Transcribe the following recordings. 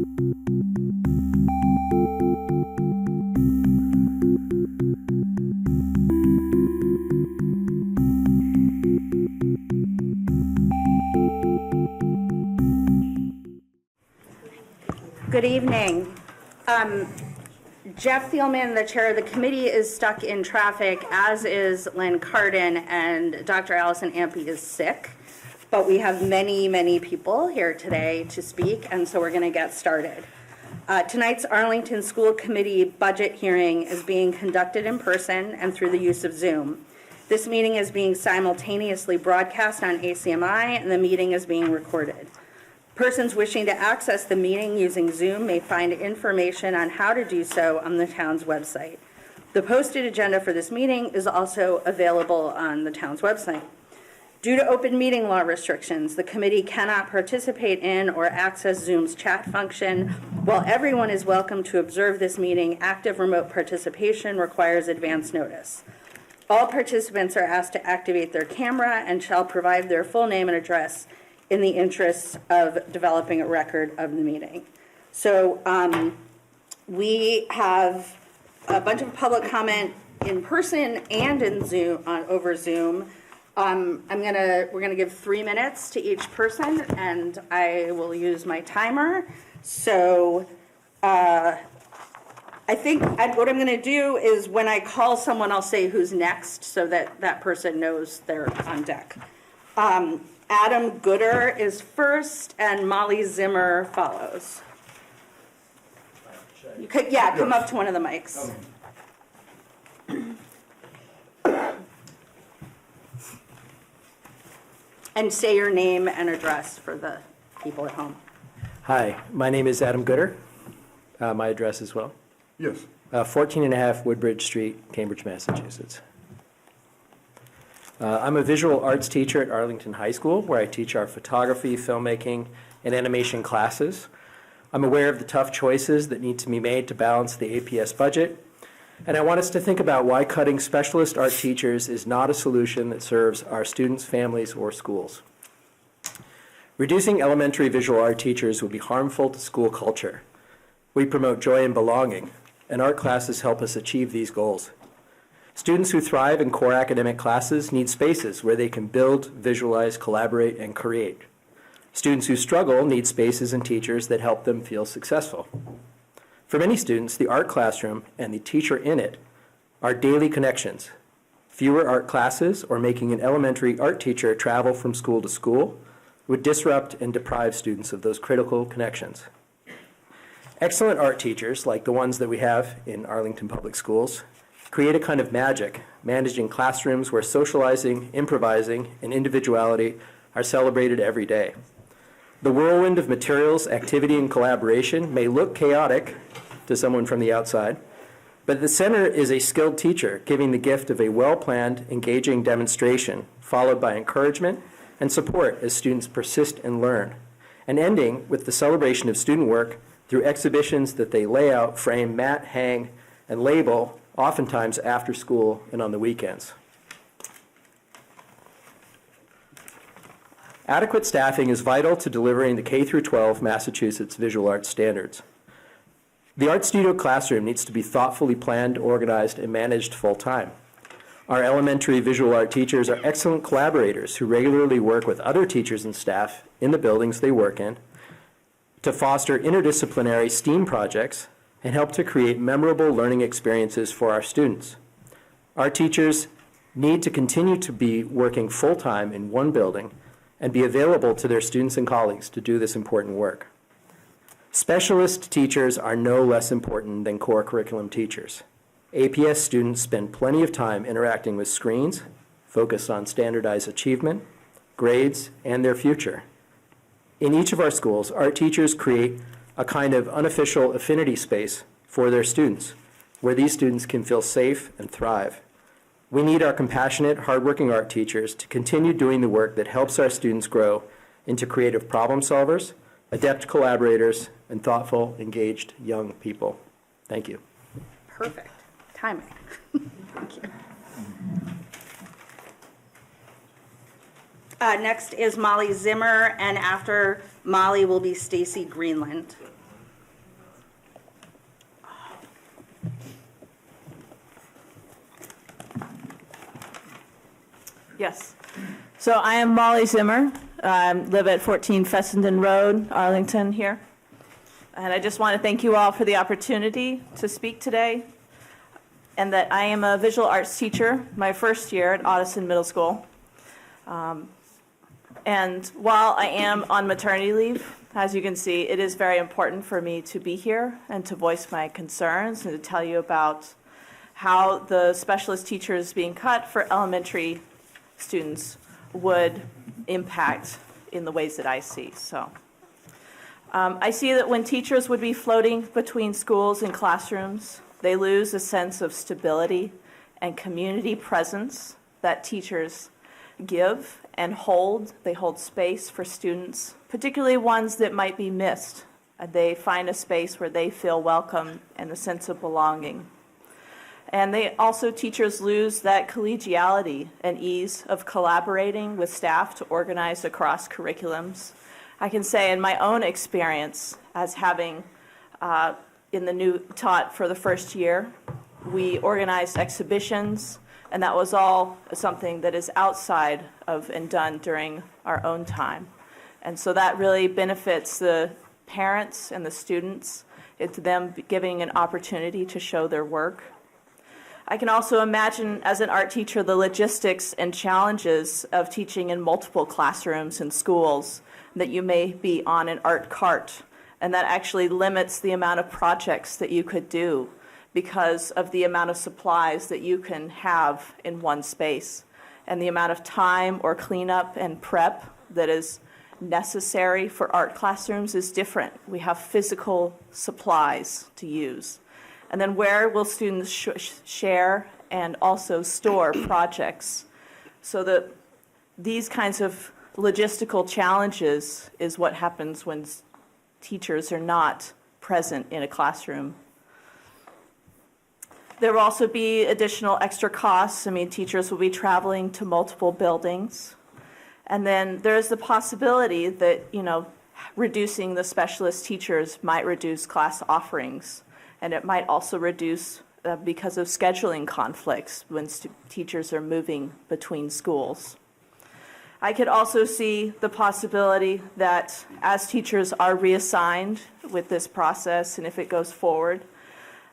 Good evening. Jeff Thielman, the chair of the committee, is stuck in traffic, as is Lynn Cardin, and Dr. Allison Ampe is sick. But we have many, many people here today to speak, and so we're going to get started. Tonight's Arlington School Committee budget hearing is being conducted in person and through the use of Zoom. This meeting is being simultaneously broadcast on ACMi, and the meeting is being recorded. Persons wishing to access the meeting using Zoom may find information on how to do so on the town's website. The posted agenda for this meeting is also available on the town's website. Due to open meeting law restrictions, the committee cannot participate in or access Zoom's chat function. While everyone is welcome to observe this meeting, active remote participation requires advance notice. All participants are asked to activate their camera and shall provide their full name and address in the interests of developing a record of the meeting. So we have a bunch of public comment in person and in Zoom, over Zoom. We're gonna give 3 minutes to each person, and I will use my timer. So I think what I'm gonna do is when I call someone, I'll say who's next so that that person knows they're on deck. Adam Gooder is first, and Molly Zimmer follows. You could, come up to one of the mics. Okay. And say your name and address for the people at home. Hi, my name is Adam Gooder. My address as well. Yes. 14.5 Woodbridge Street, Cambridge, Massachusetts. I'm a visual arts teacher at Arlington High School, where I teach our photography, filmmaking, and animation classes. I'm aware of the tough choices that need to be made to balance the APS budget, and I want us to think about why cutting specialist art teachers is not a solution that serves our students, families, or schools. Reducing elementary visual art teachers would be harmful to school culture. We promote joy and belonging, and art classes help us achieve these goals. Students who thrive in core academic classes need spaces where they can build, visualize, collaborate, and create. Students who struggle need spaces and teachers that help them feel successful. For many students, the art classroom and the teacher in it are daily connections. Fewer art classes or making an elementary art teacher travel from school to school would disrupt and deprive students of those critical connections. Excellent art teachers, like the ones that we have in Arlington Public Schools, create a kind of magic, managing classrooms where socializing, improvising, and individuality are celebrated every day. The whirlwind of materials, activity, and collaboration may look chaotic to someone from the outside, but at the center is a skilled teacher giving the gift of a well-planned, engaging demonstration, followed by encouragement and support as students persist and learn, and ending with the celebration of student work through exhibitions that they lay out, frame, mat, hang, and label, oftentimes after school and on the weekends. Adequate staffing is vital to delivering the K-12 Massachusetts visual arts standards. The Art Studio classroom needs to be thoughtfully planned, organized, and managed full-time. Our elementary visual art teachers are excellent collaborators who regularly work with other teachers and staff in the buildings they work in to foster interdisciplinary STEAM projects and help to create memorable learning experiences for our students. Our teachers need to continue to be working full-time in one building and be available to their students and colleagues to do this important work. Specialist teachers are no less important than core curriculum teachers. APS students spend plenty of time interacting with screens, focused on standardized achievement, grades, and their future. In each of our schools, art teachers create a kind of unofficial affinity space for their students, where these students can feel safe and thrive. We need our compassionate, hardworking art teachers to continue doing the work that helps our students grow into creative problem solvers, adept collaborators, and thoughtful, engaged young people. Thank you. Perfect timing. Thank you. Next is Molly Zimmer, and after Molly will be Stacy Greenland. Yes. So I am Molly Zimmer. I live at 14 Fessenden Road, Arlington here. And I just want to thank you all for the opportunity to speak today, and that I am a visual arts teacher, my first year at Audison Middle School. And while I am on maternity leave, as you can see, it is very important for me to be here and to voice my concerns and to tell you about how the specialist teachers being cut for elementary students would impact in the ways that I see. So I see that when teachers would be floating between schools and classrooms, they lose a sense of stability and community presence that teachers give and hold. They hold space for students, particularly ones that might be missed. They find a space where they feel welcome and a sense of belonging. And teachers lose that collegiality and ease of collaborating with staff to organize across curriculums. I can say in my own experience as having in the new taught for the first year, we organized exhibitions, and that was all something that is outside of and done during our own time. And so that really benefits the parents and the students. It's them giving an opportunity to show their work. I can also imagine, as an art teacher, the logistics and challenges of teaching in multiple classrooms and schools, that you may be on an art cart, and that actually limits the amount of projects that you could do because of the amount of supplies that you can have in one space, and the amount of time or cleanup and prep that is necessary for art classrooms is different. We have physical supplies to use. And then where will students share and also store projects? So that these kinds of logistical challenges is what happens when teachers are not present in a classroom. There will also be additional extra costs. I mean, teachers will be traveling to multiple buildings. And then there's the possibility that, reducing the specialist teachers might reduce class offerings. And it might also reduce because of scheduling conflicts when teachers are moving between schools. I could also see the possibility that as teachers are reassigned with this process, and if it goes forward,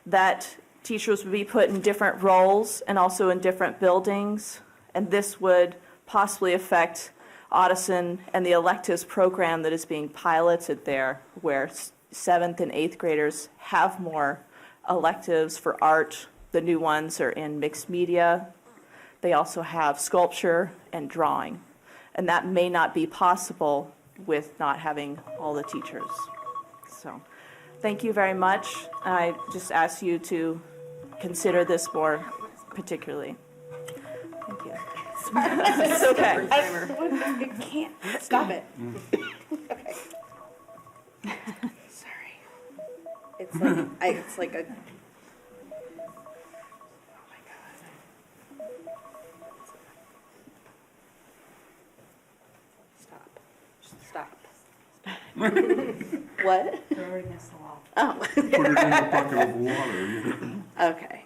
that teachers would be put in different roles and also in different buildings, and this would possibly affect Audison and the electives program that is being piloted there, where 7th and 8th graders have more electives for art. The new ones are in mixed media. They also have sculpture and drawing, and that may not be possible with not having all the teachers. So thank you very much. I just ask you to consider this more particularly. Thank you. It's okay. I can't stop it. Okay. Sorry. It's like a. Oh my God. Stop. What? You're already against the wall. Oh. Put it in the bucket of water. Okay.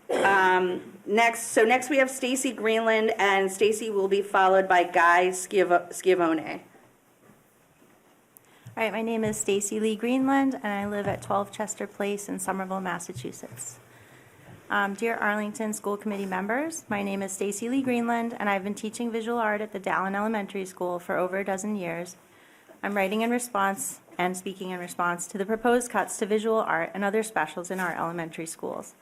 Next we have Stacy Greenland, and Stacy will be followed by Guy Schiavone. All right, my name is Stacy Lee Greenland, and I live at 12 Chester Place in Somerville, Massachusetts. Dear Arlington School Committee members, my name is Stacy Lee Greenland, and I've been teaching visual art at the Dallin Elementary School for over a dozen years. I'm writing in response and speaking in response to the proposed cuts to visual art and other specials in our elementary schools.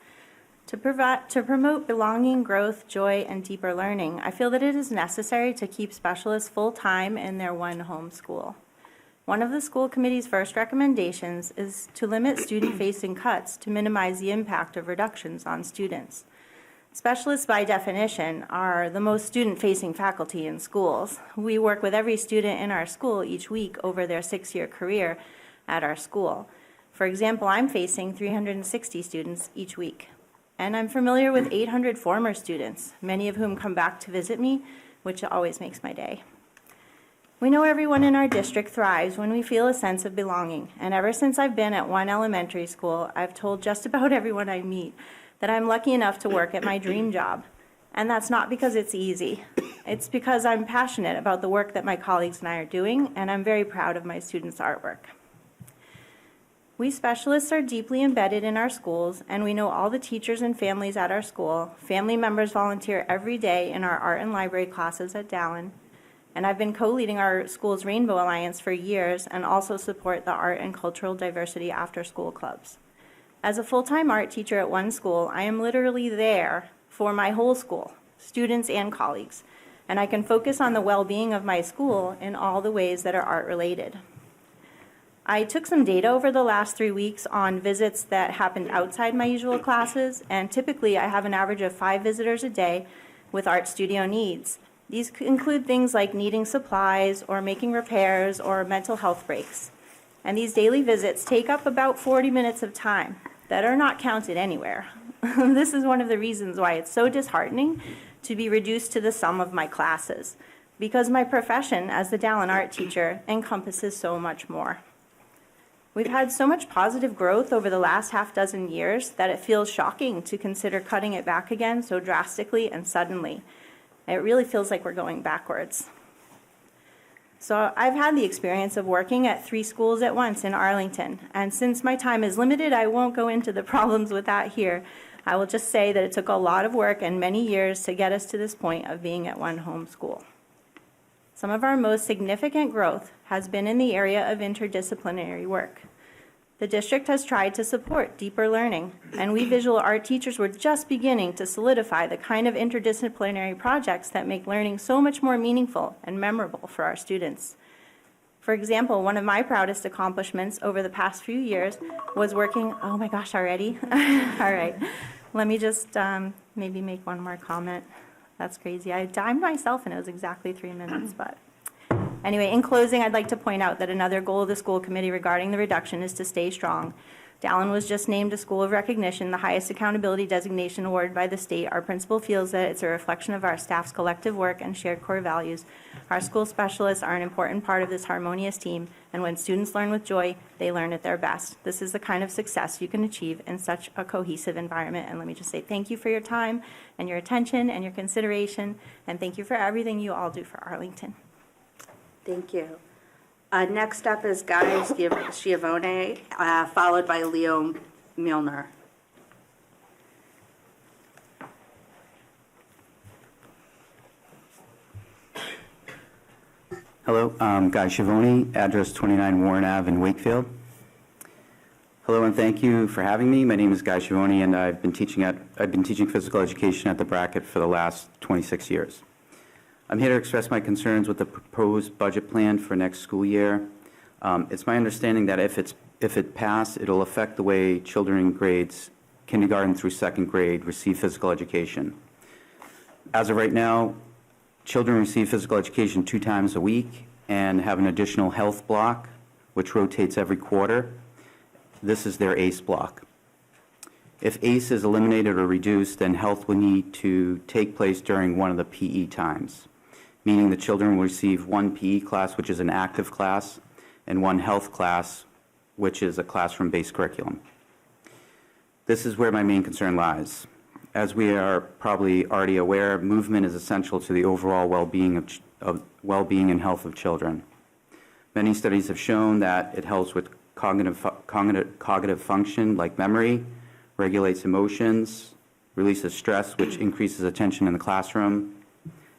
To promote belonging, growth, joy, and deeper learning, I feel that it is necessary to keep specialists full-time in their one home school. One of the school committee's first recommendations is to limit student-facing cuts to minimize the impact of reductions on students. Specialists, by definition, are the most student-facing faculty in schools. We work with every student in our school each week over their 6-year career at our school. For example, I'm facing 360 students each week. And I'm familiar with 800 former students, many of whom come back to visit me, which always makes my day. We know everyone in our district thrives when we feel a sense of belonging, and ever since I've been at one elementary school, I've told just about everyone I meet that I'm lucky enough to work at my dream job. And that's not because it's easy. It's because I'm passionate about the work that my colleagues and I are doing, and I'm very proud of my students' artwork. We specialists are deeply embedded in our schools, and we know all the teachers and families at our school. Family members volunteer every day in our art and library classes at Dallin, and I've been co-leading our school's Rainbow Alliance for years and also support the art and cultural diversity after-school clubs. As a full-time art teacher at one school, I am literally there for my whole school, students and colleagues, and I can focus on the well-being of my school in all the ways that are art-related. I took some data over the last 3 weeks on visits that happened outside my usual classes, and typically I have an average of 5 visitors a day with art studio needs. These include things like needing supplies or making repairs or mental health breaks. And these daily visits take up about 40 minutes of time that are not counted anywhere. This is one of the reasons why it's so disheartening to be reduced to the sum of my classes, because my profession as the Dallin art teacher encompasses so much more. We've had so much positive growth over the last half dozen years that it feels shocking to consider cutting it back again so drastically and suddenly. It really feels like we're going backwards. So I've had the experience of working at 3 schools at once in Arlington, and since my time is limited, I won't go into the problems with that here. I will just say that it took a lot of work and many years to get us to this point of being at one home school. Some of our most significant growth has been in the area of interdisciplinary work. The district has tried to support deeper learning, and we visual art teachers were just beginning to solidify the kind of interdisciplinary projects that make learning so much more meaningful and memorable for our students. For example, one of my proudest accomplishments over the past few years was working, oh my gosh, already? All right, let me just maybe make one more comment. That's crazy. I timed myself and it was exactly 3 minutes, but anyway, in closing, I'd like to point out that another goal of the school committee regarding the reduction is to stay strong. Dallin was just named a school of recognition, the highest accountability designation awarded by the state. Our principal feels that it's a reflection of our staff's collective work and shared core values. Our school specialists are an important part of this harmonious team, and when students learn with joy, they learn at their best. This is the kind of success you can achieve in such a cohesive environment. And let me just say thank you for your time and your attention and your consideration, and thank you for everything you all do for Arlington. Thank you. Next up is Guy Schiavone, followed by Leo Milner. Hello, Guy Schiavone, address 29 Warren Ave in Wakefield. Hello, and thank you for having me. My name is Guy Schiavone, and I've been teaching physical education at the Brackett for the last 26 years. I'm here to express my concerns with the proposed budget plan for next school year. It's my understanding that if it passed, it'll affect the way children in grades kindergarten through 2nd grade receive physical education. As of right now, children receive physical education 2 times a week and have an additional health block, which rotates every quarter. This is their ACE block. If ACE is eliminated or reduced, then health will need to take place during one of the PE times, meaning the children will receive 1 PE class, which is an active class, and 1 health class, which is a classroom-based curriculum. This is where my main concern lies. As we are probably already aware, movement is essential to the overall well-being and health of children. Many studies have shown that it helps with cognitive function like memory, regulates emotions, releases stress, which increases attention in the classroom,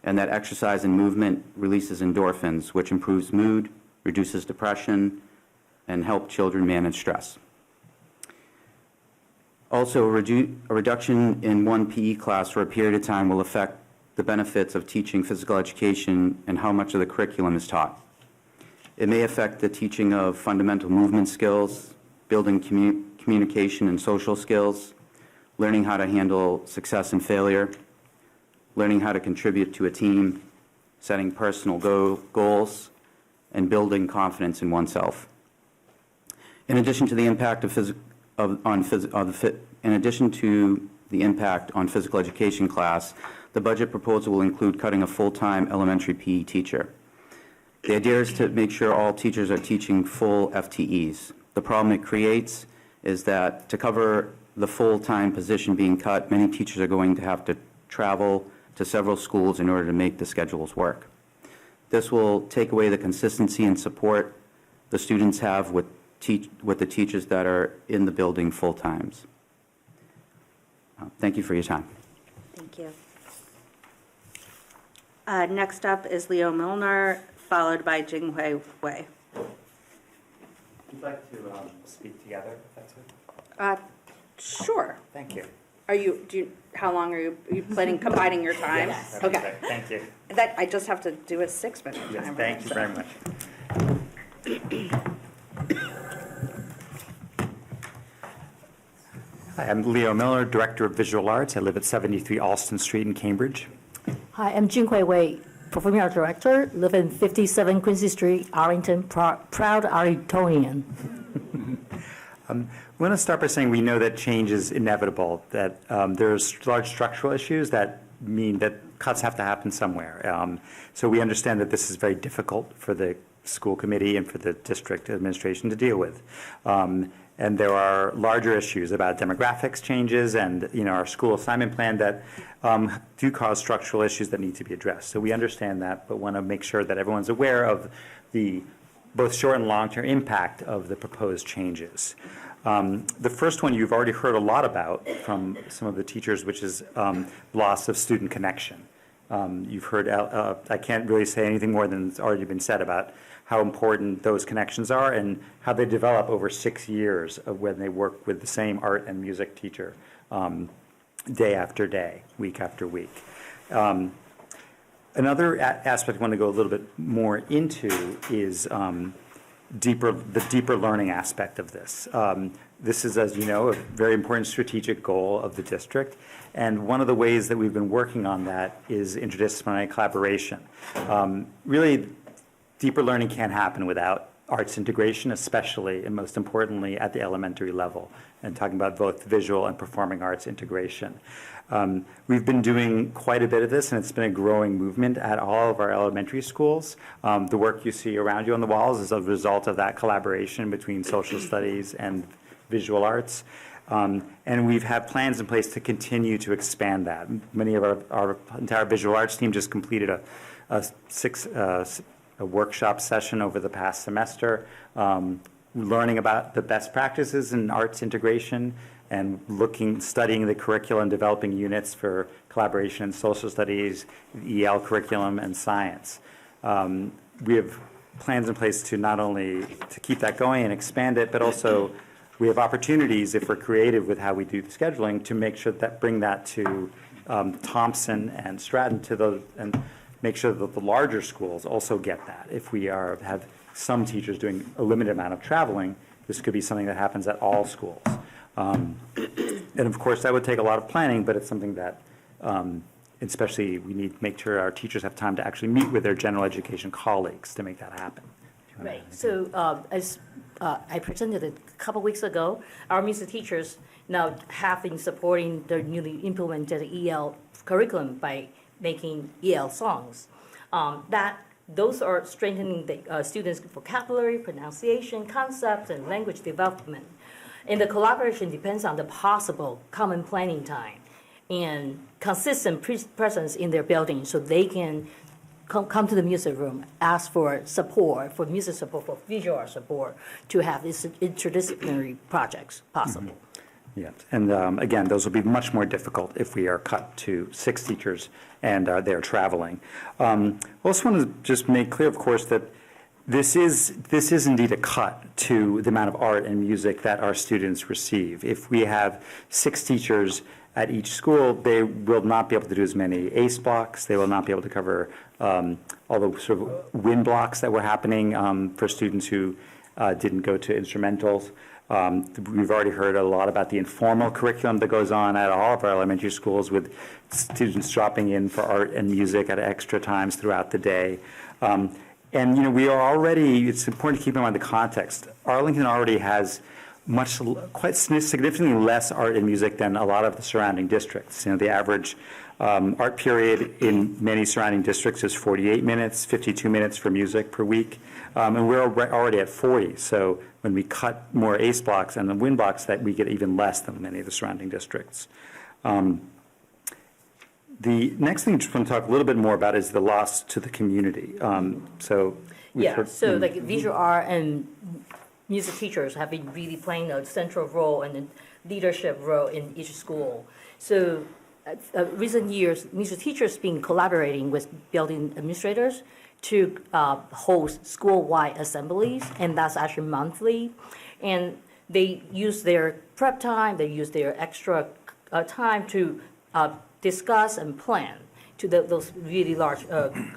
and that exercise and movement releases endorphins, which improves mood, reduces depression, and help children manage stress. Also, a reduction in 1 PE class for a period of time will affect the benefits of teaching physical education and how much of the curriculum is taught. It may affect the teaching of fundamental movement skills, building communication and social skills, learning how to handle success and failure, learning how to contribute to a team, setting personal goals, and building confidence in oneself. In addition to the impact on physical education class, the budget proposal will include cutting a full-time elementary PE teacher. The idea is to make sure all teachers are teaching full FTEs. The problem it creates is that to cover the full-time position being cut, many teachers are going to have to travel to several schools in order to make the schedules work. This will take away the consistency and support the students have with the teachers that are in the building full times. Thank you for your time. Thank you. Next up is Leo Milner, followed by Jinghui Wei. We'd like to speak together, if that's it. Sure. Thank you. How long are you planning combining your time? Yes. Okay. Thank you. That, I just have to do a 6-minute Yes, timer. thank you very much. Hi, I'm Leo Miller, Director of Visual Arts. I live at 73 Alston Street in Cambridge. Hi, I'm Jinghui Wei, Performing Arts Director, live in 57 Quincy Street, Arlington, proud Arlingtonian. We want to start by saying we know that change is inevitable, that there's large structural issues that mean that cuts have to happen somewhere. So we understand that this is very difficult for the school committee and for the district administration to deal with. And there are larger issues about demographics changes and our school assignment plan that do cause structural issues that need to be addressed. So we understand that, but want to make sure that everyone's aware of the both short and long-term impact of the proposed changes. The first one you've already heard a lot about from some of the teachers, which is loss of student connection. You've heard, I can't really say anything more than it's already been said about how important those connections are and how they develop over 6 years of when they work with the same art and music teacher day after day, week after week. Another aspect I want to go a little bit more into is the deeper learning aspect of this. This is, as you know, a very important strategic goal of the district, and one of the ways that we've been working on that is interdisciplinary collaboration. Really, deeper learning can't happen without arts integration, especially and most importantly at the elementary level, and talking about both visual and performing arts integration. We've been doing quite a bit of this, and it's been a growing movement at all of our elementary schools. The work you see around you on the walls is a result of that collaboration between social studies and visual arts. And we've had plans in place to continue to expand that. Many of our entire visual arts team just completed a workshop session over the past semester, learning about the best practices in arts integration and studying the curriculum and developing units for collaboration in social studies, EL curriculum, and science. We have plans in place to not only to keep that going and expand it, but also we have opportunities, if we're creative with how we do the scheduling, to make sure that bring that to Thompson and Stratton and make sure that the larger schools also get that. If we have some teachers doing a limited amount of traveling, this could be something that happens at all schools. And of course, that would take a lot of planning, but it's something that, especially, we need to make sure our teachers have time to actually meet with their general education colleagues to make that happen. Right. So as I presented a couple weeks ago, our music teachers now have been supporting the newly implemented EL curriculum by making EL songs. Those are strengthening the students' vocabulary, pronunciation, concepts, and language development. And the collaboration depends on the possible common planning time and consistent presence in their building so they can come to the music room, ask for support, for music support, for visual art support, to have these interdisciplinary projects possible. Mm-hmm. Yeah, and again, those will be much more difficult if we are cut to 6 teachers and they're traveling. I also want to just make clear, of course, that this is indeed a cut to the amount of art and music that our students receive. If we have 6 teachers at each school, they will not be able to do as many ACE blocks. They will not be able to cover all the sort of WIN blocks that were happening for students who didn't go to instrumentals. We've already heard a lot about the informal curriculum that goes on at all of our elementary schools with students dropping in for art and music at extra times throughout the day. And we are already, it's important to keep in mind the context. Arlington already has quite significantly less art and music than a lot of the surrounding districts. The average art period in many surrounding districts is 48 minutes, 52 minutes for music per week. And we're already at 40. So when we cut more ACE blocks and the WIN blocks, that we get even less than many of the surrounding districts. The next thing I just want to talk a little bit more about is the loss to the community. We've Yeah, heard- so like visual art and music teachers have been really playing a central role and a leadership role in each school. So recent years, music teachers been collaborating with building administrators to host school-wide assemblies, and that's actually monthly. And they use their prep time, they use their extra time to discuss and plan to those really large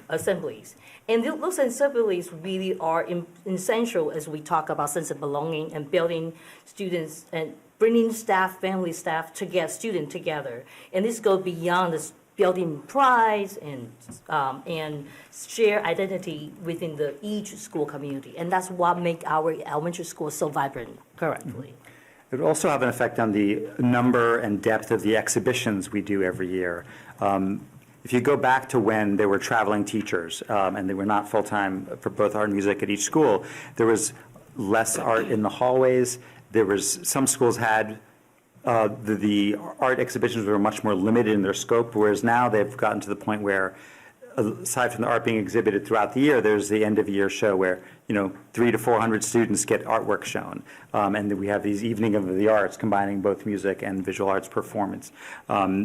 assemblies. And those assemblies really are essential as we talk about sense of belonging and building students and bringing staff, family staff to get students together. And this goes beyond this building pride and share identity within each school community. And that's what makes our elementary school so vibrant currently. It would also have an effect on the number and depth of the exhibitions we do every year. If you go back to when there were traveling teachers, and they were not full-time for both art and music at each school, there was less art in the hallways. Some schools had the art exhibitions were much more limited in their scope, whereas now they've gotten to the point where, aside from the art being exhibited throughout the year, there's the end-of-year show where 300 to 400 students get artwork shown, and then we have these Evening of the Arts combining both music and visual arts performance.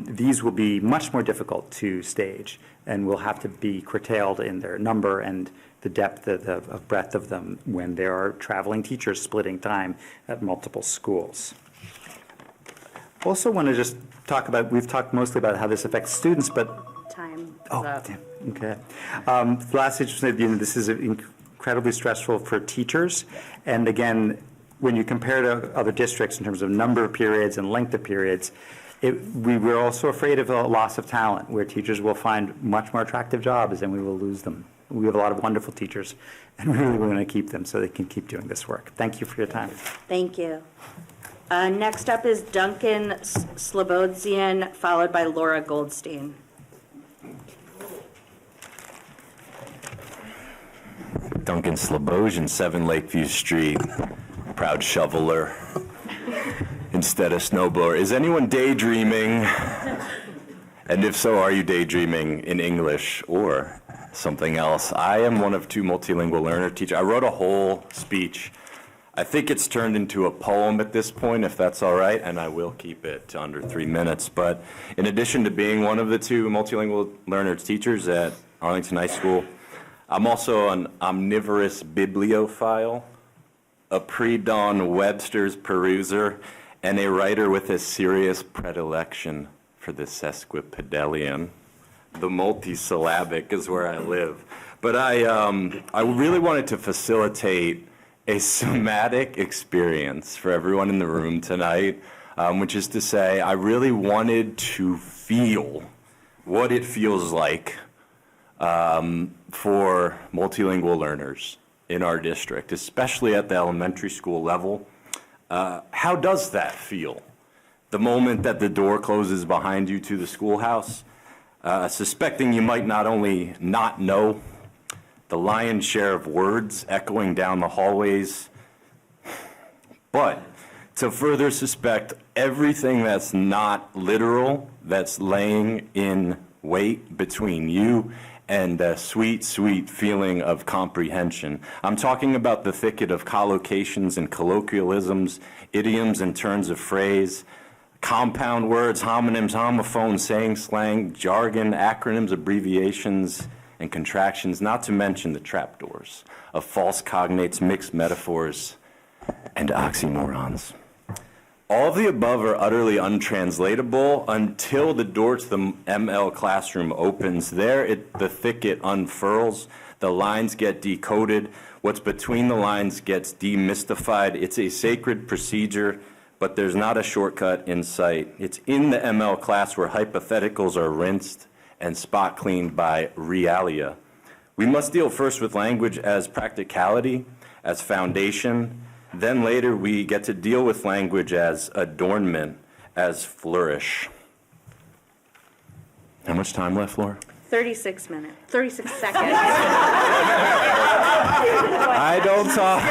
These will be much more difficult to stage, and will have to be curtailed in their number and the depth of breadth of them when there are traveling teachers splitting time at multiple schools. Also want to just talk about, we've talked mostly about how this affects students, but Time. oh, damn. Okay. Lastly, just say, this is incredibly stressful for teachers. And again, when you compare to other districts in terms of number of periods and length of periods, we were also afraid of a loss of talent, where teachers will find much more attractive jobs and we will lose them. We have a lot of wonderful teachers, and we really want to keep them so they can keep doing this work. Thank you for your time. Thank you. Next up is Duncan Slobodian, followed by Laura Goldstein. Duncan Slobodian, 7 Lakeview Street, proud shoveler instead of snowblower. Is anyone daydreaming? And if so, are you daydreaming in English or something else? I am one of 2 multilingual learner teachers. I wrote a whole speech. I think it's turned into a poem at this point, if that's all right, and I will keep it to under 3 minutes. But in addition to being one of the 2 multilingual learner teachers at Arlington High School, I'm also an omnivorous bibliophile, a pre-dawn Webster's peruser, and a writer with a serious predilection for the sesquipedalian. The multisyllabic is where I live. But I really wanted to facilitate a somatic experience for everyone in the room tonight, which is to say, I really wanted to feel what it feels like for multilingual learners in our district, especially at the elementary school level. How does that feel? The moment that the door closes behind you to the schoolhouse, suspecting you might not only not know the lion's share of words echoing down the hallways, but to further suspect everything that's not literal, that's laying in wait between you and a sweet, sweet feeling of comprehension. I'm talking about the thicket of collocations and colloquialisms, idioms and turns of phrase, compound words, homonyms, homophones, saying slang, jargon, acronyms, abbreviations, and contractions, not to mention the trapdoors of false cognates, mixed metaphors, and oxymorons. All of the above are utterly untranslatable until the door to the ML classroom opens. There, the thicket unfurls, the lines get decoded, what's between the lines gets demystified. It's a sacred procedure, but there's not a shortcut in sight. It's in the ML class where hypotheticals are rinsed and spot cleaned by realia. We must deal first with language as practicality, as foundation. Then later we get to deal with language as adornment, as flourish. How much time left, Laura? 36 seconds. I don't talk.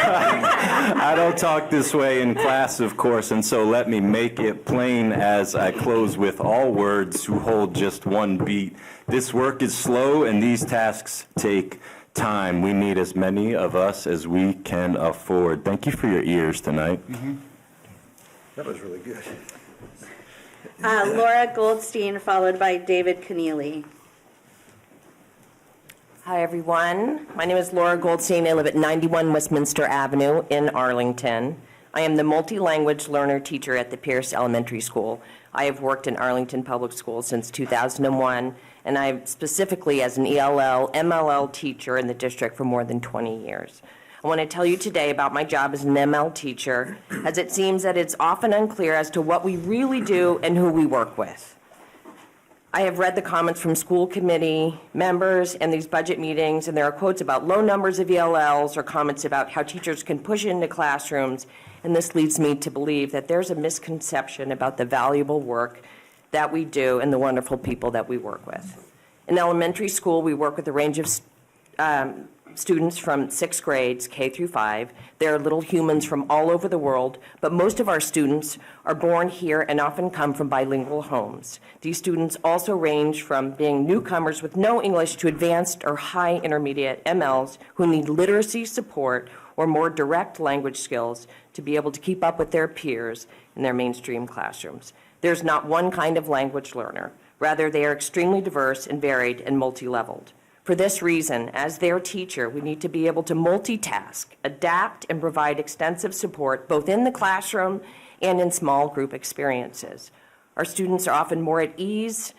I don't talk this way in class, of course, and so let me make it plain as I close with all words who hold just one beat. This work is slow and these tasks take time. We need as many of us as we can afford. Thank you for your ears tonight. That was really good. Laura Goldstein, followed by David Keneally. Hi, everyone. My name is Laura Goldstein. I live at 91 Westminster Avenue in Arlington. I am the multi-language learner teacher at the Pierce Elementary School. I have worked in Arlington Public Schools since 2001, and I'm specifically as an ELL, MLL teacher in the district for more than 20 years. I want to tell you today about my job as an ML teacher, as it seems that it's often unclear as to what we really do and who we work with. I have read the comments from school committee members and these budget meetings, and there are quotes about low numbers of ELLs or comments about how teachers can push into classrooms, and this leads me to believe that there's a misconception about the valuable work that we do and the wonderful people that we work with. In elementary school, we work with a range of students from 6th grades, K through 5. They're little humans from all over the world, but most of our students are born here and often come from bilingual homes. These students also range from being newcomers with no English to advanced or high intermediate MLs who need literacy support or more direct language skills to be able to keep up with their peers in their mainstream classrooms. There's not one kind of language learner. Rather, they are extremely diverse and varied and multi-leveled. For this reason, as their teacher, we need to be able to multitask, adapt, and provide extensive support both in the classroom and in small group experiences. Our students are often more at ease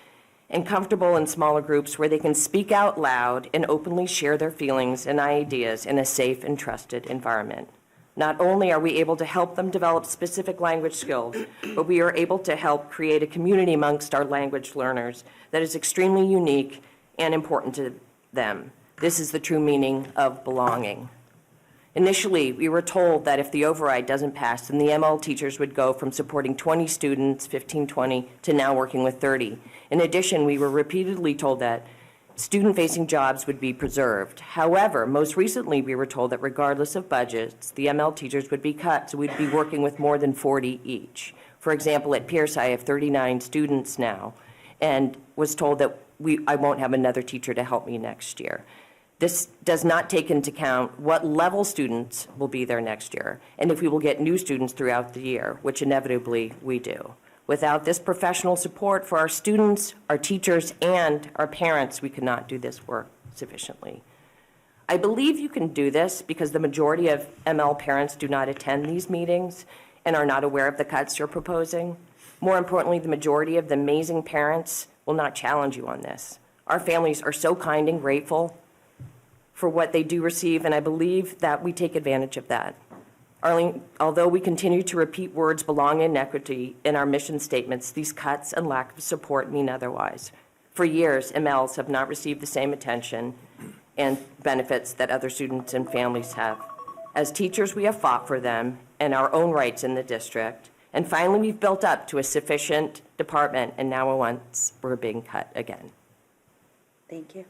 and comfortable in smaller groups where they can speak out loud and openly share their feelings and ideas in a safe and trusted environment. Not only are we able to help them develop specific language skills, but we are able to help create a community amongst our language learners that is extremely unique and important to them. This is the true meaning of belonging. Initially, we were told that if the override doesn't pass, then the ML teachers would go from supporting 20 students, 15, 20, to now working with 30. In addition, we were repeatedly told that student-facing jobs would be preserved. However, most recently, we were told that regardless of budgets, the ML teachers would be cut, so we'd be working with more than 40 each. For example, at Pierce, I have 39 students now, and was told that I won't have another teacher to help me next year. This does not take into account what level students will be there next year, and if we will get new students throughout the year, which inevitably we do. Without this professional support for our students, our teachers, and our parents, we cannot do this work sufficiently. I believe you can do this because the majority of ML parents do not attend these meetings and are not aware of the cuts you're proposing. More importantly, the majority of the amazing parents will not challenge you on this. Our families are so kind and grateful for what they do receive, and I believe that we take advantage of that. Although we continue to repeat words belonging and equity in our mission statements, these cuts and lack of support mean otherwise. For years, MLs have not received the same attention and benefits that other students and families have. As teachers, we have fought for them and our own rights in the district. And finally, we've built up to a sufficient department, and now once we're being cut again. Thank you.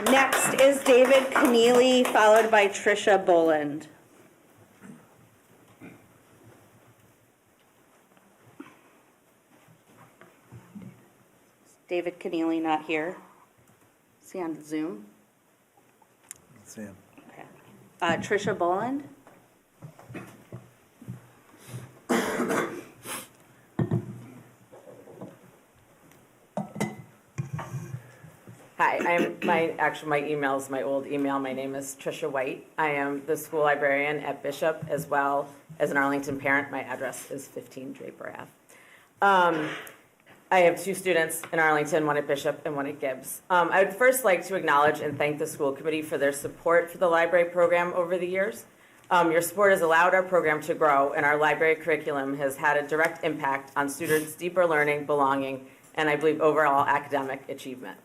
Next is David Keneally, followed by Tricia Boland. David Keneally not here. Is he on Zoom? That's him. Okay. Tricia Boland. Hi, my email is my old email. My name is Tricia White. I am the school librarian at Bishop as well as an Arlington parent. My address is 15 Draper Ave. I have 2 students in Arlington, one at Bishop and one at Gibbs. I would first like to acknowledge and thank the school committee for their support for the library program over the years. Your support has allowed our program to grow, and our library curriculum has had a direct impact on students' deeper learning, belonging, and I believe overall academic achievement.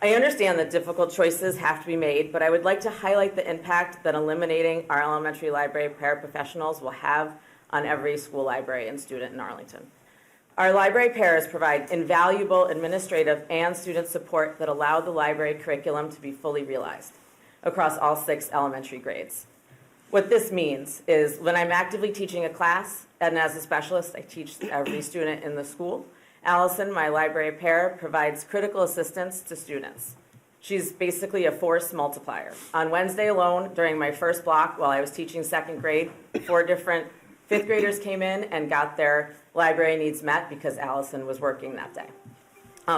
I understand that difficult choices have to be made, but I would like to highlight the impact that eliminating our elementary library paraprofessionals will have on every school library and student in Arlington. Our library paras provide invaluable administrative and student support that allow the library curriculum to be fully realized. across all 6 elementary grades. What this means is when I'm actively teaching a class, and as a specialist, I teach every student in the school, Allison, my library para, provides critical assistance to students. She's basically a force multiplier. On Wednesday alone, during my first block, while I was teaching 2nd grade, 4 different 5th graders came in and got their library needs met because Allison was working that day.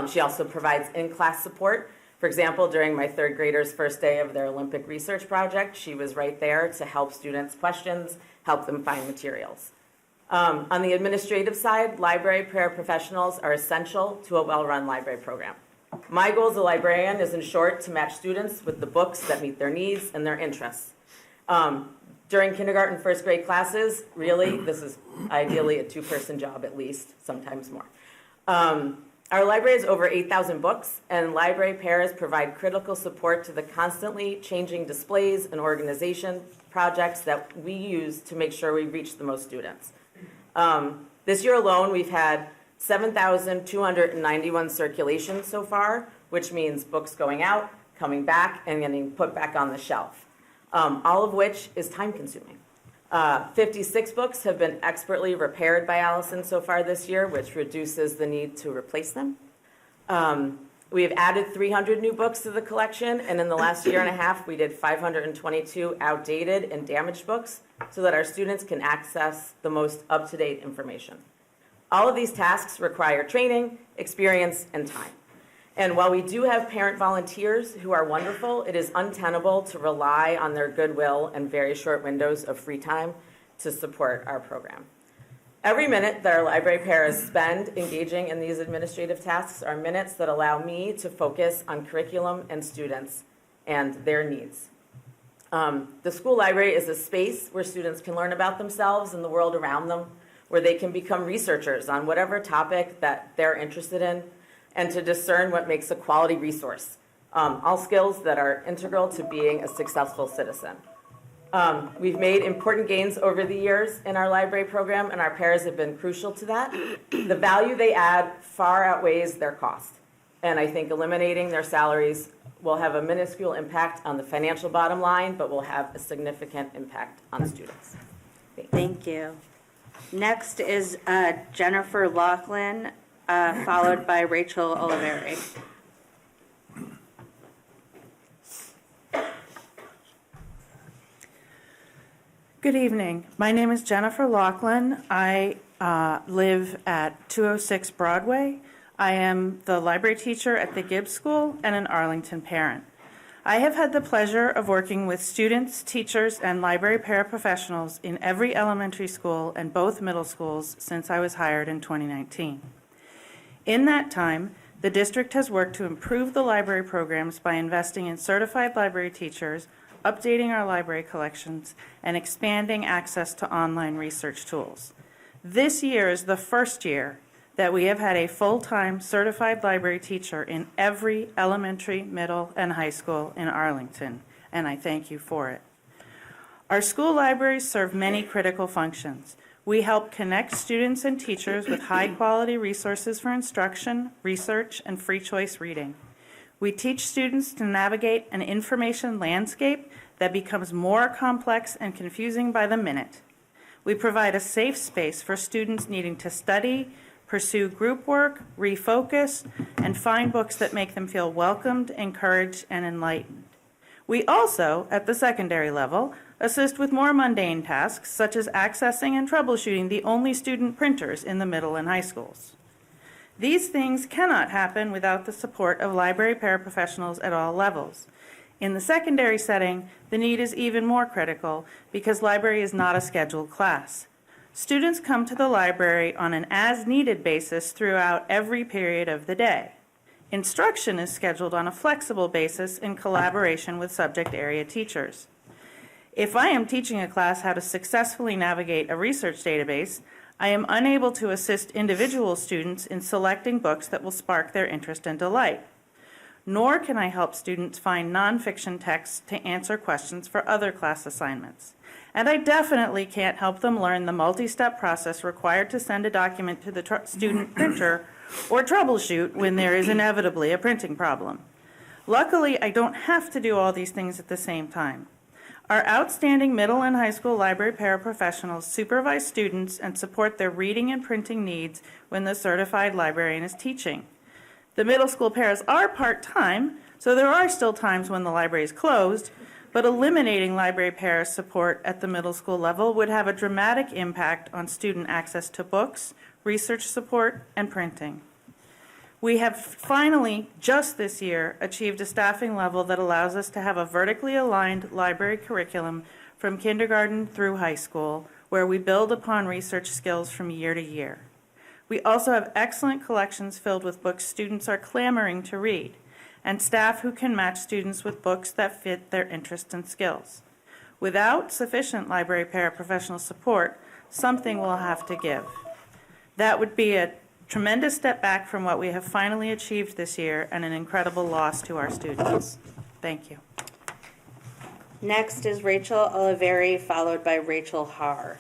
She also provides in-class support. For example, during my 3rd graders' first day of their Olympic research project, she was right there to help students' questions, help them find materials. On the administrative side, library paraprofessionals are essential to a well-run library program. My goal as a librarian is, in short, to match students with the books that meet their needs and their interests. During kindergarten, 1st grade classes, really, this is ideally a 2-person job at least, sometimes more. Our library has over 8,000 books, and library paras provide critical support to the constantly changing displays and organization projects that we use to make sure we reach the most students. This year alone, we've had 7,291 circulations so far, which means books going out, coming back, and getting put back on the shelf, all of which is time-consuming. 56 books have been expertly repaired by Allison so far this year, which reduces the need to replace them. We have added 300 new books to the collection, and in the last year and a half, we did 522 outdated and damaged books so that our students can access the most up-to-date information. All of these tasks require training, experience, and time. And while we do have parent volunteers who are wonderful, it is untenable to rely on their goodwill and very short windows of free time to support our program. Every minute that our library paras spend engaging in these administrative tasks are minutes that allow me to focus on curriculum and students and their needs. The school library is a space where students can learn about themselves and the world around them, where they can become researchers on whatever topic that they're interested in, and to discern what makes a quality resource, all skills that are integral to being a successful citizen. We've made important gains over the years in our library program, and our paras have been crucial to that. The value they add far outweighs their cost, and I think eliminating their salaries will have a minuscule impact on the financial bottom line, but will have a significant impact on students. Thank you. Next is Jennifer Laughlin, followed by Rachel Oliveri. Good evening. My name is Jennifer Laughlin. I live at 206 Broadway. I am the library teacher at the Gibbs School and an Arlington parent. I have had the pleasure of working with students, teachers, and library paraprofessionals in every elementary school and both middle schools since I was hired in 2019. In that time, the district has worked to improve the library programs by investing in certified library teachers, updating our library collections, and expanding access to online research tools. This year is the first year that we have had a full-time certified library teacher in every elementary, middle, and high school in Arlington, and I thank you for it. Our school libraries serve many critical functions. We help connect students and teachers with high-quality resources for instruction, research, and free choice reading. We teach students to navigate an information landscape that becomes more complex and confusing by the minute. We provide a safe space for students needing to study, pursue group work, refocus, and find books that make them feel welcomed, encouraged, and enlightened. We also, at the secondary level, assist with more mundane tasks, such as accessing and troubleshooting the only student printers in the middle and high schools. These things cannot happen without the support of library paraprofessionals at all levels. In the secondary setting, the need is even more critical because library is not a scheduled class. Students come to the library on an as-needed basis throughout every period of the day. Instruction is scheduled on a flexible basis in collaboration with subject area teachers. If I am teaching a class how to successfully navigate a research database, I am unable to assist individual students in selecting books that will spark their interest and delight. Nor can I help students find nonfiction texts to answer questions for other class assignments. And I definitely can't help them learn the multi-step process required to send a document to the student printer or troubleshoot when there is inevitably a printing problem. Luckily, I don't have to do all these things at the same time. Our outstanding middle and high school library paraprofessionals supervise students and support their reading and printing needs when the certified librarian is teaching. The middle school paras are part-time, so there are still times when the library is closed, but eliminating library para support at the middle school level would have a dramatic impact on student access to books, research support, and printing. We have finally, just this year, achieved a staffing level that allows us to have a vertically aligned library curriculum from kindergarten through high school, where we build upon research skills from year to year. We also have excellent collections filled with books students are clamoring to read, and staff who can match students with books that fit their interests and skills. Without sufficient library paraprofessional support, something will have to give. That would be a tremendous step back from what we have finally achieved this year and an incredible loss to our students. Thank you. Next is Rachel Oliveri, followed by Rachel Haar.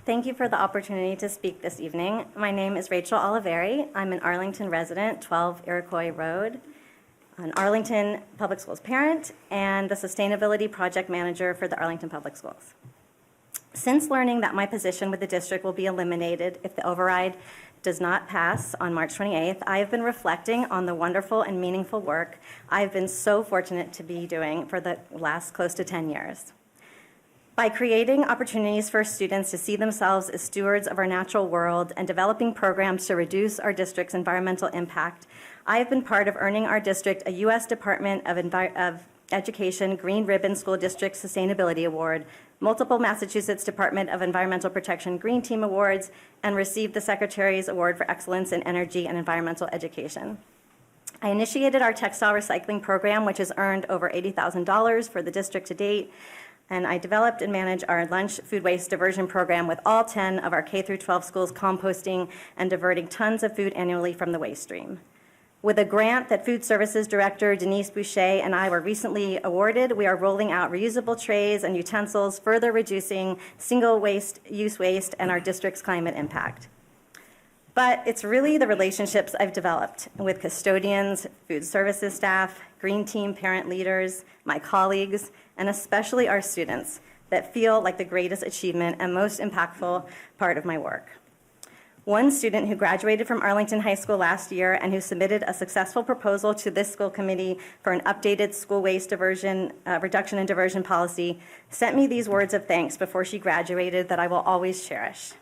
Thank you for the opportunity to speak this evening. My name is Rachel Oliveri. I'm an Arlington resident, 12 Iroquois Road, an Arlington Public Schools parent, and the Sustainability Project Manager for the Arlington Public Schools. Since learning that my position with the district will be eliminated if the override does not pass on March 28th, I have been reflecting on the wonderful and meaningful work I've been so fortunate to be doing for the last close to 10 years. By creating opportunities for students to see themselves as stewards of our natural world and developing programs to reduce our district's environmental impact, I have been part of earning our district a U.S. Department of Education Green Ribbon School District Sustainability Award, multiple Massachusetts Department of Environmental Protection Green Team Awards, and received the Secretary's Award for Excellence in Energy and Environmental Education. I initiated our textile recycling program, which has earned over $80,000 for the district to date, and I developed and manage our lunch food waste diversion program with all 10 of our K-12 schools composting and diverting tons of food annually from the waste stream. With a grant that Food Services Director Denise Boucher and I were recently awarded, we are rolling out reusable trays and utensils, further reducing single-use waste and our district's climate impact. But it's really the relationships I've developed with custodians, food services staff, green team parent leaders, my colleagues, and especially our students that feel like the greatest achievement and most impactful part of my work. One student who graduated from Arlington High School last year and who submitted a successful proposal to this school committee for an updated school waste diversion, reduction and diversion policy sent me these words of thanks before she graduated that I will always cherish.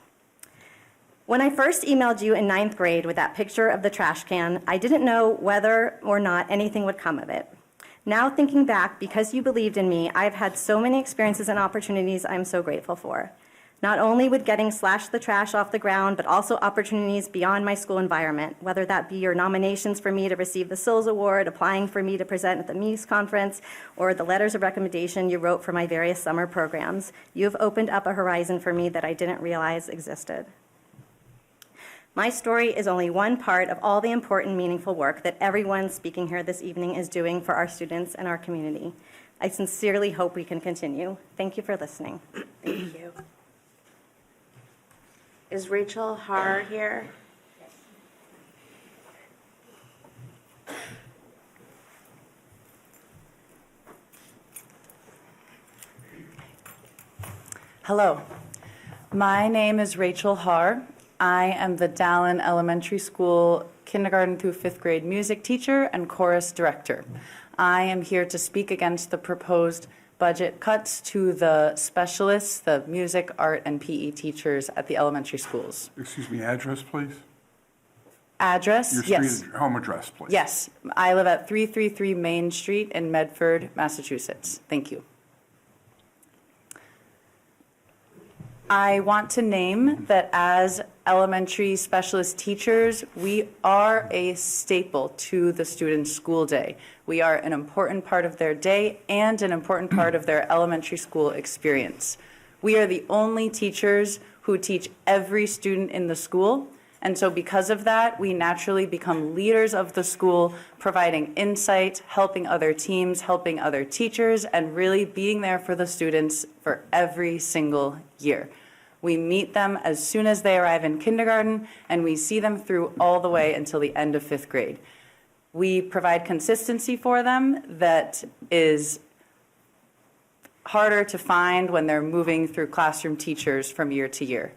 When I first emailed you in 9th grade with that picture of the trash can, I didn't know whether or not anything would come of it. Now thinking back, because you believed in me, I've had so many experiences and opportunities I'm so grateful for. Not only with getting Slash the Trash off the ground, but also opportunities beyond my school environment, whether that be your nominations for me to receive the Sills Award, applying for me to present at the MEES conference, or the letters of recommendation you wrote for my various summer programs. You've opened up a horizon for me that I didn't realize existed. My story is only one part of all the important, meaningful work that everyone speaking here this evening is doing for our students and our community. I sincerely hope we can continue. Thank you for listening. Thank you. Is Rachel Haar here? Hello, my name is Rachel Haar. I am the Dallin Elementary School kindergarten through 5th grade music teacher and chorus director. I am here to speak against the proposed budget cuts to the specialists, the music, art, and PE teachers at the elementary schools. Excuse me, address, please? Address? Your Yes. street, home address, please. Yes. I live at 333 Main Street in Medford, Massachusetts. Thank you. I want to name that as elementary specialist teachers, we are a staple to the students' school day. We are an important part of their day and an important part of their elementary school experience. We are the only teachers who teach every student in the school, and so because of that, we naturally become leaders of the school, providing insight, helping other teams, helping other teachers, and really being there for the students for every single year. We meet them as soon as they arrive in kindergarten, and we see them through all the way until the end of 5th grade. We provide consistency for them that is harder to find when they're moving through classroom teachers from year to year.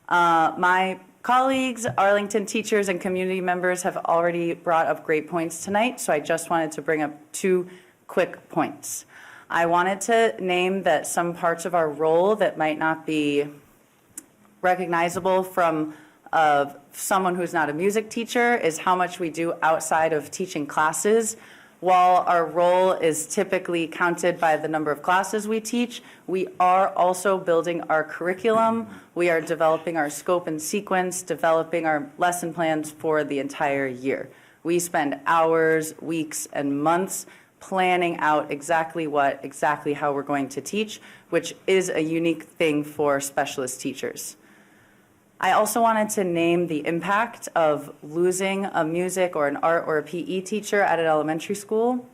My colleagues, Arlington teachers, and community members have already brought up great points tonight, so I just wanted to bring up 2 quick points. I wanted to name that some parts of our role that might not be recognizable from someone who's not a music teacher is how much we do outside of teaching classes. While our role is typically counted by the number of classes we teach, we are also building our curriculum. We are developing our scope and sequence, developing our lesson plans for the entire year. We spend hours, weeks, and months planning out exactly how we're going to teach, which is a unique thing for specialist teachers. I also wanted to name the impact of losing a music or an art or a PE teacher at an elementary school.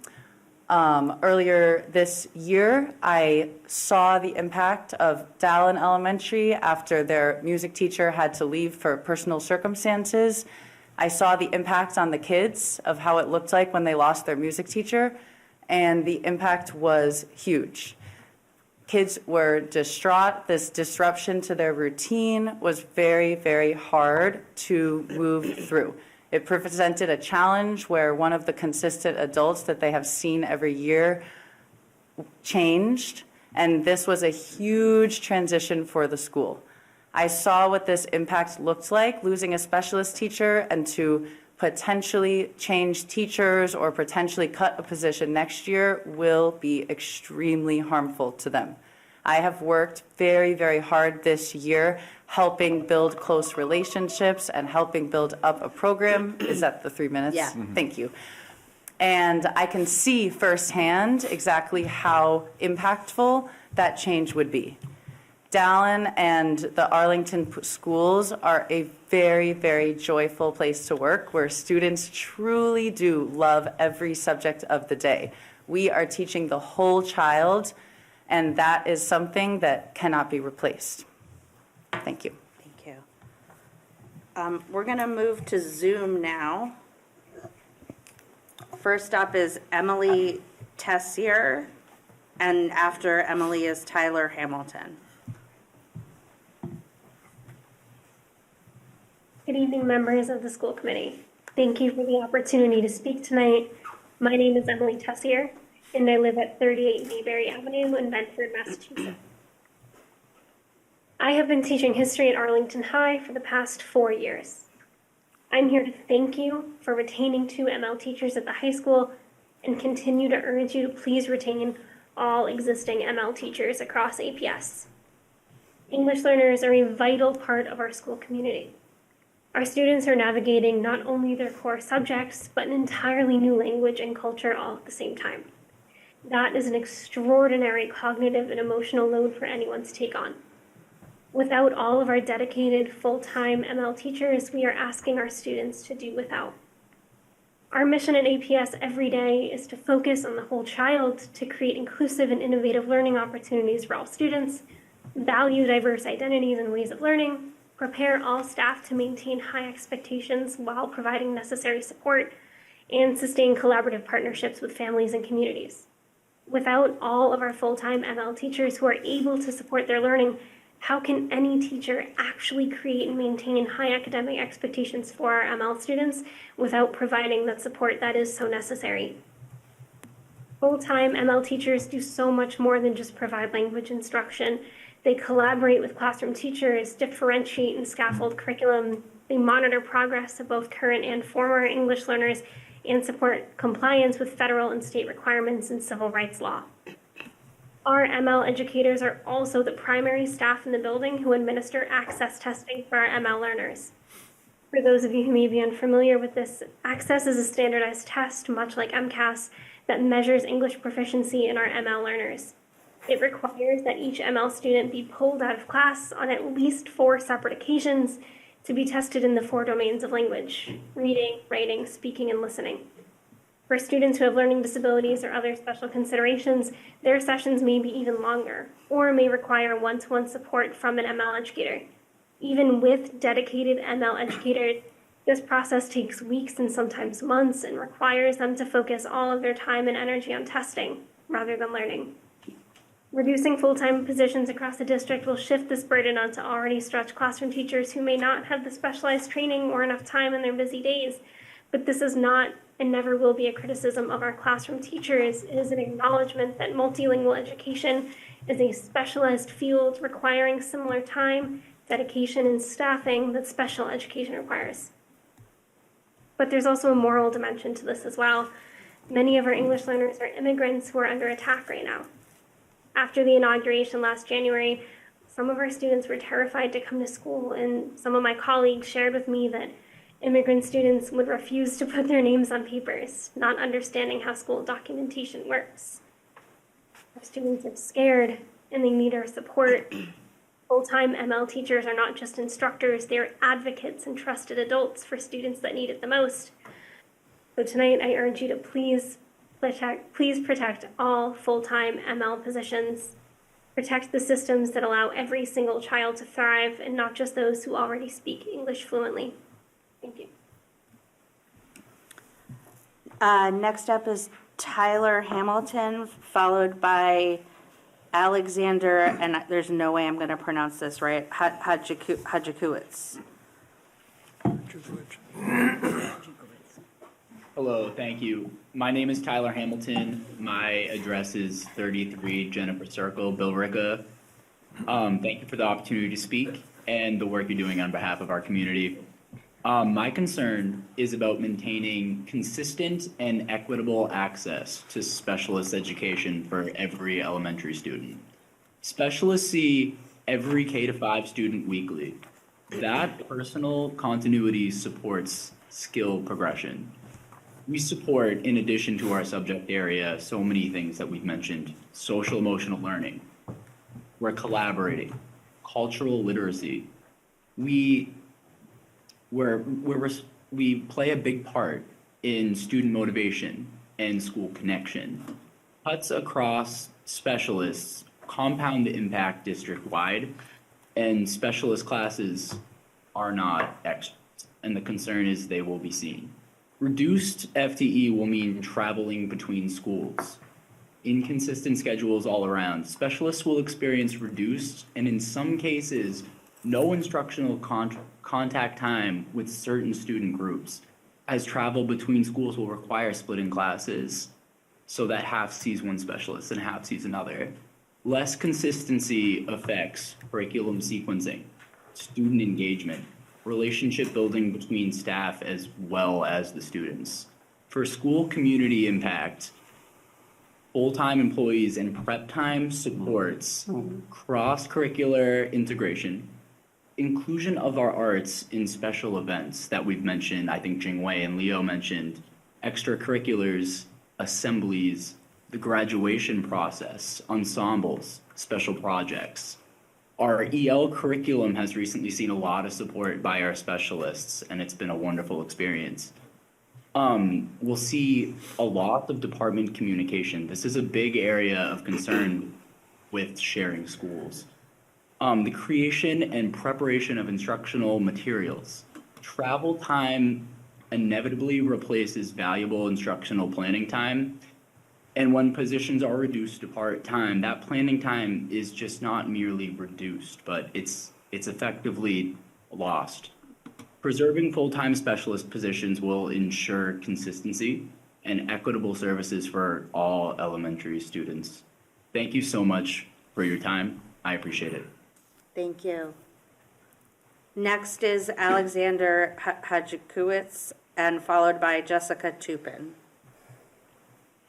Earlier this year, I saw the impact of Dallin Elementary after their music teacher had to leave for personal circumstances. I saw the impact on the kids of how it looked like when they lost their music teacher, and the impact was huge. Kids were distraught. This disruption to their routine was very, very hard to move through. It presented a challenge where one of the consistent adults that they have seen every year changed, and this was a huge transition for the school. I saw what this impact looked like, losing a specialist teacher, and to potentially change teachers or potentially cut a position next year will be extremely harmful to them. I have worked very, very hard this year helping build close relationships and helping build up a program. Is that the 3 minutes? Yeah. Thank you. And I can see firsthand exactly how impactful that change would be. Dallin and the Arlington schools are a very, very joyful place to work where students truly do love every subject of the day. We are teaching the whole child, and that is something that cannot be replaced. Thank you. Thank you. We're going to move to Zoom now. First up is Emily Tessier, and after Emily is Tyler Hamilton. Good evening, members of the school committee. Thank you for the opportunity to speak tonight. My name is Emily Tessier, and I live at 38 Mayberry Avenue in Bedford, Massachusetts. I have been teaching history at Arlington High for the past 4 years. I'm here to thank you for retaining 2 ML teachers at the high school and continue to urge you to please retain all existing ML teachers across APS. English learners are a vital part of our school community. Our students are navigating not only their core subjects, but an entirely new language and culture all at the same time. That is an extraordinary cognitive and emotional load for anyone to take on. Without all of our dedicated full-time ML teachers, we are asking our students to do without. Our mission at APS every day is to focus on the whole child, to create inclusive and innovative learning opportunities for all students, value diverse identities and ways of learning, prepare all staff to maintain high expectations while providing necessary support, and sustain collaborative partnerships with families and communities. Without all of our full-time ML teachers who are able to support their learning, how can any teacher actually create and maintain high academic expectations for our ML students without providing that support that is so necessary? Full-time ML teachers do so much more than just provide language instruction. They collaborate with classroom teachers, differentiate and scaffold curriculum. They monitor progress of both current and former English learners and support compliance with federal and state requirements and civil rights law. Our ML educators are also the primary staff in the building who administer access testing for our ML learners. For those of you who may be unfamiliar with this, access is a standardized test, much like MCAS, that measures English proficiency in our ML learners. It requires that each ML student be pulled out of class on at least 4 separate occasions to be tested in the 4 domains of language: reading, writing, speaking, and listening. For students who have learning disabilities or other special considerations, their sessions may be even longer or may require one-to-one support from an ML educator. Even with dedicated ML educators, this process takes weeks and sometimes months and requires them to focus all of their time and energy on testing rather than learning. Reducing full-time positions across the district will shift this burden onto already stretched classroom teachers who may not have the specialized training or enough time in their busy days. But this is not and never will be a criticism of our classroom teachers. It is an acknowledgement that multilingual education is a specialized field requiring similar time, dedication, and staffing that special education requires. But there's also a moral dimension to this as well. Many of our English learners are immigrants who are under attack right now. After the inauguration last January, some of our students were terrified to come to school, and some of my colleagues shared with me that immigrant students would refuse to put their names on papers, not understanding how school documentation works. Our students are scared and they need our support. Full-time ML teachers are not just instructors, they are advocates and trusted adults for students that need it the most. So tonight I urge you to please protect all full-time ML positions. Protect the systems that allow every single child to thrive and not just those who already speak English fluently. Thank you. Next up is Tyler Hamilton, followed by Alexander, and there's no way I'm going to pronounce this right, Hadjikowicz. Hello, thank you. My name is Tyler Hamilton. My address is 33 Jennifer Circle, Billerica. Thank you for the opportunity to speak and the work you're doing on behalf of our community. My concern is about maintaining consistent and equitable access to specialist education for every elementary student. Specialists see every K-5 student weekly. That personal continuity supports skill progression. We support, in addition to our subject area, so many things that we've mentioned: social emotional learning. We're collaborating, cultural literacy. We play a big part in student motivation and school connection. Cuts across specialists compound the impact district-wide, and specialist classes are not extras, and the concern is they will be seen. Reduced FTE will mean traveling between schools. Inconsistent schedules all around. Specialists will experience reduced, and in some cases, no instructional contact time with certain student groups, as travel between schools will require splitting classes so that half sees one specialist and half sees another. Less consistency affects curriculum sequencing, student engagement, relationship building between staff as well as the students. For school community impact, full-time employees and prep time supports cross-curricular integration, inclusion of our arts in special events that we've mentioned. I think Jingwei and Leo mentioned extracurriculars, assemblies, the graduation process, ensembles, special projects. Our EL curriculum has recently seen a lot of support by our specialists, and it's been a wonderful experience. We'll see a lot of department communication. This is a big area of concern with sharing schools. The creation and preparation of instructional materials. Travel time inevitably replaces valuable instructional planning time. And when positions are reduced to part-time, that planning time is just not merely reduced, but it's effectively lost. Preserving full-time specialist positions will ensure consistency and equitable services for all elementary students. Thank you so much for your time. I appreciate it. Thank you. Next is Alexander Hadjikowicz, and followed by Jessica Tupin.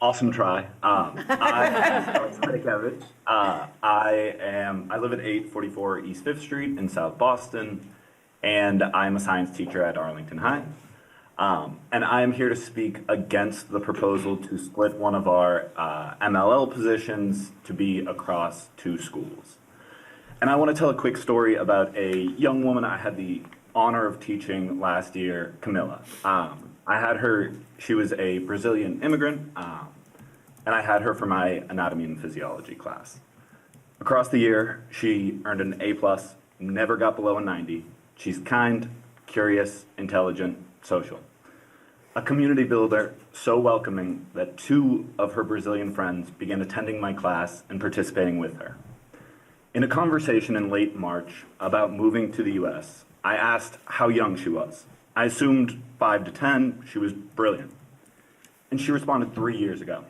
Awesome try. I'm Alex Hadjikowicz. I live at 844 East 5th Street in South Boston, and I'm a science teacher at Arlington High. And I am here to speak against the proposal to split one of our MLL positions to be across two schools. And I want to tell a quick story about a young woman I had the honor of teaching last year, Camilla. I had her, she was a Brazilian immigrant, and I had her for my anatomy and physiology class. Across the year, she earned an A+, never got below a 90. She's kind, curious, intelligent, social. A community builder so welcoming that 2 of her Brazilian friends began attending my class and participating with her. In a conversation in late March about moving to the US, I asked how young she was. I assumed 5 to 10, she was brilliant. And she responded 3 years ago.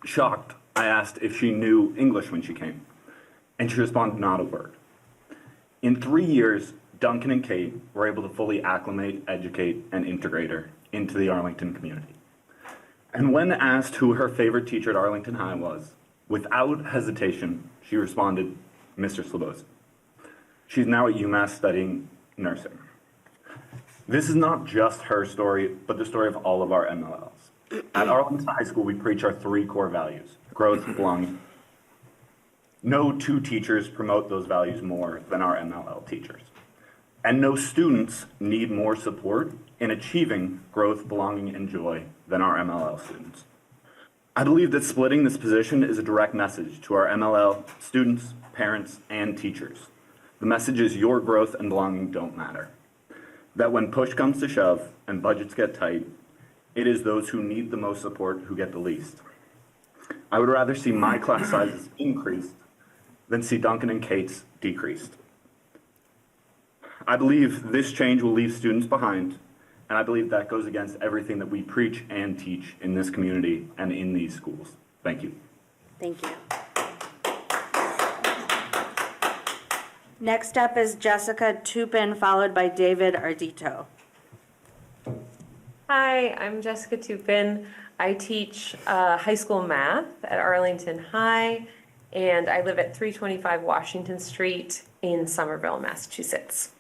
Shocked, I asked if she knew English when she came, and she responded not a word. In 3 years, Duncan and Kate were able to fully acclimate, educate, and integrate her into the Arlington community. And when asked who her favorite teacher at Arlington High was, without hesitation, she responded, Mr. Slobosky. She's now at UMass studying nursing. This is not just her story, but the story of all of our MLLs. At Arlington High School, we preach our 3 core values: growth, belonging. No 2 teachers promote those values more than our MLL teachers. And no students need more support in achieving growth, belonging, and joy than our MLL students. I believe that splitting this position is a direct message to our MLL students, parents, and teachers. The message is your growth and belonging don't matter. That when push comes to shove and budgets get tight, it is those who need the most support who get the least. I would rather see my class sizes increased than see Duncan and Kate's decreased. I believe this change will leave students behind, and I believe that goes against everything that we preach and teach in this community and in these schools. Thank you. Thank you. Next up is Jessica Tupin, followed by David Ardito. Hi, I'm Jessica Tupin. I teach high school math at Arlington High, and I live at 325 Washington Street in Somerville, Massachusetts.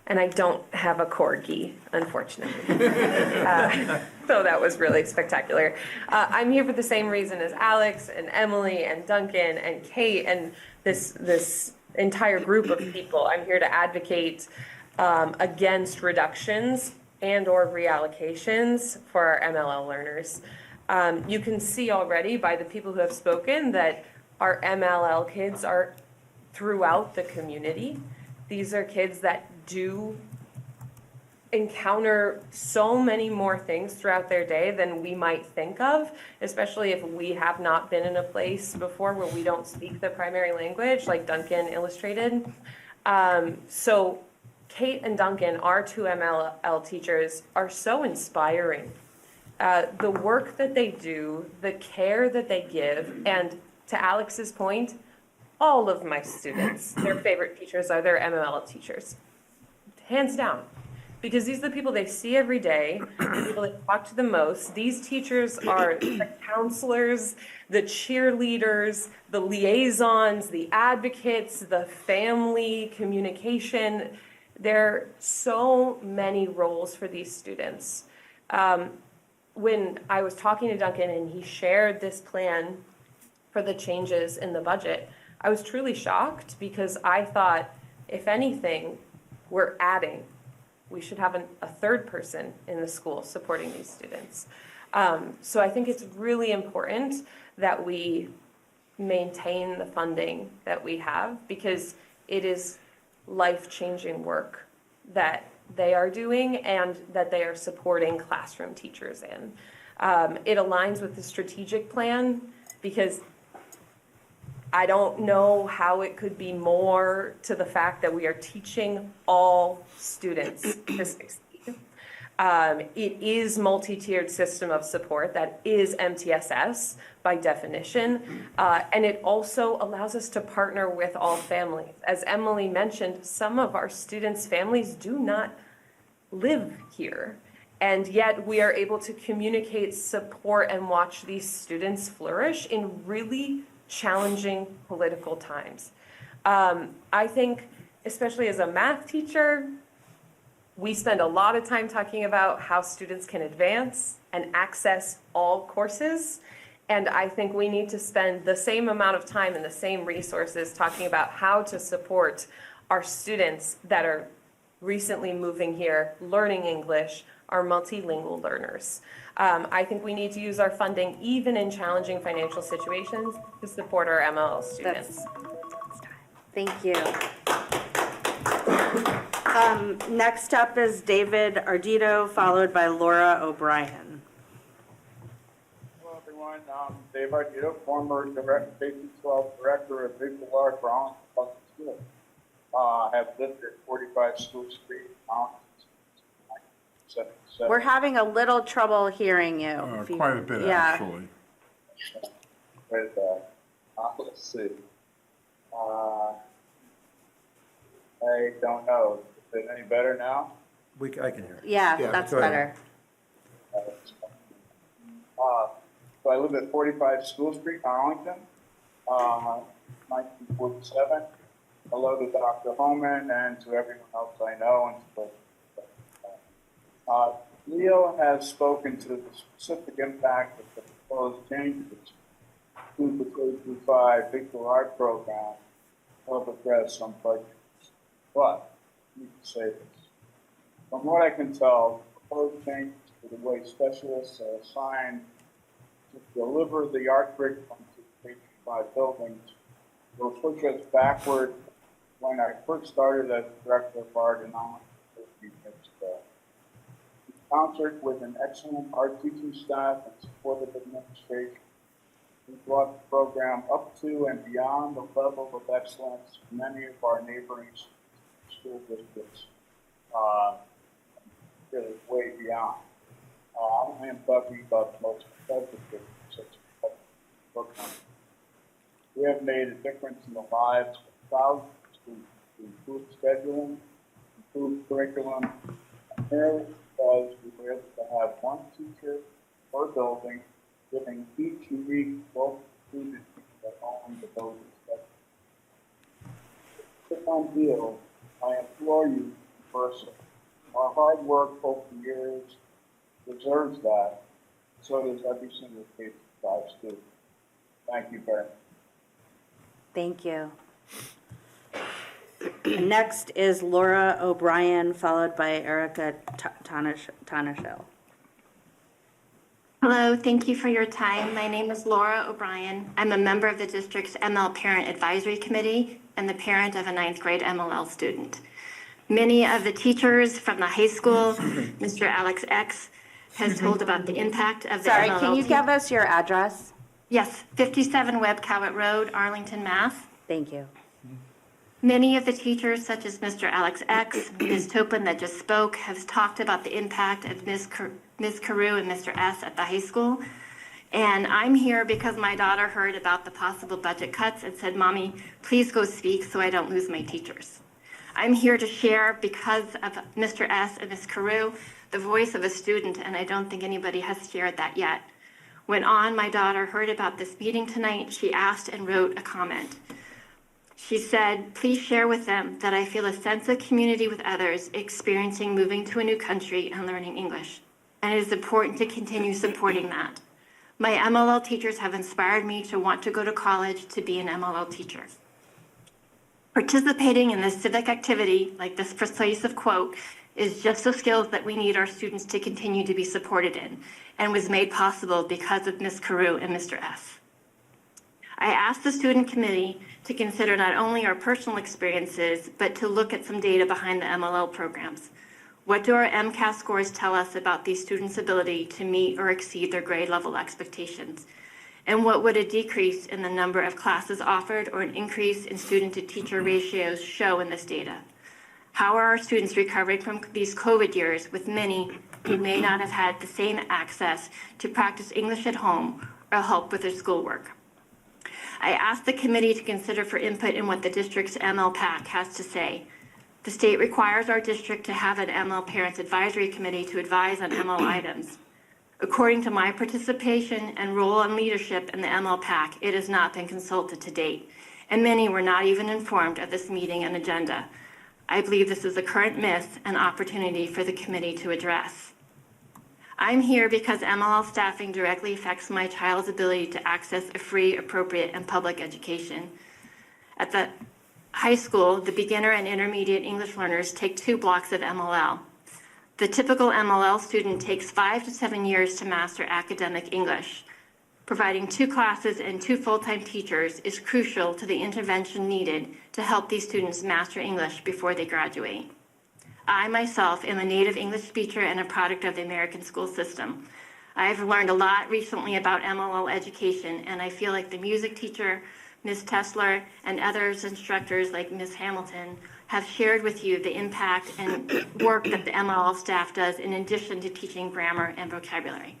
And I don't have a corgi, unfortunately. So that was really spectacular. I'm here for the same reason as Alex and Emily and Duncan and Kate and this entire group of people. I'm here to advocate against reductions and or reallocations for our MLL learners. You can see already by the people who have spoken that our MLL kids are throughout the community. These are kids that do encounter so many more things throughout their day than we might think of, especially if we have not been in a place before where we don't speak the primary language, like Duncan illustrated. So Kate and Duncan, our 2 MLL teachers, are so inspiring. The work that they do, the care that they give, and to Alex's point, all of my students, their favorite teachers are their MLL teachers. Hands down. Because these are the people they see every day, the people they talk to the most. These teachers are the counselors, the cheerleaders, the liaisons, the advocates, the family communication. There are so many roles for these students. When I was talking to Duncan and he shared this plan for the changes in the budget, I was truly shocked because I thought, if anything, we're adding. We should have a 3rd person in the school supporting these students. So I think it's really important that we maintain the funding that we have because it is life-changing work that they are doing and that they are supporting classroom teachers in. It aligns with the strategic plan because I don't know how it could be more to the fact that we are teaching all students to succeed. It is multi-tiered system of support, that is MTSS by definition, and it also allows us to partner with all families. As Emily mentioned, some of our students' families do not live here, and yet we are able to communicate, support, and watch these students flourish in really challenging political times. I think, especially as a math teacher, we spend a lot of time talking about how students can advance and access all courses. And I think we need to spend the same amount of time and the same resources talking about how to support our students that are recently moving here, learning English, our multilingual learners. I think we need to use our funding, even in challenging financial situations, to support our MLL students. Thank you. Next up is David Ardito, followed by Laura O'Brien. Hello, everyone. Dave Ardito, former K-12 director of visual art for Arlington Public Schools. I have lived at 45 School Street, Arlington. We're having a little trouble hearing you. Quite a bit, actually. Let's see. I don't know. Is it any better now? I can hear it. Yeah, that's better. So I live at 45 School Street, Arlington, 1947. Hello to Dr. Homan and to everyone else I know. Leo has spoken to the specific impact of the proposed changes to the K-5 visual art program will address some budgets. But, I need to say this. From what I can tell, the proposed changes to the way specialists are assigned to deliver the art curriculum to the K-5 buildings will push us backward when I first started as director of art in Arlington 15 years ago. In concert with an excellent art teaching staff and supportive administration, we brought the program up to and beyond the level of excellence in many of our neighboring school districts, really way beyond. I am talking about the most competitive such program. We have made a difference in the lives of thousands to improve scheduling, improve curriculum, and merely because we were able to have one teacher per building, giving each unique local student that only the building schedule. If I'm deal, I implore you in person. Our hard work over the years deserves that. So does every single K-5 student. Thank you very much. Thank you. Next is Laura O'Brien, followed by Erica Tanashel. Hello, thank you for your time. My name is Laura O'Brien. I'm a member of the district's ML Parent Advisory Committee and the parent of a 9th grade MLL student. Many of the teachers from the high school, Mr. Alex X, has told about the impact of the Sorry, MLL can you give us your address? Yes, 57 Webb Cowett Road, Arlington, Mass. Thank you. Many of the teachers, such as Mr. Alex X, Ms. Topin that just spoke, have talked about the impact of Ms. Carew and Mr. S at the high school. And I'm here because my daughter heard about the possible budget cuts and said, "Mommy, please go speak so I don't lose my teachers." I'm here to share, because of Mr. S and Ms. Carew, the voice of a student, and I don't think anybody has shared that yet. When my daughter heard about this meeting tonight, she asked and wrote a comment. She said, "Please share with them that I feel a sense of community with others experiencing moving to a new country and learning English. And it is important to continue supporting that. My MLL teachers have inspired me to want to go to college to be an MLL teacher. Participating in this civic activity, like this persuasive quote, is just the skills that we need our students to continue to be supported in, and was made possible because of Ms. Carew and Mr. S. I asked the student committee to consider not only our personal experiences, but to look at some data behind the MLL programs. What do our MCAS scores tell us about these students' ability to meet or exceed their grade level expectations? And what would a decrease in the number of classes offered or an increase in student to teacher ratios show in this data? How are our students recovering from these COVID years, with many who may not have had the same access to practice English at home or help with their schoolwork? I asked the committee to consider for input in what the district's ML PAC has to say. The state requires our district to have an ML Parents Advisory Committee to advise on ML items. According to my participation and role in leadership in the ML PAC, it has not been consulted to date, and many were not even informed of this meeting and agenda. I believe this is a current miss and opportunity for the committee to address. I'm here because MLL staffing directly affects my child's ability to access a free, appropriate, and public education. At the high school, the beginner and intermediate English learners take 2 blocks of MLL. The typical MLL student takes 5 to 7 years to master academic English. Providing 2 classes and 2 full-time teachers is crucial to the intervention needed to help these students master English before they graduate. I myself am a native English speaker and a product of the American school system. I've learned a lot recently about MLL education, and I feel like the music teacher, Ms. Tesler, and others instructors like Ms. Hamilton have shared with you the impact and work that the MLL staff does in addition to teaching grammar and vocabulary.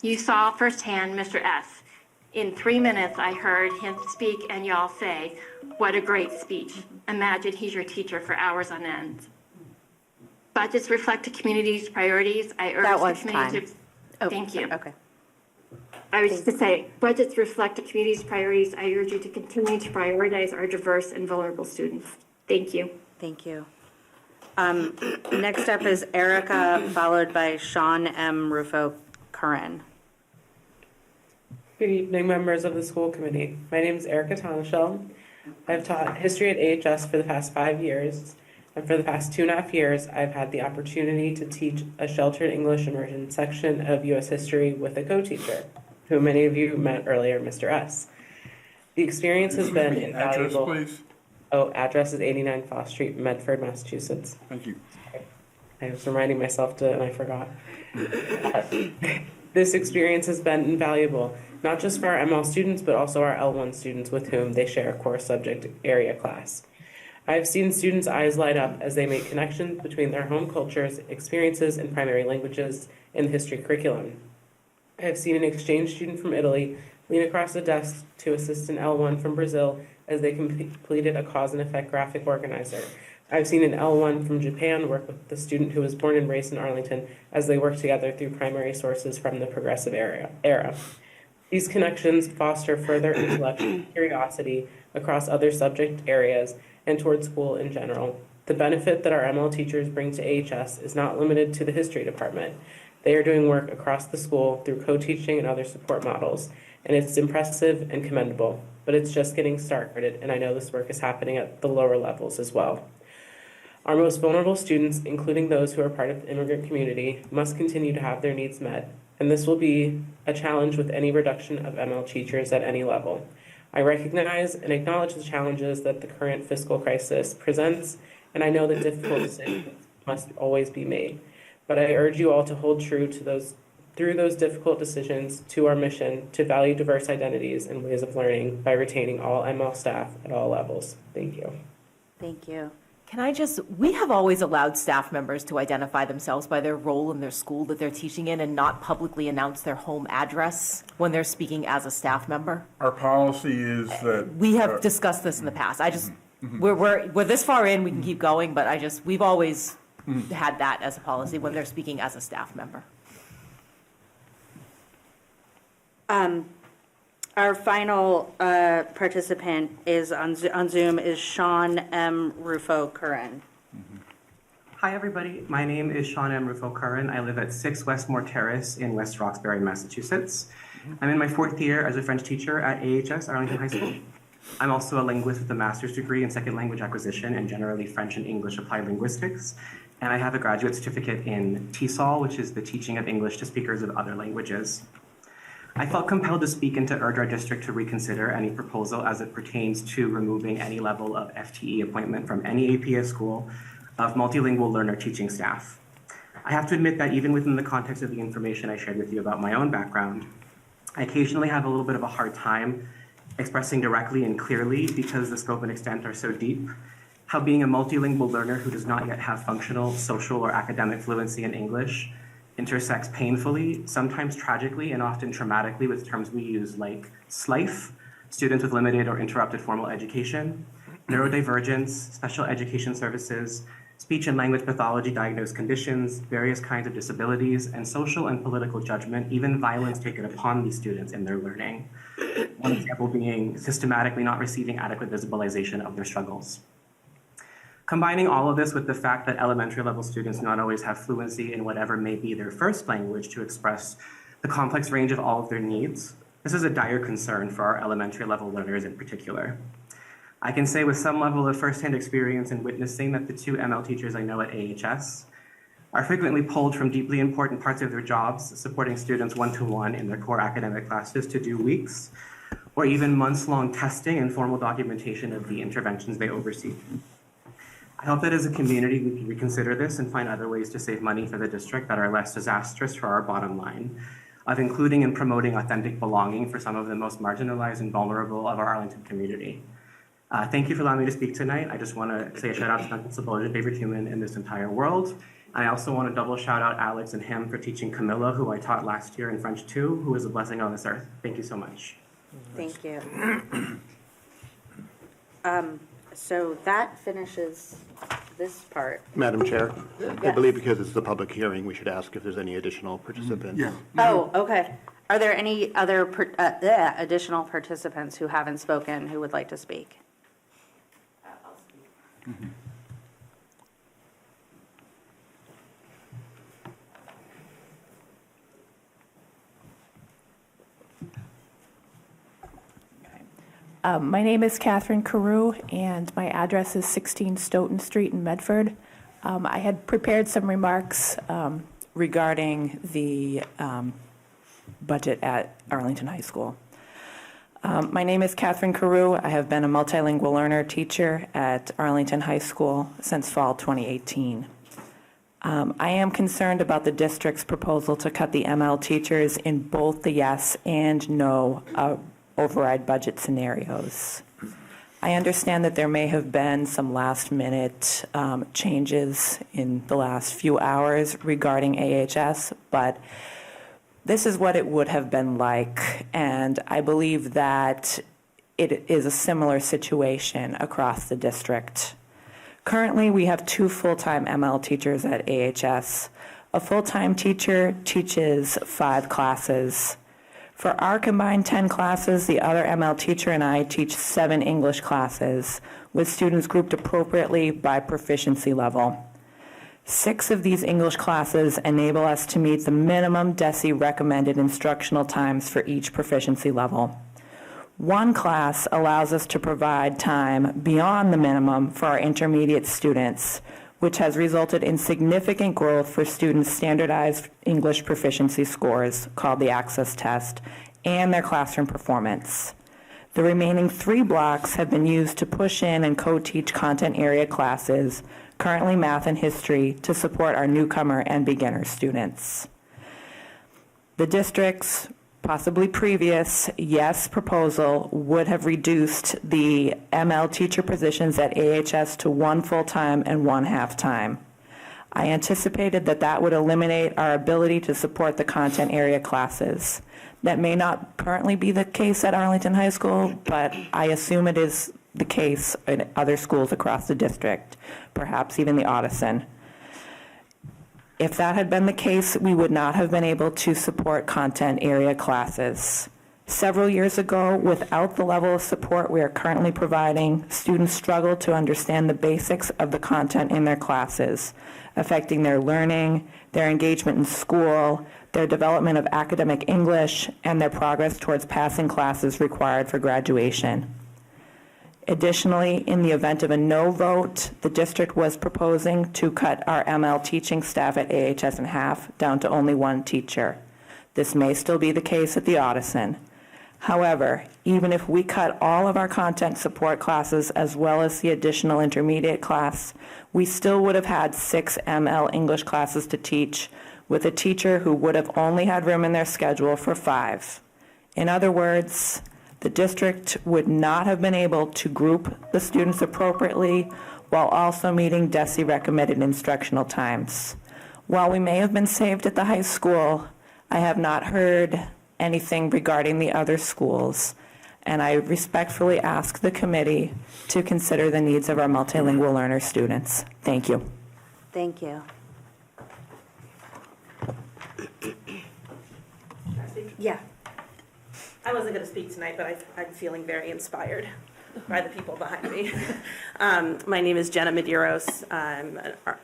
You saw firsthand Mr. S. In 3 minutes, I heard him speak and y'all say, "What a great speech." Imagine he's your teacher for hours on end. Budgets reflect the community's priorities. I urge the community to... Thank you. Okay. I was just to say, budgets reflect the community's priorities. I urge you to continue to prioritize our diverse and vulnerable students. Thank you. Thank you. Next up is Erica, followed by Sean M. Rufo-Curran. Good evening, members of the school committee. My name is Erica Tonishell. I've taught history at AHS for the past 5 years, and for the past 2.5 years, I've had the opportunity to teach a sheltered English immersion section of U.S. history with a co-teacher, who many of you met earlier, Mr. S. The experience has been invaluable. Address, please. Oh, address is 89 Foss Street, Medford, Massachusetts. Thank you. I was reminding myself to, and I forgot. This experience has been invaluable, not just for our ML students, but also our L1 students with whom they share a core subject area class. I've seen students' eyes light up as they make connections between their home cultures, experiences, and primary languages in the history curriculum. I have seen an exchange student from Italy lean across the desk to assist an L1 from Brazil as they completed a cause and effect graphic organizer. I've seen an L1 from Japan work with the student who was born and raised in Arlington as they work together through primary sources from the progressive era. These connections foster further intellectual curiosity across other subject areas and toward school in general. The benefit that our ML teachers bring to AHS is not limited to the history department. They are doing work across the school through co-teaching and other support models, and it's impressive and commendable, but it's just getting started, and I know this work is happening at the lower levels as well. Our most vulnerable students, including those who are part of the immigrant community, must continue to have their needs met, and this will be a challenge with any reduction of ML teachers at any level. I recognize and acknowledge the challenges that the current fiscal crisis presents, and I know that difficult decisions must always be made. But I urge you all to hold true to through those difficult decisions to our mission to value diverse identities and ways of learning by retaining all ML staff at all levels. Thank you. Thank you. We have always allowed staff members to identify themselves by their role in their school that they're teaching in and not publicly announce their home address when they're speaking as a staff member. Our policy is that... We have discussed this in the past. We're this far in, we can keep going, but we've always had that as a policy when they're speaking as a staff member. Our final participant is on Zoom is Sean M. Rufo-Curran. Hi, everybody. My name is Sean M. Rufo-Curran. I live at 6 Westmore Terrace in West Roxbury, Massachusetts. I'm in my 4th year as a French teacher at AHS, Arlington High School. I'm also a linguist with a master's degree in second language acquisition and generally French and English applied linguistics. And I have a graduate certificate in TESOL, which is the teaching of English to speakers of other languages. I felt compelled to speak and to urge our district to reconsider any proposal as it pertains to removing any level of FTE appointment from any APS school of multilingual learner teaching staff. I have to admit that even within the context of the information I shared with you about my own background, I occasionally have a little bit of a hard time expressing directly and clearly, because the scope and extent are so deep, how being a multilingual learner who does not yet have functional, social, or academic fluency in English intersects painfully, sometimes tragically, and often traumatically with terms we use like SLIFE, students with limited or interrupted formal education, neurodivergence, special education services, speech and language pathology diagnosed conditions, various kinds of disabilities, and social and political judgment, even violence taken upon these students in their learning. One example being systematically not receiving adequate visibilization of their struggles. Combining all of this with the fact that elementary level students not always have fluency in whatever may be their first language to express the complex range of all of their needs, this is a dire concern for our elementary level learners in particular. I can say with some level of firsthand experience in witnessing that the 2 ML teachers I know at AHS are frequently pulled from deeply important parts of their jobs, supporting students one-to-one in their core academic classes, to do weeks or even months-long testing and formal documentation of the interventions they oversee. I hope that as a community we can reconsider this and find other ways to save money for the district that are less disastrous for our bottom line, of including and promoting authentic belonging for some of the most marginalized and vulnerable of our Arlington community. Thank you for allowing me to speak tonight. I just want to say a shout out to Duncan Saboja, favorite human in this entire world. I also want to double shout out Alex and him for teaching Camilla, who I taught last year in French 2, who is a blessing on this earth. Thank you so much. Thank you. So that finishes this part. Madam Chair, I Yes. believe because this is a public hearing, we should ask if there's any additional participants. Yeah. Oh, okay. Are there any other additional participants who haven't spoken who would like to speak? My name is Catherine Carew, and my address is 16 Stoughton Street in Medford. I had prepared some remarks regarding the budget at Arlington High School. My name is Catherine Carew. I have been a multilingual learner teacher at Arlington High School since fall 2018. I am concerned about the district's proposal to cut the ML teachers in both the yes and no override budget scenarios. I understand that there may have been some last-minute changes in the last few hours regarding AHS, but this is what it would have been like, and I believe that it is a similar situation across the district. Currently, we have 2 full-time ML teachers at AHS. A full-time teacher teaches 5 classes. For our combined 10 classes, the other ML teacher and I teach 7 English classes, with students grouped appropriately by proficiency level. 6 of these English classes enable us to meet the minimum DESI recommended instructional times for each proficiency level. 1 class allows us to provide time beyond the minimum for our intermediate students, which has resulted in significant growth for students' standardized English proficiency scores, called the Access Test, and their classroom performance. The remaining 3 blocks have been used to push in and co-teach content area classes, currently math and history, to support our newcomer and beginner students. The district's possibly previous yes proposal would have reduced the ML teacher positions at AHS to 1 full-time and 1 half-time. I anticipated that that would eliminate our ability to support the content area classes. That may not currently be the case at Arlington High School, but I assume it is the case in other schools across the district, perhaps even the Audison. If that had been the case, we would not have been able to support content area classes. Several years ago, without the level of support we are currently providing, students struggled to understand the basics of the content in their classes, affecting their learning, their engagement in school, their development of academic English, and their progress towards passing classes required for graduation. Additionally, in the event of a no vote, the district was proposing to cut our ML teaching staff at AHS in half, down to only 1 teacher. This may still be the case at the Audison. However, even if we cut all of our content support classes as well as the additional intermediate class, we still would have had 6 ML English classes to teach, with a teacher who would have only had room in their schedule for 5. In other words, the district would not have been able to group the students appropriately while also meeting DESI recommended instructional times. While we may have been saved at the high school, I have not heard anything regarding the other schools, and I respectfully ask the committee to consider the needs of our multilingual learner students. Thank you. Thank you. Yeah. I wasn't going to speak tonight, but I'm feeling very inspired by the people behind me. My name is Jenna Medeiros. I'm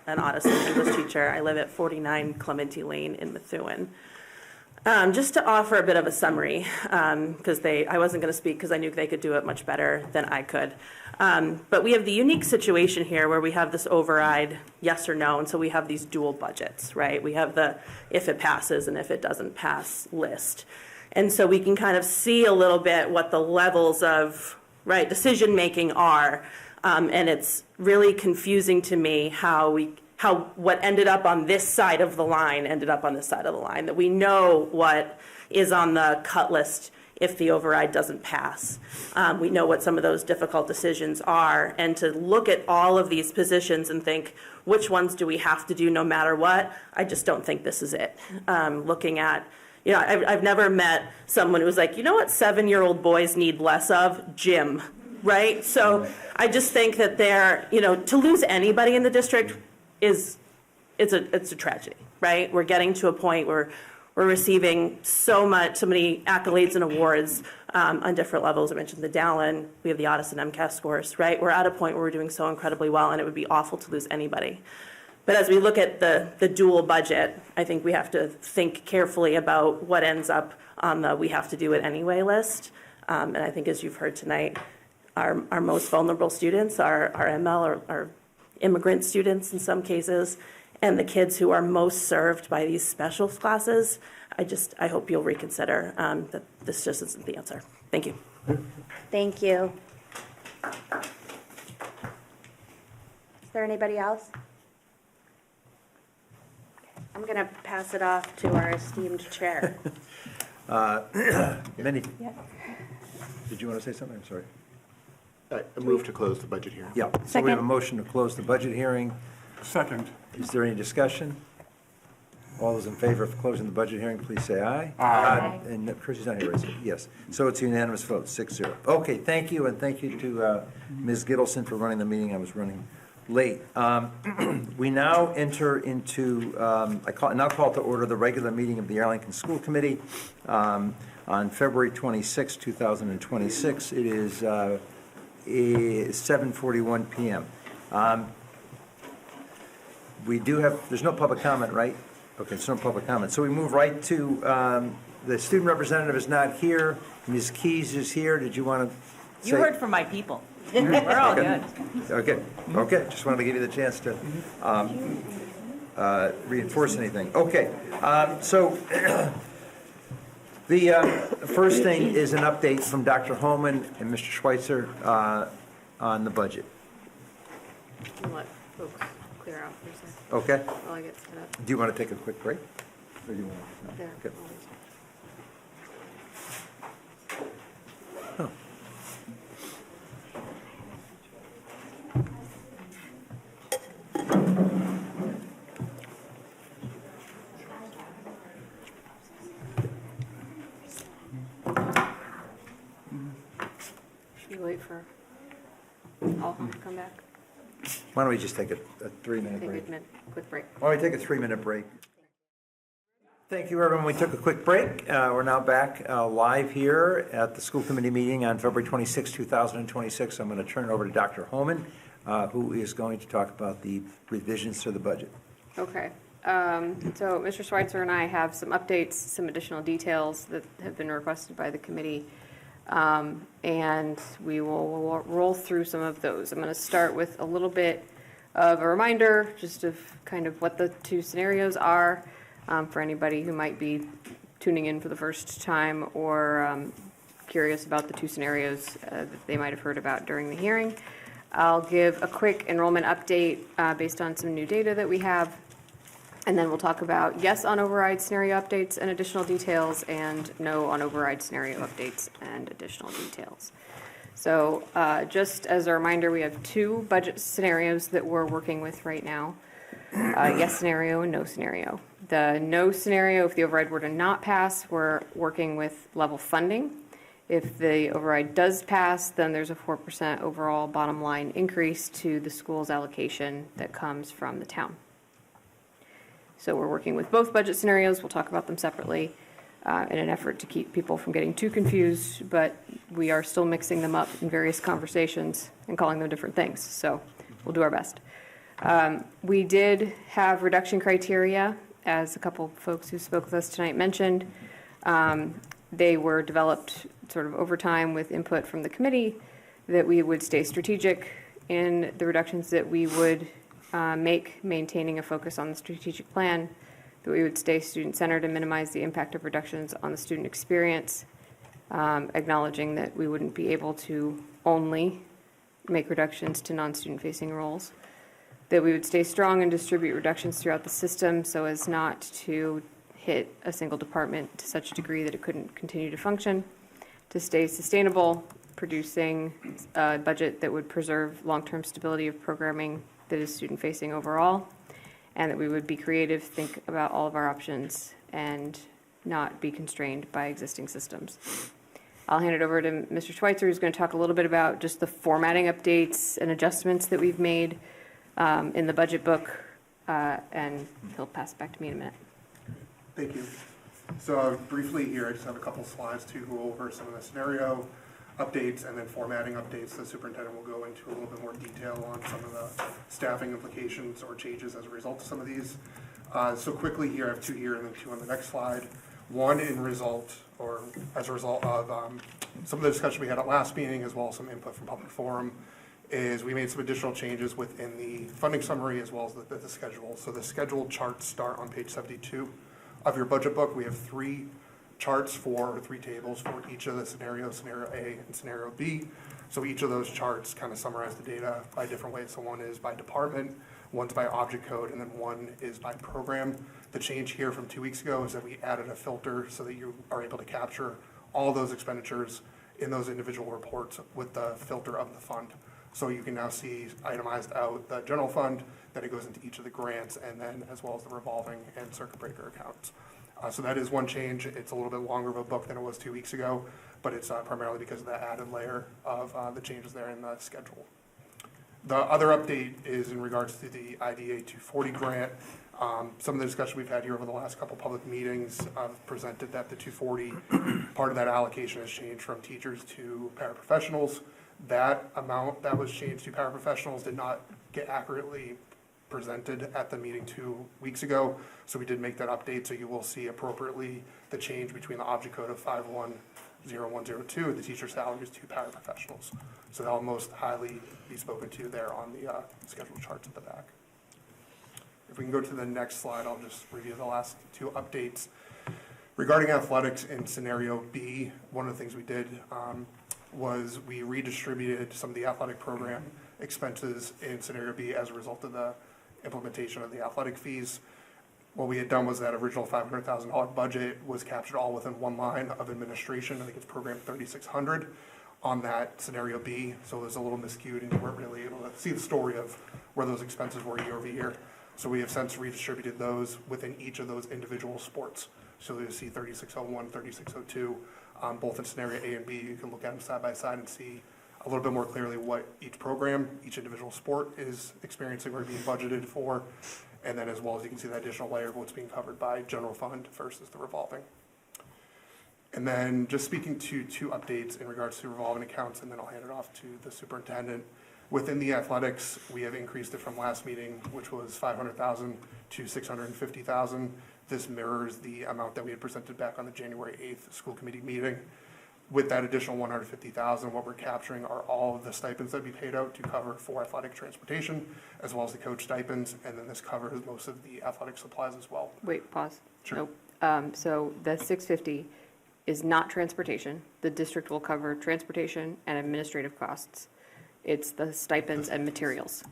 an Audison English teacher. I live at 49 Clementi Lane in Methuen. Just to offer a bit of a summary, because I wasn't going to speak because I knew they could do it much better than I could. But we have the unique situation here where we have this override, yes or no, and so we have these dual budgets, right? We have the if it passes and if it doesn't pass list. And so we can kind of see a little bit what the levels of decision making are. And it's really confusing to me how what ended up on this side of the line ended up on this side of the line, that we know what is on the cut list if the override doesn't pass. We know what some of those difficult decisions are, and to look at all of these positions and think, which ones do we have to do no matter what? I just don't think this is it. Looking at, I've never met someone who was like, you know what 7-year-old boys need less of? Gym, right? So I just think that to lose anybody in the district it's a tragedy, right? We're getting to a point where we're receiving so many accolades and awards on different levels. I mentioned the Dallin, we have the Otis and MCAS scores, right? We're at a point where we're doing so incredibly well, and it would be awful to lose anybody. But as we look at the dual budget, I think we have to think carefully about what ends up on the we have to do it anyway list. And I think as you've heard tonight, our most vulnerable students are our ML or immigrant students in some cases, and the kids who are most served by these special classes. I hope you'll reconsider that this just isn't the answer. Thank you. Thank you. Is there anybody else? I'm going to pass it off to our esteemed chair. Did you want to say something? I'm sorry. I move to close the budget hearing. Yeah. So we have a motion to close the budget hearing. Second. Is there any discussion? All those in favor of closing the budget hearing, please say aye. Aye. And Chrissy's not here, is it? Yes. So it's a unanimous vote, 6-0. Okay, thank you, and thank you to Ms. Gittleson for running the meeting. I was running late. We now enter into, I now call to order the regular meeting of the Arlington School Committee on February 26, 2026. It is 7:41 p.m. We do have, there's no public comment, right? Okay, there's no public comment. So we move right to, the student representative is not here. Ms. Keys is here. Did you want to say? You heard from my people. We're all good. Okay, just wanted to give you the chance to reinforce anything. Okay, so the first thing is an update from Dr. Holman and Mr. Schweitzer on the budget. I'll let folks clear out for a second. Okay. While I get set up. Do you want to take a quick break? Or do you want to? There. Okay. Oh. Should we wait for all to come back? Why don't we just take a 3-minute Take break? a quick break. Why don't we take a 3-minute break? Thank you, everyone. We took a quick break. We're now back live here at the school committee meeting on February 26, 2026. I'm going to turn it over to Dr. Holman, who is going to talk about the revisions to the budget. Okay. So Mr. Schweitzer and I have some updates, some additional details that have been requested by the committee, and we will roll through some of those. I'm going to start with a little bit of a reminder just of kind of what the two scenarios are for anybody who might be tuning in for the first time or curious about the two scenarios that they might have heard about during the hearing. I'll give a quick enrollment update based on some new data that we have. And then we'll talk about yes on override scenario updates and additional details, and no on override scenario updates and additional details. So just as a reminder, we have two budget scenarios that we're working with right now, yes scenario and no scenario. The no scenario, if the override were to not pass, we're working with level funding. If the override does pass, then there's a 4% overall bottom line increase to the school's allocation that comes from the town. So we're working with both budget scenarios. We'll talk about them separately in an effort to keep people from getting too confused, but we are still mixing them up in various conversations and calling them different things. So we'll do our best. We did have reduction criteria, as a couple folks who spoke with us tonight mentioned. They were developed sort of over time with input from the committee, that we would stay strategic in the reductions that we would make, maintaining a focus on the strategic plan, that we would stay student-centered and minimize the impact of reductions on the student experience, acknowledging that we wouldn't be able to only make reductions to non-student facing roles, that we would stay strong and distribute reductions throughout the system so as not to hit a single department to such a degree that it couldn't continue to function, to stay sustainable, producing a budget that would preserve long-term stability of programming that is student-facing overall, and that we would be creative, think about all of our options, and not be constrained by existing systems. I'll hand it over to Mr. Schweitzer, who's going to talk a little bit about just the formatting updates and adjustments that we've made in the budget book, and he'll pass it back to me in a minute. Thank you. So briefly here, I just have a couple slides to go over some of the scenario updates and then formatting updates. The superintendent will go into a little bit more detail on some of the staffing implications or changes as a result of some of these. So quickly here, I have two here and then two on the next slide. One in result, or as a result of some of the discussion we had at last meeting, as well as some input from public forum, is we made some additional changes within the funding summary as well as the schedule. So the schedule charts start on page 72 of your budget book. We have three charts for, or three tables for each of the scenarios, scenario A and scenario B. So each of those charts kind of summarize the data by different ways. So one is by department, one's by object code, and then one is by program. The change here from 2 weeks ago is that we added a filter so that you are able to capture all those expenditures in those individual reports with the filter of the fund. So you can now see itemized out the general fund, then it goes into each of the grants, and then as well as the revolving and circuit breaker accounts. So that is one change. It's a little bit longer of a book than it was 2 weeks ago, but it's primarily because of the added layer of the changes there in the schedule. The other update is in regards to the IDA 240 grant. Some of the discussion we've had here over the last couple public meetings presented that the 240, part of that allocation has changed from teachers to paraprofessionals. That amount that was changed to paraprofessionals did not get accurately presented at the meeting 2 weeks ago, so we did make that update, so you will see appropriately the change between the object code of 510102, the teacher salaries, to paraprofessionals. So that will most highly be spoken to there on the schedule charts at the back. If we can go to the next slide, I'll just review the last two updates. Regarding athletics in scenario B, one of the things we did was we redistributed some of the athletic program expenses in scenario B as a result of the implementation of the athletic fees. What we had done was that original $500,000 budget was captured all within one line of administration. I think it's program 3600 on that scenario B. So it was a little miscued and you weren't really able to see the story of where those expenses were year over year. So we have since redistributed those within each of those individual sports. So you'll see 3601, 3602, both in scenario A and B. You can look at them side by side and see a little bit more clearly what each program, each individual sport is experiencing or being budgeted for. And then as well as you can see the additional layer of what's being covered by general fund versus the revolving. And then just speaking to two updates in regards to revolving accounts, and then I'll hand it off to the superintendent. Within the athletics, we have increased it from last meeting, which was $500,000 to $650,000. This mirrors the amount that we had presented back on the January 8th school committee meeting. With that additional $150,000, what we're capturing are all of the stipends that we paid out to cover for athletic transportation, as well as the coach stipends, and then this covers most of the athletic supplies as well. Wait, pause. Sure. Nope. So the 650 is not transportation. The district will cover transportation and administrative costs. It's the stipends and materials.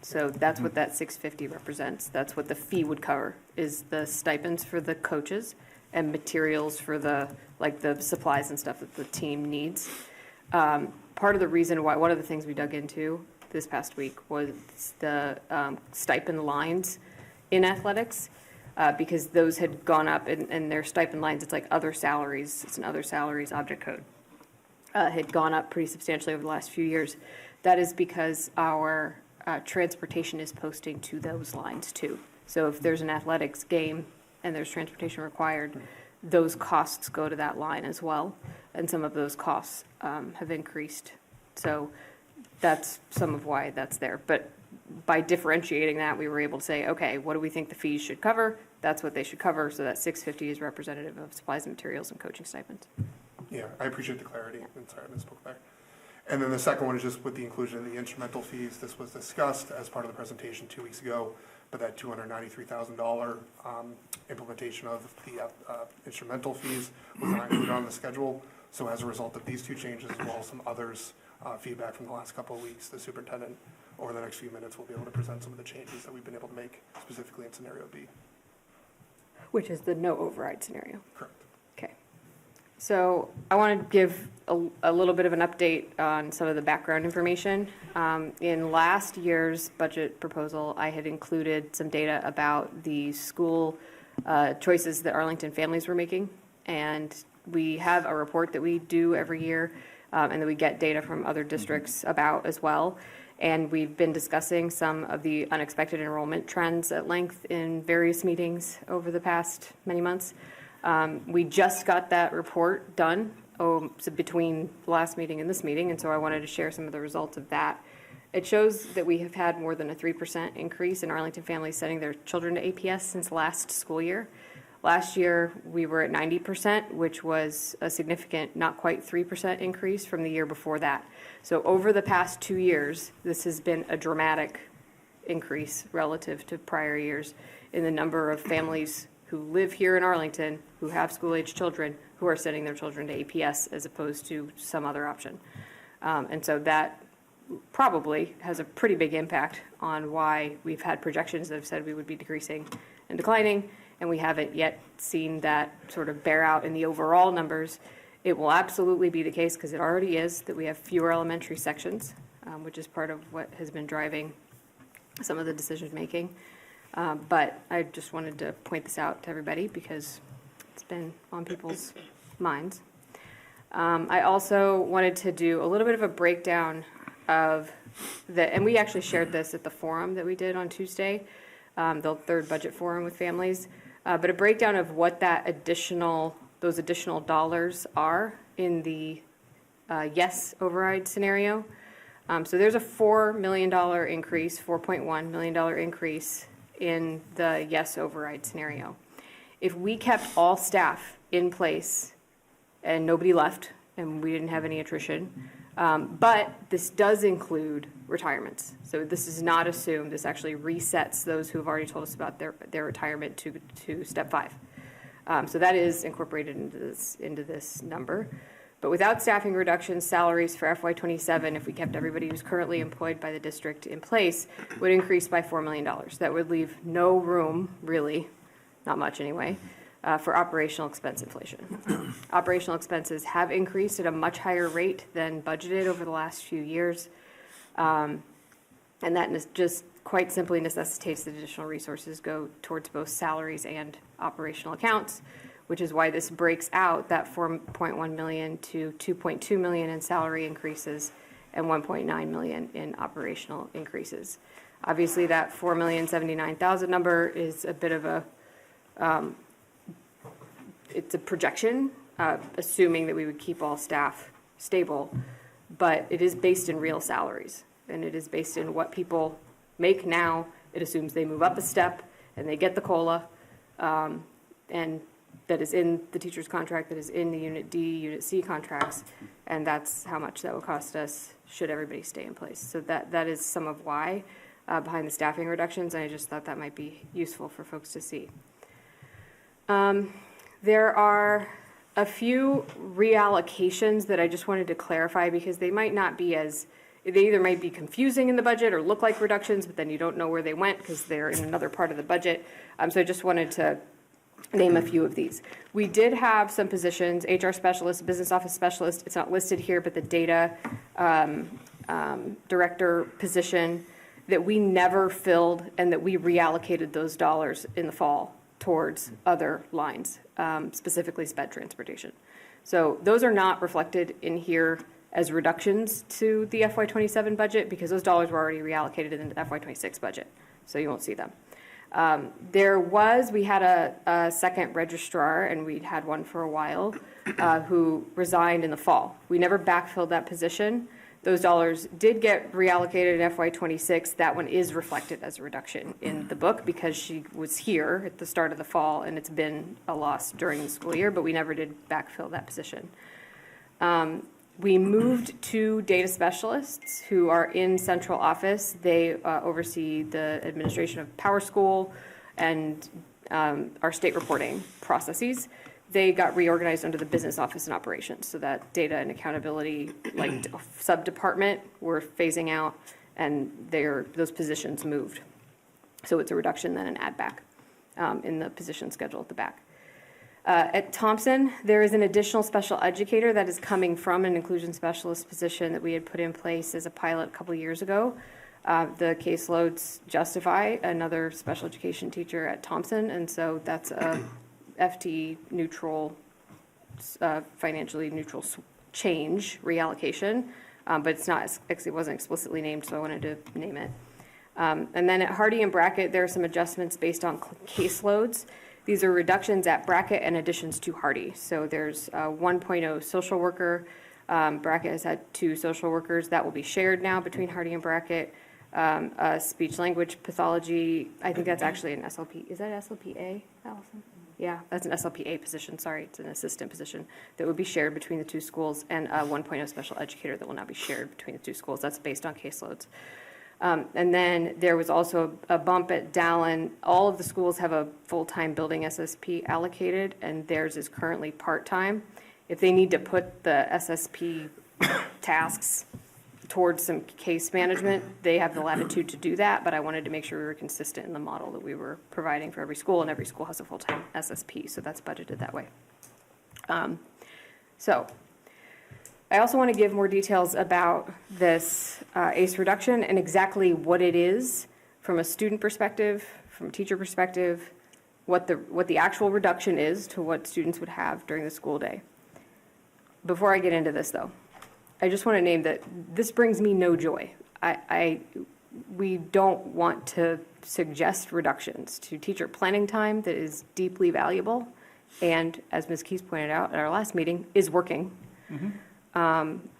So that's what that 650 represents. That's what the fee would cover, is the stipends for the coaches and materials for the supplies and stuff that the team needs. Part of the reason why, one of the things we dug into this past week was the stipend lines in athletics, because those had gone up and their stipend lines, it's like other salaries, it's an other salaries object code, had gone up pretty substantially over the last few years. That is because our transportation is posting to those lines too. So if there's an athletics game and there's transportation required, those costs go to that line as well. And some of those costs have increased. So that's some of why that's there. But by differentiating that, we were able to say, okay, what do we think the fees should cover? that's what they should cover, so that 650 is representative of supplies and materials and coaching stipends. Yeah, I appreciate the clarity, and sorry, I misspoke there. And then the second one is just with the inclusion of the instrumental fees. This was discussed as part of the presentation 2 weeks ago, but that $293,000 implementation of the instrumental fees was not included on the schedule. So as a result of these two changes, as well as some others, feedback from the last couple of weeks, the superintendent over the next few minutes will be able to present some of the changes that we've been able to make specifically in scenario B. Which is the no override scenario. Correct. Okay. So I want to give a little bit of an update on some of the background information. In last year's budget proposal, I had included some data about the school choices that Arlington families were making. And we have a report that we do every year, and that we get data from other districts about as well. And we've been discussing some of the unexpected enrollment trends at length in various meetings over the past many months. We just got that report done so between the last meeting and this meeting, and so I wanted to share some of the results of that. It shows that we have had more than a 3% increase in Arlington families sending their children to APS since last school year. Last year, we were at 90%, which was a significant, not quite 3% increase from the year before that. So over the past 2 years, this has been a dramatic increase relative to prior years in the number of families who live here in Arlington, who have school-age children, who are sending their children to APS as opposed to some other option. And so that probably has a pretty big impact on why we've had projections that have said we would be decreasing and declining, and we haven't yet seen that sort of bear out in the overall numbers. It will absolutely be the case, because it already is, that we have fewer elementary sections, which is part of what has been driving some of the decision-making. But I just wanted to point this out to everybody because it's been on people's minds. I also wanted to do a little bit of a breakdown of and we actually shared this at the forum that we did on Tuesday, the third budget forum with families, but a breakdown of what those additional dollars are in the yes override scenario. So there's a $4 million increase, $4.1 million increase in the yes override scenario. If we kept all staff in place and nobody left and we didn't have any attrition, but this does include retirements. So this is not assumed. This actually resets those who have already told us about their retirement to step 5. So that is incorporated into this number. But without staffing reductions, salaries for FY27, if we kept everybody who's currently employed by the district in place, would increase by $4 million. That would leave no room, really, not much anyway, for operational expense inflation. Operational expenses have increased at a much higher rate than budgeted over the last few years. And that just quite simply necessitates that additional resources go towards both salaries and operational accounts, which is why this breaks out that $4.1 million to $2.2 million in salary increases and $1.9 million in operational increases. Obviously, that $4,079,000 number is a bit of a, it's a projection, assuming that we would keep all staff stable, but it is based in real salaries, and it is based in what people make now. It assumes they move up a step and they get the COLA, and that is in the teacher's contract, that is in the Unit D, Unit C contracts, and that's how much that will cost us should everybody stay in place. So that is some of why behind the staffing reductions, and I just thought that might be useful for folks to see. There are a few reallocations that I just wanted to clarify because they might not be they either might be confusing in the budget or look like reductions, but then you don't know where they went because they're in another part of the budget. So I just wanted to name a few of these. We did have some positions, HR specialist, business office specialist, it's not listed here, but the data director position that we never filled and that we reallocated those dollars in the fall towards other lines, specifically sped transportation. So those are not reflected in here as reductions to the FY27 budget because those dollars were already reallocated into the FY26 budget, so you won't see them. We had a second registrar, and we'd had one for a while, who resigned in the fall. We never backfilled that position Those dollars did get reallocated in FY26. That one is reflected as a reduction in the book because she was here at the start of the fall, and it's been a loss during the school year, but we never did backfill that position. We moved 2 data specialists who are in central office. They oversee the administration of Power School and our state reporting processes. They got reorganized under the business office and operations, so that data and accountability, like sub-department, we're phasing out, and those positions moved. So it's a reduction, then an add back in the position schedule at the back. At Thompson, there is an additional special educator that is coming from an inclusion specialist position that we had put in place as a pilot a couple years ago. The caseloads justify another special education teacher at Thompson, and so that's a FTE neutral, financially neutral change reallocation, but it wasn't explicitly named, so I wanted to name it. And then at Hardy and Brackett, there are some adjustments based on caseloads. These are reductions at Brackett and additions to Hardy. So there's a 1.0 social worker. Brackett has had 2 social workers. That will be shared now between Hardy and Brackett. Speech language pathology, I think that's actually an SLP. Is that SLPA, Allison? Yeah, that's an SLPA position. Sorry, it's an assistant position that would be shared between the 2 schools, and a 1.0 special educator that will not be shared between the 2 schools. That's based on caseloads. And then there was also a bump at Dallin. All of the schools have a full-time building SSP allocated, and theirs is currently part-time. If they need to put the SSP tasks towards some case management, they have the latitude to do that, but I wanted to make sure we were consistent in the model that we were providing for every school, and every school has a full-time SSP, so that's budgeted that way. So I also want to give more details about this ACE reduction and exactly what it is from a student perspective, from a teacher perspective, what the actual reduction is to what students would have during the school day. Before I get into this, though, I just want to name that this brings me no joy. We don't want to suggest reductions to teacher planning time that is deeply valuable and, as Ms. Keys pointed out at our last meeting, is working.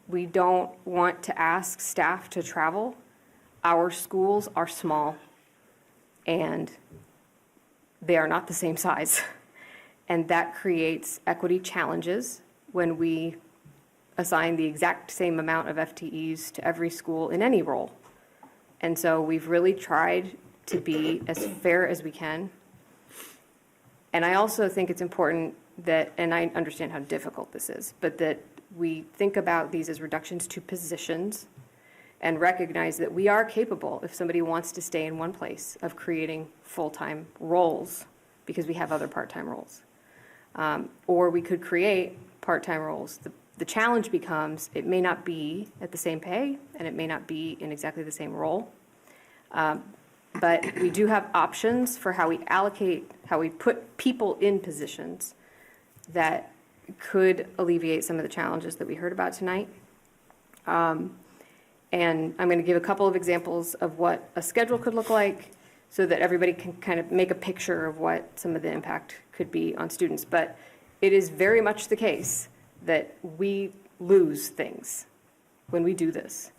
We don't want to ask staff to travel. Our schools are small, and they are not the same size. And that creates equity challenges when we assign the exact same amount of FTEs to every school in any role. And so we've really tried to be as fair as we can. And I also think it's important that, and I understand how difficult this is, but that we think about these as reductions to positions and recognize that we are capable, if somebody wants to stay in one place, of creating full-time roles because we have other part-time roles. Or we could create part-time roles. The challenge becomes it may not be at the same pay and it may not be in exactly the same role. But we do have options for how we allocate, how we put people in positions that could alleviate some of the challenges that we heard about tonight. And I'm going to give a couple of examples of what a schedule could look like so that everybody can kind of make a picture of what some of the impact could be on students. But it is very much the case that we lose things when we do this.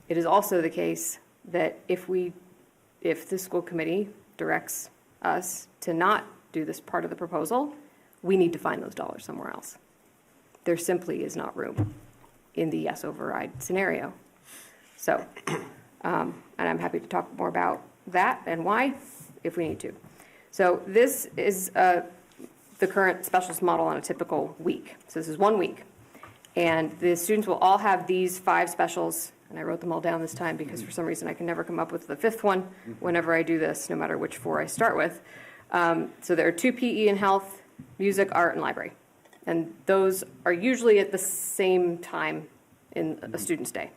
It is also the case that if the school committee directs us to not do this part of the proposal, we need to find those dollars somewhere else. There simply is not room in the yes override scenario. So, and I'm happy to talk more about that and why if we need to. So this is the current specialist model on a typical week. So this is 1 week. And the students will all have these 5 specials, and I wrote them all down this time because for some reason I can never come up with the 5th one whenever I do this, no matter which 4 I start with. So there are 2 PE and health, music, art, and library. And those are usually at the same time in a student's day.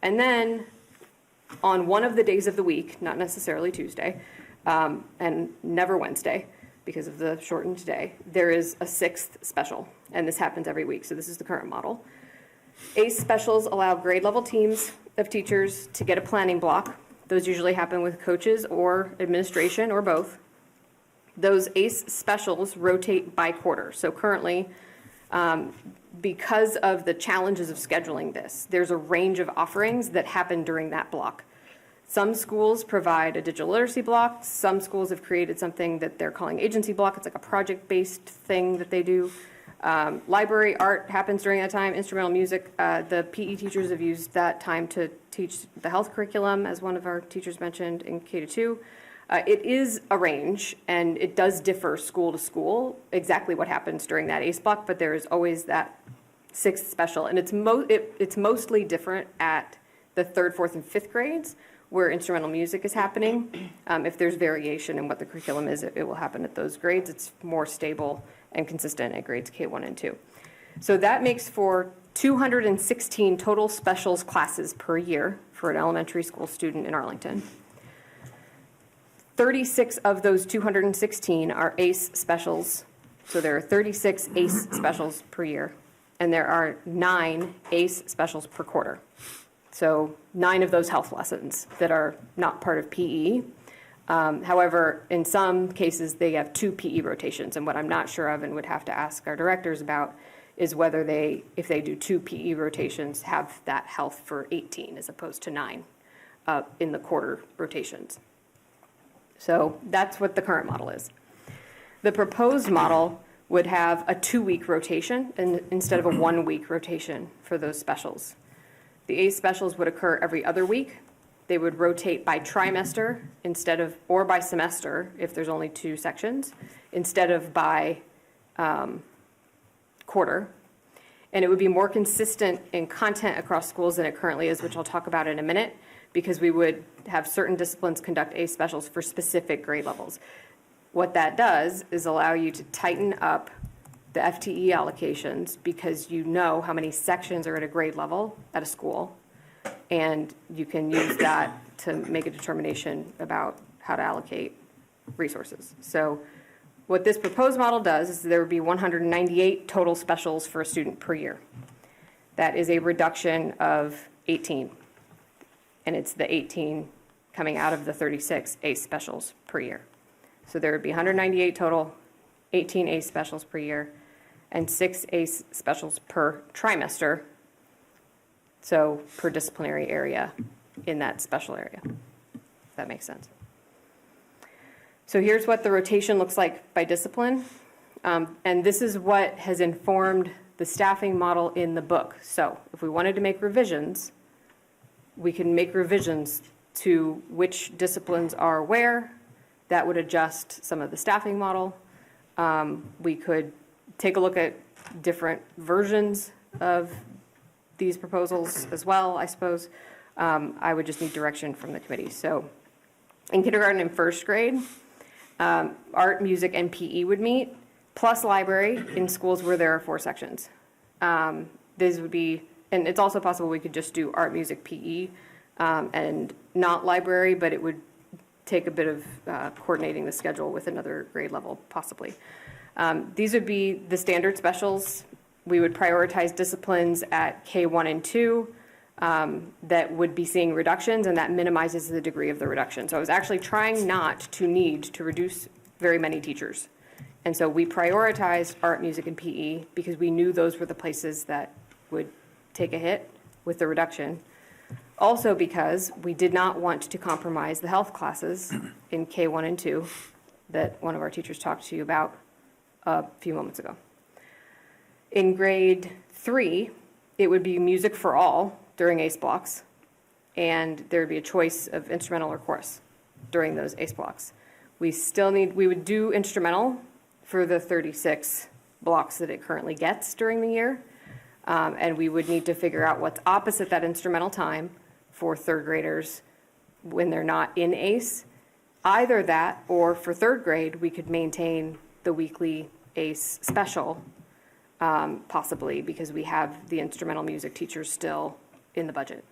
And then on one of the days of the week, not necessarily Tuesday, and never Wednesday, because of the shortened day, there is a 6th special, and this happens every week, so this is the current model. ACE specials allow grade level teams of teachers to get a planning block. Those usually happen with coaches or administration or both. Those ACE specials rotate by quarter. So currently, because of the challenges of scheduling this, there's a range of offerings that happen during that block. Some schools provide a digital literacy block. Some schools have created something that they're calling agency block. It's like a project-based thing that they do. Library art happens during that time. Instrumental music, the PE teachers have used that time to teach the health curriculum, as one of our teachers mentioned in K-2. It is a range, and it does differ school to school exactly what happens during that ACE block, but there is always that sixth special. And it's mostly different at the third, fourth, and fifth grades, where instrumental music is happening. If there's variation in what the curriculum is, it will happen at those grades. It's more stable and consistent at grades K1 and 2. So that makes for 216 total specials classes per year for an elementary school student in Arlington. 36 of those 216 are ACE specials. So there are 36 ACE specials per year, and there are 9 ACE specials per quarter. So 9 of those health lessons that are not part of PE. However, in some cases, they have 2 PE rotations. And what I'm not sure of and would have to ask our directors about is whether they, if they do 2 PE rotations, have that health for 18 as opposed to 9 in the quarter rotations. So that's what the current model is. The proposed model would have a 2-week rotation instead of a 1-week rotation for those specials. The ACE specials would occur every other week. They would rotate by trimester instead of, or by semester if there's only 2 sections, instead of by quarter. And it would be more consistent in content across schools than it currently is, which I'll talk about in a minute, because we would have certain disciplines conduct ACE specials for specific grade levels. What that does is allow you to tighten up the FTE allocations because you know how many sections are at a grade level at a school, and you can use that to make a determination about how to allocate resources. So what this proposed model does is there would be 198 total specials for a student per year. That is a reduction of 18, and it's the 18 coming out of the 36 ACE specials per year. So there would be 198 total, 18 ACE specials per year, and 6 ACE specials per trimester, so per disciplinary area in that special area, if that makes sense. So here's what the rotation looks like by discipline, and this is what has informed the staffing model in the book. So if we wanted to make revisions, we can make revisions to which disciplines are where. That would adjust some of the staffing model. We could take a look at different versions of these proposals as well, I suppose. I would just need direction from the committee. So in kindergarten and first grade, art, music, and PE would meet, plus library in schools where there are 4 sections. These would be, and it's also possible we could just do art, music, PE, and not library, but it would take a bit of coordinating the schedule with another grade level, possibly. These would be the standard specials. We would prioritize disciplines at K1 and 2 that would be seeing reductions, and that minimizes the degree of the reduction. So I was actually trying not to need to reduce very many teachers. And so we prioritized art, music, and PE because we knew those were the places that would take a hit with the reduction. Also because we did not want to compromise the health classes in K1 and 2 that one of our teachers talked to you about a few moments ago. In grade 3, it would be music for all during ACE blocks, and there would be a choice of instrumental or chorus during those ACE blocks. We would do instrumental for the 36 blocks that it currently gets during the year, and we would need to figure out what's opposite that instrumental time for third graders when they're not in ACE. Either that, or for third grade, we could maintain the weekly ACE special, possibly, because we have the instrumental music teachers still in the budget.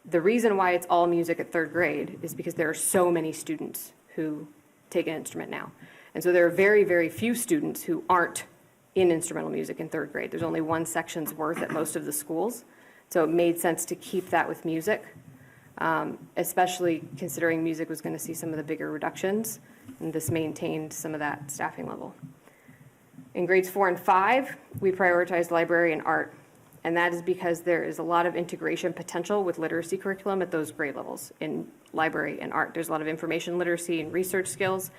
The reason why it's all music at third grade is because there are so many students who take an instrument now. And so there are very, very few students who aren't in instrumental music in third grade. There's only 1 section's worth at most of the schools. So it made sense to keep that with music, especially considering music was going to see some of the bigger reductions, and this maintained some of that staffing level. In grades 4 and 5, we prioritize library and art. And that is because there is a lot of integration potential with literacy curriculum at those grade levels in library and art. There's a lot of information literacy and research skills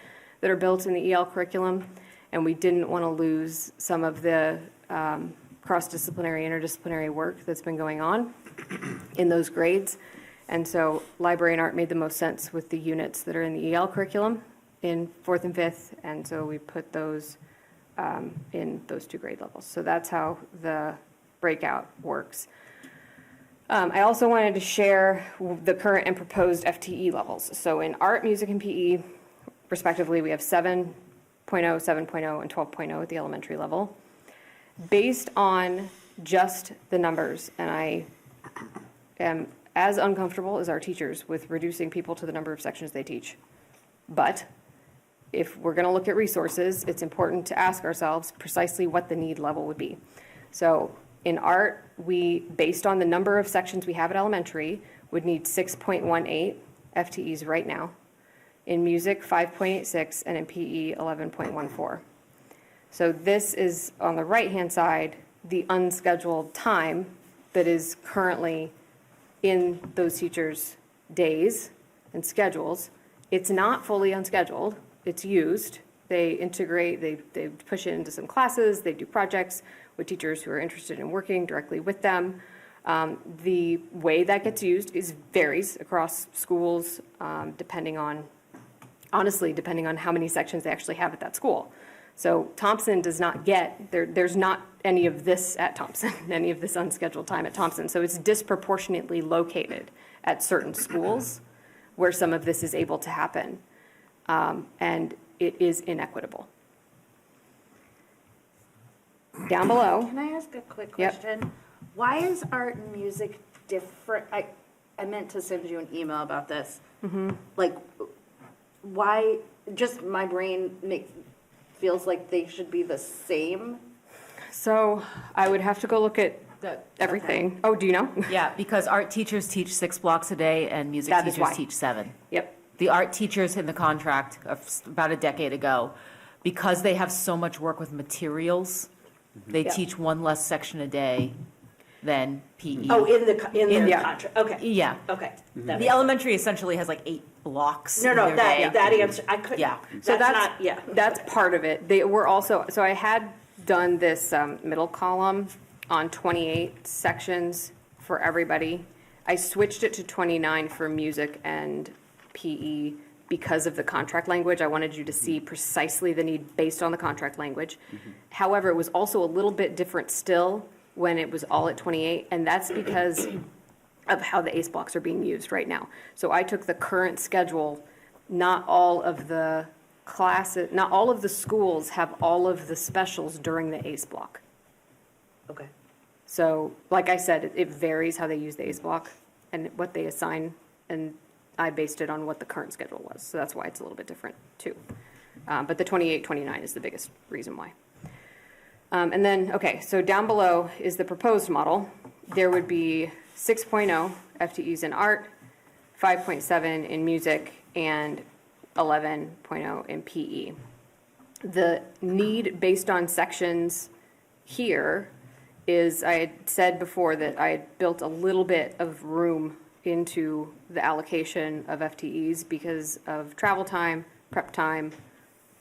that are built in the EL curriculum, and we didn't want to lose some of the cross-disciplinary, interdisciplinary work that's been going on in those grades. And so library and art made the most sense with the units that are in the EL curriculum in 4th and 5th, and so we put those in those 2 grade levels. So that's how the breakout works. I also wanted to share the current and proposed FTE levels. So in art, music, and PE, respectively, we have 7.0, 7.0, and 12.0 at the elementary level. Based on just the numbers, and I am as uncomfortable as our teachers with reducing people to the number of sections they teach. But if we're going to look at resources, it's important to ask ourselves precisely what the need level would be. So in art, we, based on the number of sections we have at elementary, would need 6.18 FTEs right now. In music, 5.86, and in PE, 11.14. So this is, on the right-hand side, the unscheduled time that is currently in those teachers' days and schedules. It's not fully unscheduled. It's used. They integrate, they push it into some classes, they do projects with teachers who are interested in working directly with them. The way that gets used varies across schools, depending on how many sections they actually have at that school. So Thompson does not get, there's not any of this at Thompson, any of this unscheduled time at Thompson. So it's disproportionately located at certain schools where some of this is able to happen. And it is inequitable. Down below. Can I ask a quick Yep. question? Why is art and music different? I meant to send you an email about this. Like, why, just my brain feels like they should be the same. So I would have to go look at everything. Okay. Oh, do you know? Yeah, because art teachers teach 6 blocks a day and music That is teachers why. teach 7. Yep. The art teachers in the contract of about a decade ago, because they have so much work with materials, they Yep. teach 1 less section a day than PE. Oh, in their contract. Okay. Yeah. Okay. That The makes elementary essentially has like 8 blocks. No, in no, their that day. that answer I couldn't. Yeah. So that's not, yeah. That's part of it. They were also, so I had done this middle column on 28 sections for everybody. I switched it to 29 for music and PE because of the contract language. I wanted you to see precisely the need based on the contract language. However, it was also a little bit different still when it was all at 28, and that's because of how the ACE blocks are being used right now. So I took the current schedule. Not all of the classes, not all of the schools have all of the specials during the ACE block. Okay. So, like I said, it varies how they use the ACE block and what they assign, and I based it on what the current schedule was. So that's why it's a little bit different too. But the 28, 29 is the biggest reason why. And then, okay, so down below is the proposed model. There would be 6.0 FTEs in art, 5.7 in music, and 11.0 in PE. The need based on sections here is, I had said before that I had built a little bit of room into the allocation of FTEs because of travel time, prep time,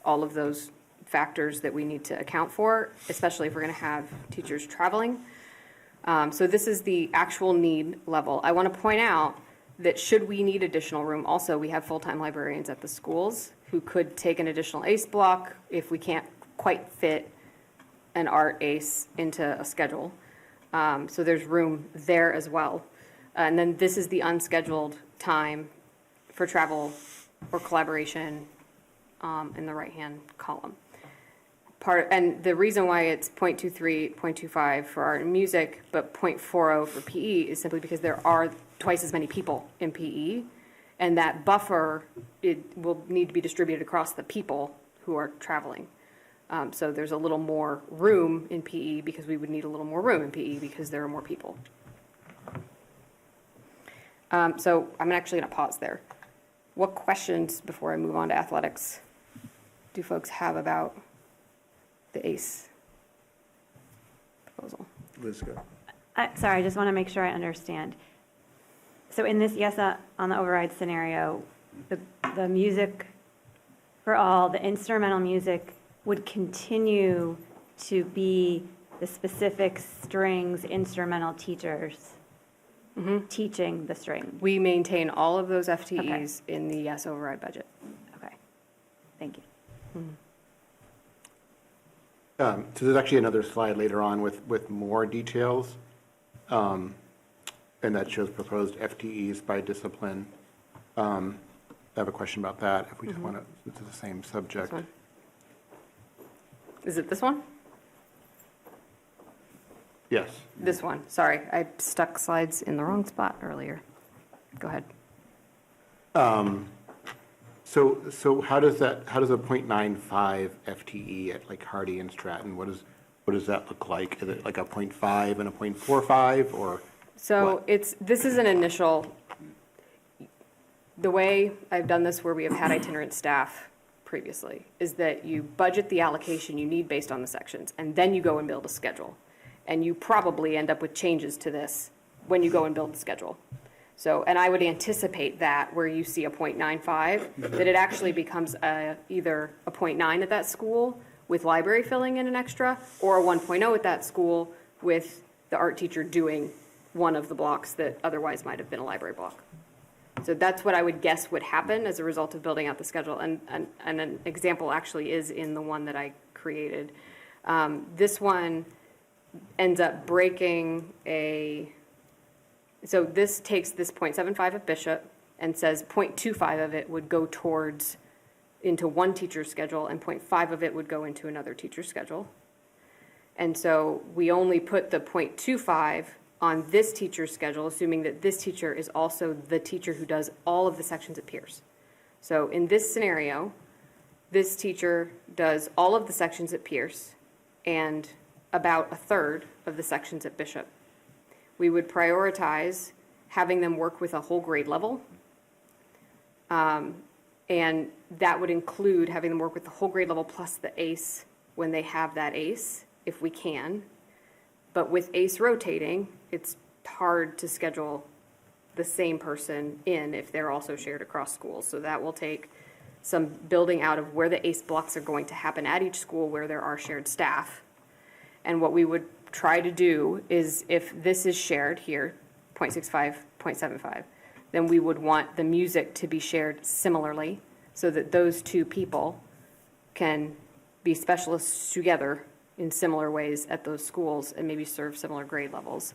all of those factors that we need to account for, especially if we're going to have teachers traveling. So this is the actual need level. I want to point out that should we need additional room, also we have full-time librarians at the schools who could take an additional ACE block if we can't quite fit an art ACE into a schedule. So there's room there as well. And then this is the unscheduled time for travel or collaboration in the right-hand column. And the reason why it's 0.23, 0.25 for art and music, but 0.40 for PE is simply because there are twice as many people in PE, and that buffer, it will need to be distributed across the people who are traveling. So there's a little more room in PE because we would need a little more room in PE because there are more people. So I'm actually going to pause there. What questions before I move on to athletics do folks have about the ACE proposal. Liz, go. Sorry, I just want to make sure I understand. So in this yes on the override scenario, the music for all, the instrumental music would continue to be the specific strings instrumental teachers teaching the string. We maintain all of those FTEs in the yes override budget. Okay, thank you. So there's actually another slide later on with more details, and that shows proposed FTEs by discipline. I have a question about that, if we just want to, it's the same subject. Is it this one? Yes. This one, sorry, I stuck slides in the wrong spot earlier. Go ahead. So how does a 0.95 FTE at like Hardy and Stratton, what does that look like? Is it like a 0.5 and a 0.45 or? So this is an initial, the way I've done this where we have had itinerant staff previously is that you budget the allocation you need based on the sections, and then you go and build a schedule. And you probably end up with changes to this when you go and build the schedule. So, and I would anticipate that where you see a 0.95, that it actually becomes either a 0.9 at that school with library filling in an extra, or a 1.0 at that school with the art teacher doing one of the blocks that otherwise might have been a library block. So that's what I would guess would happen as a result of building out the schedule. And an example actually is in the one that I created. This one ends up breaking so this takes this 0.75 at Bishop and says 0.25 of it would go towards into one teacher's schedule and 0.5 of it would go into another teacher's schedule. And so we only put the 0.25 on this teacher's schedule, assuming that this teacher is also the teacher who does all of the sections at Pierce. So in this scenario, this teacher does all of the sections at Pierce and about a third of the sections at Bishop. We would prioritize having them work with a whole grade level. And that would include having them work with the whole grade level plus the ACE when they have that ACE, if we can. But with ACE rotating, it's hard to schedule the same person in if they're also shared across schools. So that will take some building out of where the ACE blocks are going to happen at each school where there are shared staff. And what we would try to do is if this is shared here, 0.65, 0.75, then we would want the music to be shared similarly so that those two people can be specialists together in similar ways at those schools and maybe serve similar grade levels.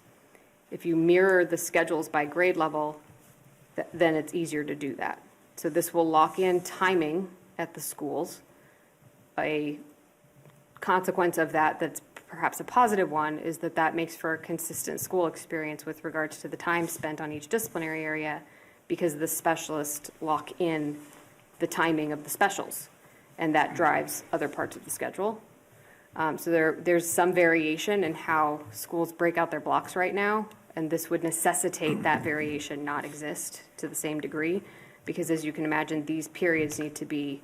If you mirror the schedules by grade level, then it's easier to do that. So this will lock in timing at the schools. A consequence of that that's perhaps a positive one is that makes for a consistent school experience with regards to the time spent on each disciplinary area because the specialists lock in the timing of the specials, and that drives other parts of the schedule. So there's some variation in how schools break out their blocks right now, and this would necessitate that variation not exist to the same degree because, as you can imagine, these periods need to be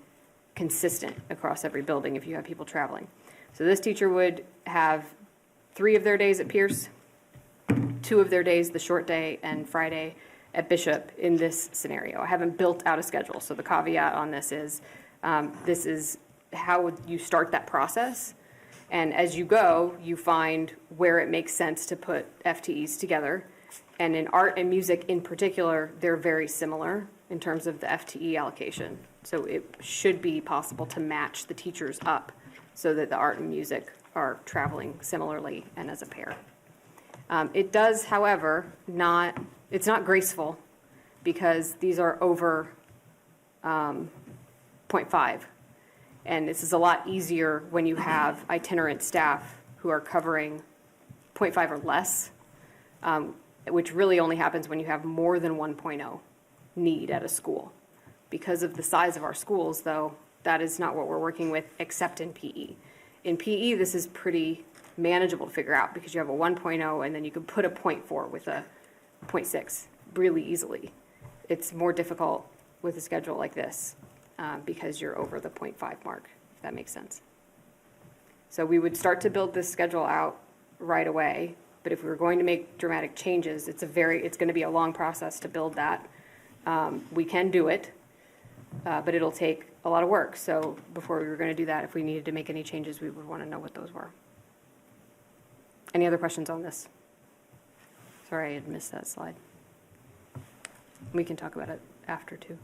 consistent across every building if you have people traveling. So this teacher would have 3 of their days at Pierce, 2 of their days the short day, and Friday at Bishop in this scenario. I haven't built out a schedule, so the caveat on this is how would you start that process. And as you go, you find where it makes sense to put FTEs together. And in art and music in particular, they're very similar in terms of the FTE allocation. So it should be possible to match the teachers up so that the art and music are traveling similarly and as a pair. It does, however, it's not graceful because these are over 0.5. And this is a lot easier when you have itinerant staff who are covering 0.5 or less, which really only happens when you have more than 1.0 need at a school. Because of the size of our schools, though, that is not what we're working with except in PE. In PE, this is pretty manageable to figure out because you have a 1.0 and then you can put a 0.4 with a 0.6 really easily. It's more difficult with a schedule like this because you're over the 0.5 mark, if that makes sense. So we would start to build this schedule out right away. But if we were going to make dramatic changes, it's going to be a long process to build that. We can do it, but it'll take a lot of work. So before we were going to do that, if we needed to make any changes, we would want to know what those were. Any other questions on this? Sorry, I had missed that slide. We can talk about it after too.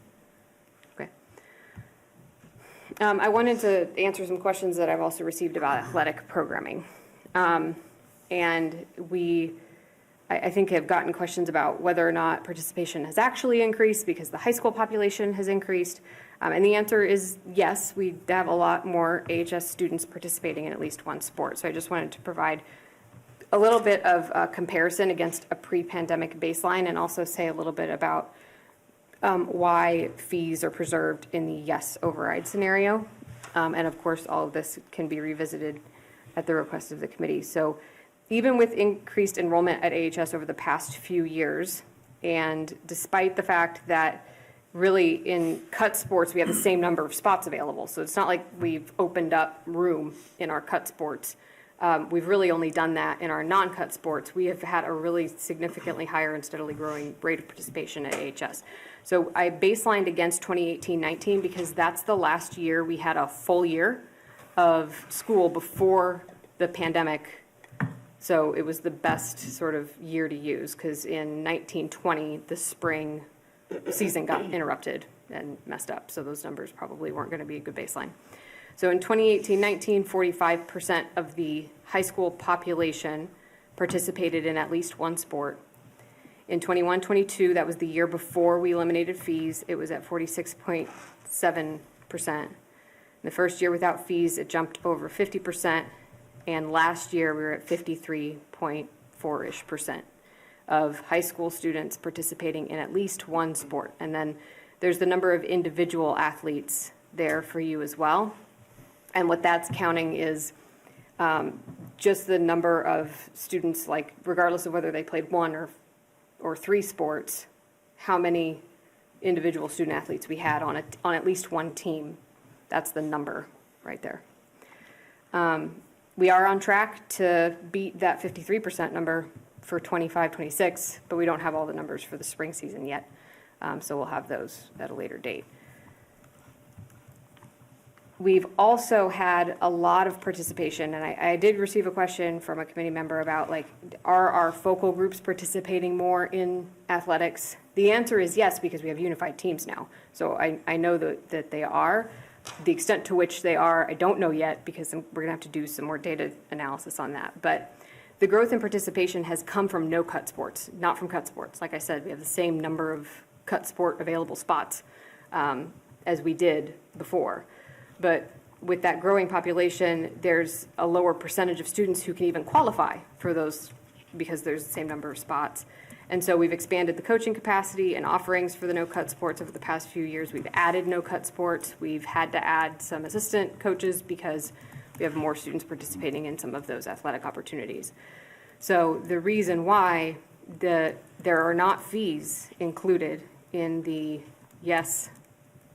Okay. I wanted to answer some questions that I've also received about athletic programming. And I think, have gotten questions about whether or not participation has actually increased because the high school population has increased. And the answer is yes, we have a lot more AHS students participating in at least one sport. So I just wanted to provide a little bit of a comparison against a pre-pandemic baseline and also say a little bit about why fees are preserved in the yes override scenario. And of course, all of this can be revisited at the request of the committee. So even with increased enrollment at AHS over the past few years, and despite the fact that really in cut sports we have the same number of spots available, so it's not like we've opened up room in our cut sports. We've really only done that in our non-cut sports. We have had a really significantly higher and steadily growing rate of participation at AHS. So I baselined against 2018-19 because that's the last year we had a full year of school before the pandemic. So it was the best sort of year to use because in 1920, the spring season got interrupted and messed up. So those numbers probably weren't going to be a good baseline. So in 2018-19, 45% of the high school population participated in at least one sport. In 21-22, that was the year before we eliminated fees, it was at 46.7%. The first year without fees, it jumped over 50%, and last year we were at 53.4% of high school students participating in at least one sport. And then there's the number of individual athletes there for you as well. And what that's counting is just the number of students, like regardless of whether they played one or three sports, how many individual student athletes we had on at least one team. That's the number right there. We are on track to beat that 53% number for 25-26, but we don't have all the numbers for the spring season yet. So we'll have those at a later date. We've also had a lot of participation, and I did receive a question from a committee member about, like, are our focal groups participating more in athletics? The answer is yes, because we have unified teams now. So I know that they are. The extent to which they are, I don't know yet, because we're going to have to do some more data analysis on that. But the growth in participation has come from no cut sports, not from cut sports. Like I said, we have the same number of cut sport available spots as we did before. But with that growing population, there's a lower percentage of students who can even qualify for those because there's the same number of spots. And so we've expanded the coaching capacity and offerings for the no-cut sports over the past few years. We've added no-cut sports. We've had to add some assistant coaches because we have more students participating in some of those athletic opportunities. So the reason why there are not fees included in the yes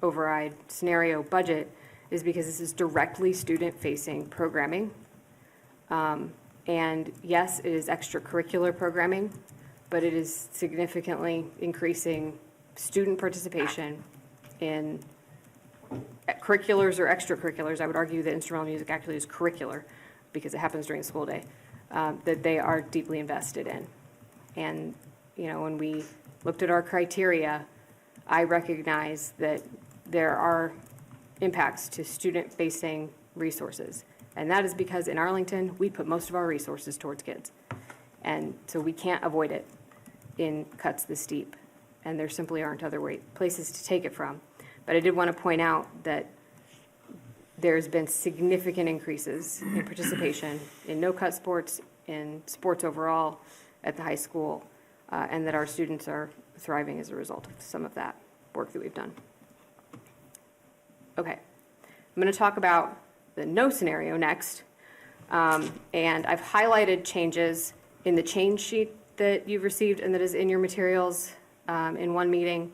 override scenario budget is because this is directly student-facing programming. And yes, it is extracurricular programming, but it is significantly increasing student participation in curriculars or extracurriculars. I would argue that instrumental music actually is curricular because it happens during the school day, that they are deeply invested in. And, you know, when we looked at our criteria, I recognize that there are impacts to student-facing resources. And that is because in Arlington, we put most of our resources towards kids. And so we can't avoid it in cuts this steep. And there simply aren't other places to take it from. But I did want to point out that there's been significant increases in participation in no-cut sports, in sports overall at the high school, and that our students are thriving as a result of some of that work that we've done. Okay, I'm going to talk about the no scenario next. And I've highlighted changes in the change sheet that you've received and that is in your materials in one meeting,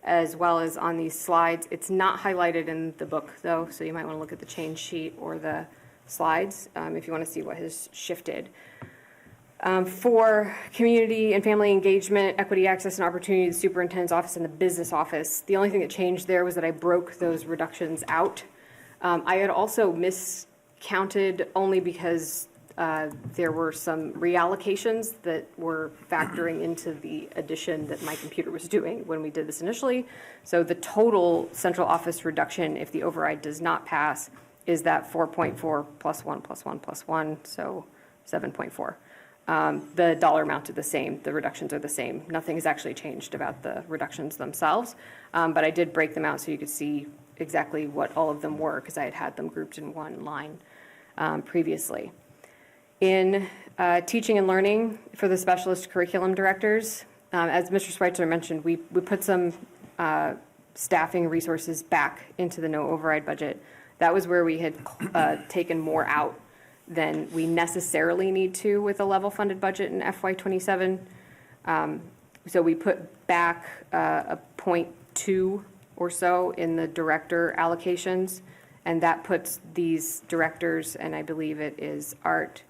as well as on these slides. It's not highlighted in the book, though, so you might want to look at the change sheet or the slides if you want to see what has shifted. For community and family engagement, equity, access, and opportunity, the superintendent's office and the business office, the only thing that changed there was that I broke those reductions out. I had also miscounted only because there were some reallocations that were factoring into the addition that my computer was doing when we did this initially. So the total central office reduction, if the override does not pass, is that 4.4 plus 1 plus 1 plus 1, so 7.4. The dollar amounts are the same, the reductions are the same. Nothing has actually changed about the reductions themselves, but I did break them out so you could see exactly what all of them were because I had them grouped in one line previously. In teaching and learning for the specialist curriculum directors, as Mr. Schweitzer mentioned, we put some staffing resources back into the no override budget. That was where we had taken more out than we necessarily need to with a level funded budget in FY27. So we put back a 0.2 or so in the director allocations, and that puts these directors, and I believe it is art,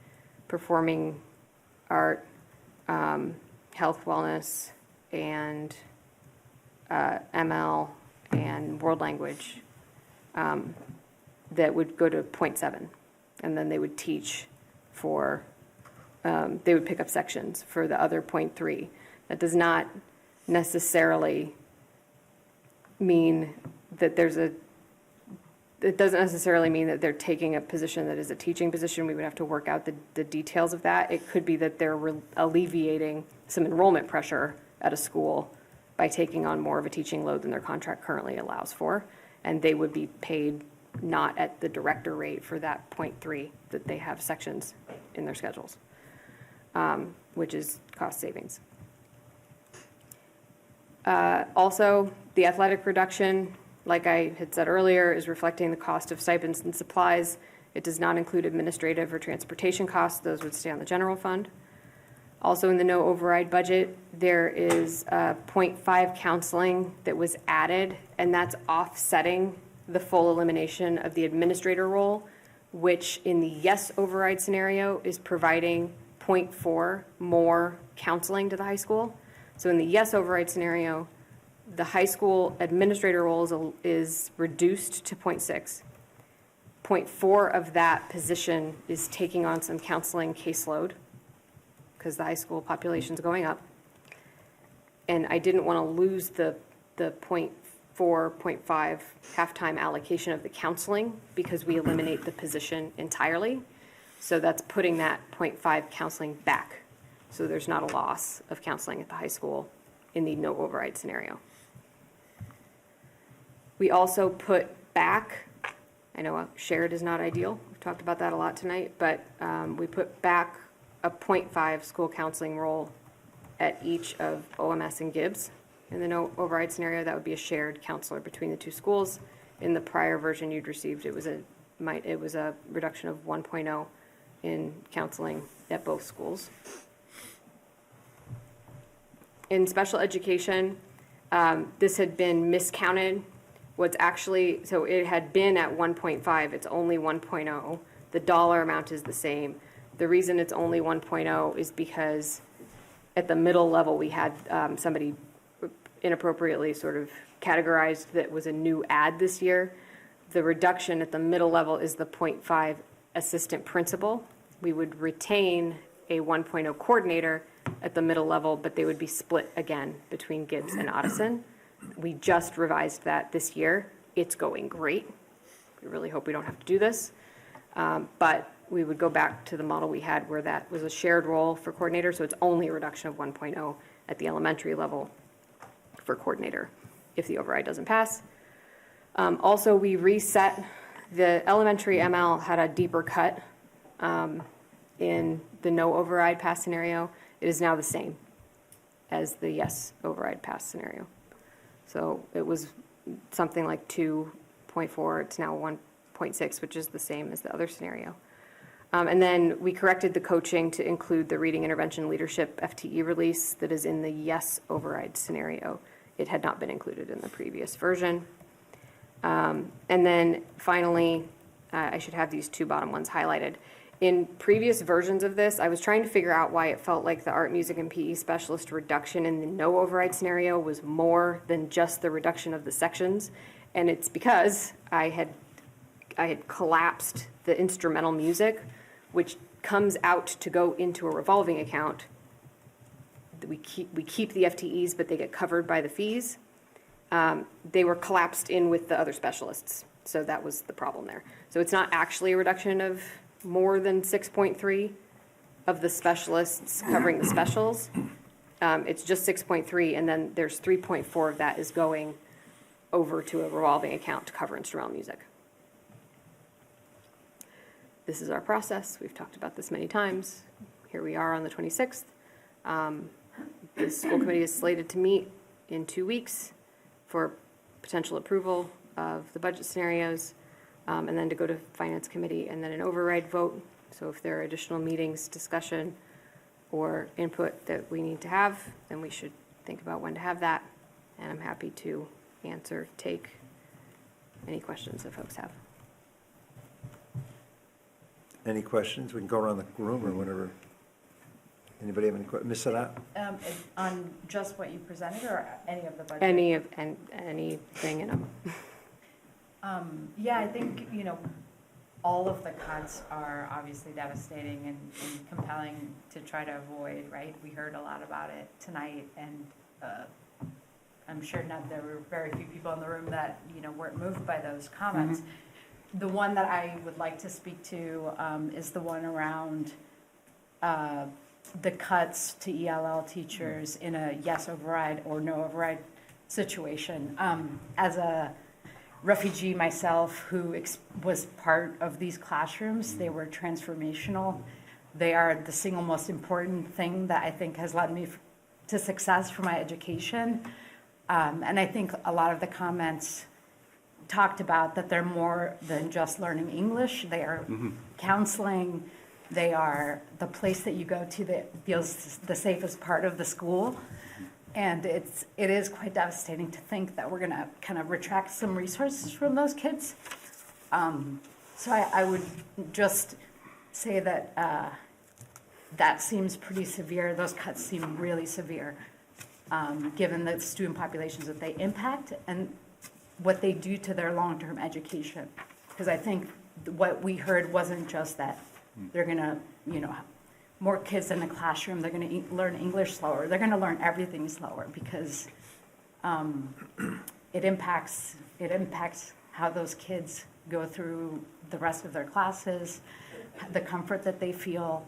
performing art, health, wellness, and ML and world language, that would go to 0.7. And then they would teach for, they would pick up sections for the other 0.3. That does not necessarily mean that it doesn't necessarily mean that they're taking a position that is a teaching position. We would have to work out the details of that. It could be that they're alleviating some enrollment pressure at a school by taking on more of a teaching load than their contract currently allows for. And they would be paid not at the director rate for that 0.3 that they have sections in their schedules, which is cost savings. Also, the athletic reduction, like I had said earlier, is reflecting the cost of stipends and supplies. It does not include administrative or transportation costs. Those would stay on the general fund. Also in the no override budget, there is 0.5 counseling that was added, and that's offsetting the full elimination of the administrator role, which in the yes override scenario is providing 0.4 more counseling to the high school. So in the yes override scenario, the high school administrator role is reduced to 0.6. 0.4 of that position is taking on some counseling caseload because the high school population is going up. And I didn't want to lose the 0.4, 0.5 half-time allocation of the counseling because we eliminate the position entirely. So that's putting that 0.5 counseling back. So there's not a loss of counseling at the high school in the no override scenario. We also put back, I know shared is not ideal, we've talked about that a lot tonight, but we put back a 0.5 school counseling role at each of OMS and Gibbs. In the no override scenario, that would be a shared counselor between the two schools. In the prior version you'd received, it was a reduction of 1.0 in counseling at both schools. In special education, this had been miscounted. What's actually, so it had been at 1.5, it's only 1.0. The dollar amount is the same. The reason it's only 1.0 is because at the middle level, we had somebody inappropriately sort of categorized that was a new add this year. The reduction at the middle level is the 0.5 assistant principal. We would retain a 1.0 coordinator at the middle level, but they would be split again between Gibbs and Ottoson. We just revised that this year. It's going great. We really hope we don't have to do this. But we would go back to the model we had where that was a shared role for coordinator, so it's only a reduction of 1.0 at the elementary level for coordinator if the override doesn't pass. Also, we reset the elementary ML had a deeper cut in the no override pass scenario. It is now the same as the yes override pass scenario. So it was something like 2.4, it's now 1.6, which is the same as the other scenario. And then we corrected the coaching to include the reading intervention leadership FTE release that is in the yes override scenario. It had not been included in the previous version. And then finally, I should have these two bottom ones highlighted. In previous versions of this, I was trying to figure out why it felt like the art, music, and PE specialist reduction in the no override scenario was more than just the reduction of the sections. And it's because I had collapsed the instrumental music, which comes out to go into a revolving account. We keep the FTEs, but they get covered by the fees. They were collapsed in with the other specialists. So that was the problem there. So it's not actually a reduction of more than 6.3 of the specialists covering the specials. It's just 6.3, and then there's 3.4 of that is going over to a revolving account to cover instrumental music. This is our process. We've talked about this many times. Here we are on the 26th. The school committee is slated to meet in 2 weeks for potential approval of the budget scenarios, and then to go to finance committee and then an override vote. So if there are additional meetings, discussion, or input that we need to have, then we should think about when to have that. And I'm happy to take any questions that folks have. Any questions? We can go around the room or whatever. Anybody have any questions? Ms. Sadat? On just what you presented or any of the budget? Anything in them. Yeah, I think, all of the cuts are obviously devastating and compelling to try to avoid, right? We heard a lot about it tonight, and I'm sure there were very few people in the room that, weren't moved by those comments. Mm-hmm. The one that I would like to speak to is the one around the cuts to ELL teachers in a yes override or no override situation. As a refugee myself who was part of these classrooms, they were transformational. They are the single most important thing that I think has led me to success for my education. And I think a lot of the comments talked about that they're more than just learning English. They are counseling. They are the place that you go to that feels the safest part of the school. And it is quite devastating to think that we're going to kind of retract some resources from those kids. So I would just say that that seems pretty severe. Those cuts seem really severe, given the student populations that they impact and what they do to their long-term education. Because I think what we heard wasn't just that they're going to, more kids in the classroom, they're going to learn English slower. They're going to learn everything slower because it impacts how those kids go through the rest of their classes, the comfort that they feel.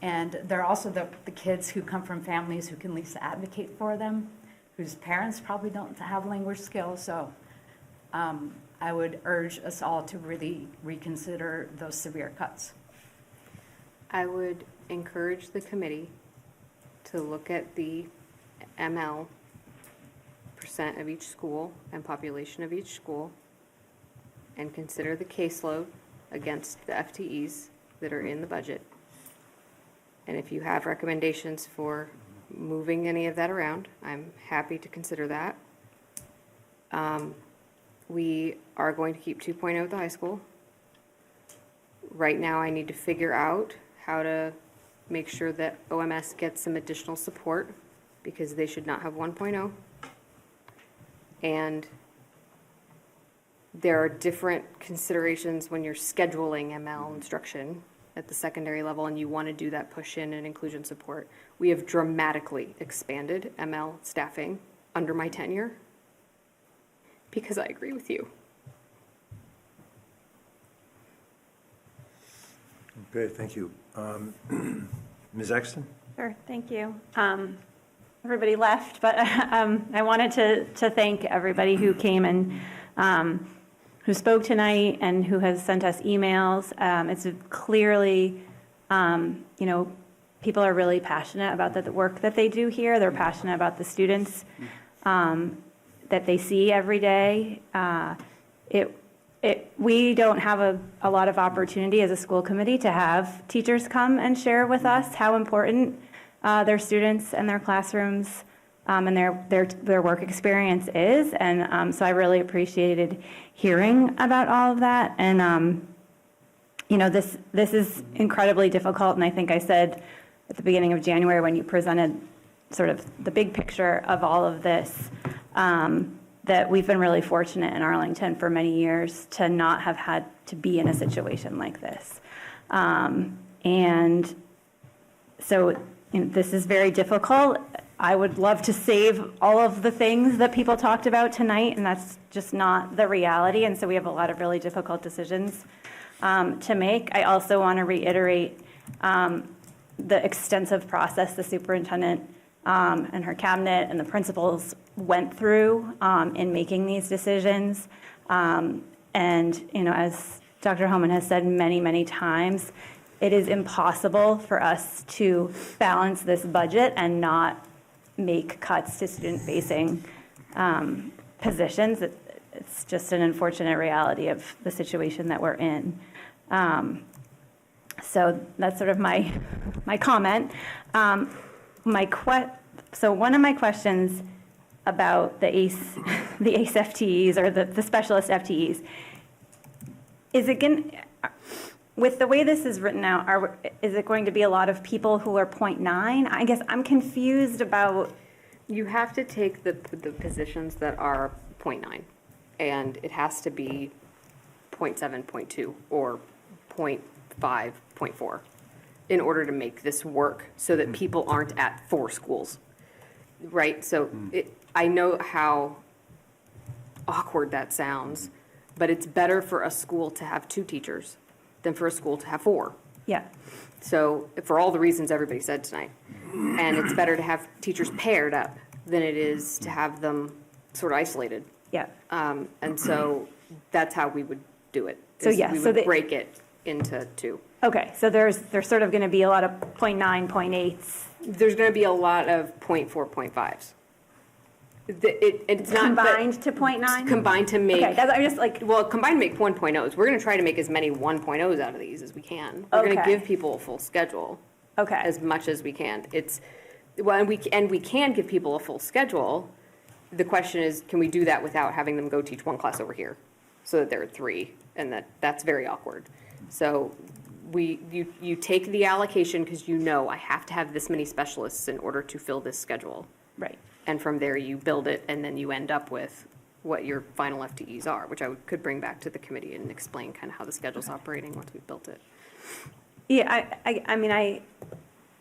And they're also the kids who come from families who can least advocate for them, whose parents probably don't have language skills. So I would urge us all to really reconsider those severe cuts. I would encourage the committee to look at the ML percent of each school and population of each school and consider the caseload against the FTEs that are in the budget. And if you have recommendations for moving any of that around, I'm happy to consider that. We are going to keep 2.0 at the high school. Right now, I need to figure out how to make sure that OMS gets some additional support because they should not have 1.0. And there are different considerations when you're scheduling ML instruction at the secondary level and you want to do that push-in and inclusion support. We have dramatically expanded ML staffing under my tenure because I agree with you. Okay, thank you. Ms. Exton? Sure, thank you. Everybody left, but I wanted to thank everybody who came and who spoke tonight and who has sent us emails. It's clearly, people are really passionate about the work that they do here. They're passionate about the students that they see every day. We don't have a lot of opportunity as a school committee to have teachers come and share with us how important their students and their classrooms and their work experience is. And so I really appreciated hearing about all of that. And you know, this is incredibly difficult, and I think I said at the beginning of January when you presented sort of the big picture of all of this, that we've been really fortunate in Arlington for many years to not have had to be in a situation like this. And so this is very difficult. I would love to save all of the things that people talked about tonight, and that's just not the reality. And so we have a lot of really difficult decisions to make. I also want to reiterate the extensive process the superintendent and her cabinet and the principals went through in making these decisions. And, you know, as Dr. Homan has said many, many times, it is impossible for us to balance this budget and not make cuts to student-facing positions. It's just an unfortunate reality of the situation that we're in. So that's sort of my comment. So one of my questions about the ACE FTEs or the specialist FTEs is it going, with the way this is written out, is it going to be a lot of people who are 0.9? I guess I'm confused about. You have to take the positions that are 0.9, and it has to be 0.7, 0.2, or 0.5, 0.4 in order to make this work so that people aren't at 4 schools, right? So I know how awkward that sounds, but it's better for a school to have 2 teachers than for a school to have 4. Yeah. So for all the reasons everybody said tonight. And it's better to have teachers paired up than it is to have them sort of isolated. Yeah. And so that's how we would do it. So yeah, we would break it into 2. Okay, so there's sort of going to be a lot of 0.9, 0.8s. There's going to be a lot of 0.4, 0.5s. It's not combined to 0.9? Combined to make. Okay, I'm just like. Well, combined to make 1.0s. We're going to try to make as many 1.0s out of these as we can. We're going to give people a full schedule. Okay. As much as we can. And we can give people a full schedule. The question is, can we do that without having them go teach 1 class over here, so that there are 3, and that's very awkward. So you take the allocation because you know I have to have this many specialists in order to fill this schedule. Right. And from there you build it, and then you end up with what your final FTEs are, which I could bring back to the committee and explain kind of how the schedule's operating once we've built it. Yeah, I mean,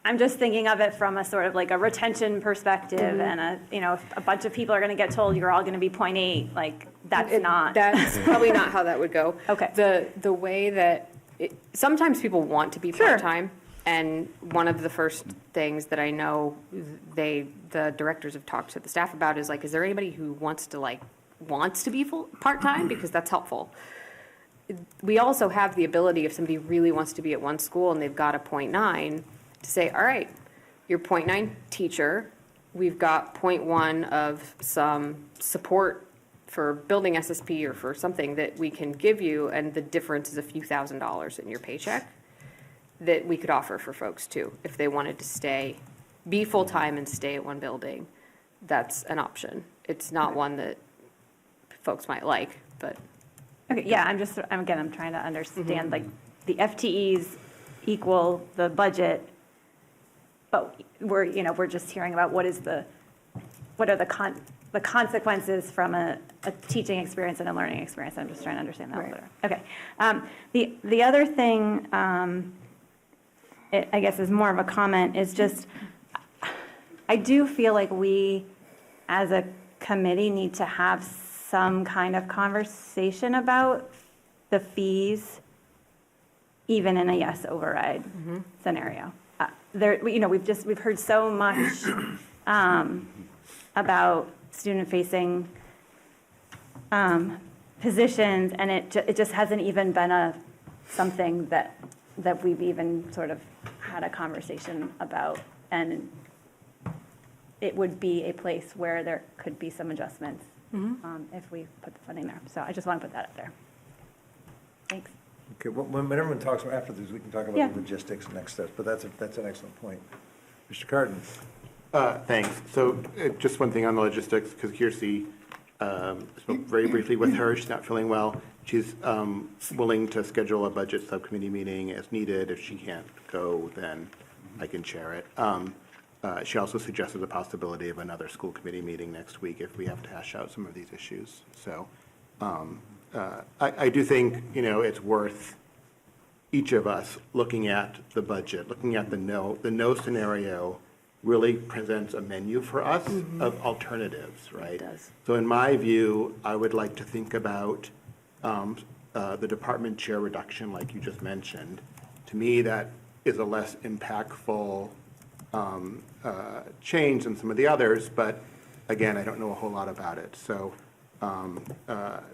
I'm just thinking of it from a sort of like a retention perspective, and if a bunch of people are going to get told you're all going to be 0.8, like that's probably not how that would go. Okay. The way that sometimes people want to be part-time, and one of the first things that I know the directors have talked to the staff about is like, is there anybody who wants to be full part-time, because that's helpful. We also have the ability, if somebody really wants to be at one school and they've got a 0.9, to say, all right, you're 0.9 teacher, we've got 0.1 of some support for building SSP or for something that we can give you, and the difference is a few $1,000s in your paycheck that we could offer for folks too. If they wanted to be full-time and stay at one building, that's an option. It's not one that folks might like, but. Okay, yeah, I'm trying to understand, like, the FTEs equal the budget, but we're just hearing about what are the consequences from a teaching experience and a learning experience. I'm just trying to understand that a little better. Okay. The other thing, I guess is more of a comment, is just, I do feel like we, as a committee, need to have some kind of conversation about the fees, even in a yes override scenario. We've heard so much about student-facing positions, and it just hasn't even been something that we've even sort of had a conversation about, and it would be a place where there could be some adjustments if we put the funding there. So I just want to put that up there. Thanks. Okay, when everyone talks after this, we can talk about the logistics and next steps, but that's an excellent point. Mr. Carden. Thanks. So just one thing on the logistics, because Kiersey spoke very briefly with her. She's not feeling well. She's willing to schedule a budget subcommittee meeting as needed. If she can't go, then I can chair it. She also suggested the possibility of another school committee meeting next week if we have to hash out some of these issues. So I do think, it's worth each of us looking at the budget, looking at the no scenario really presents a menu for us of alternatives, right? It does. So in my view, I would like to think about the department chair reduction like you just mentioned. To me, that is a less impactful change than some of the others, but again, I don't know a whole lot about it. So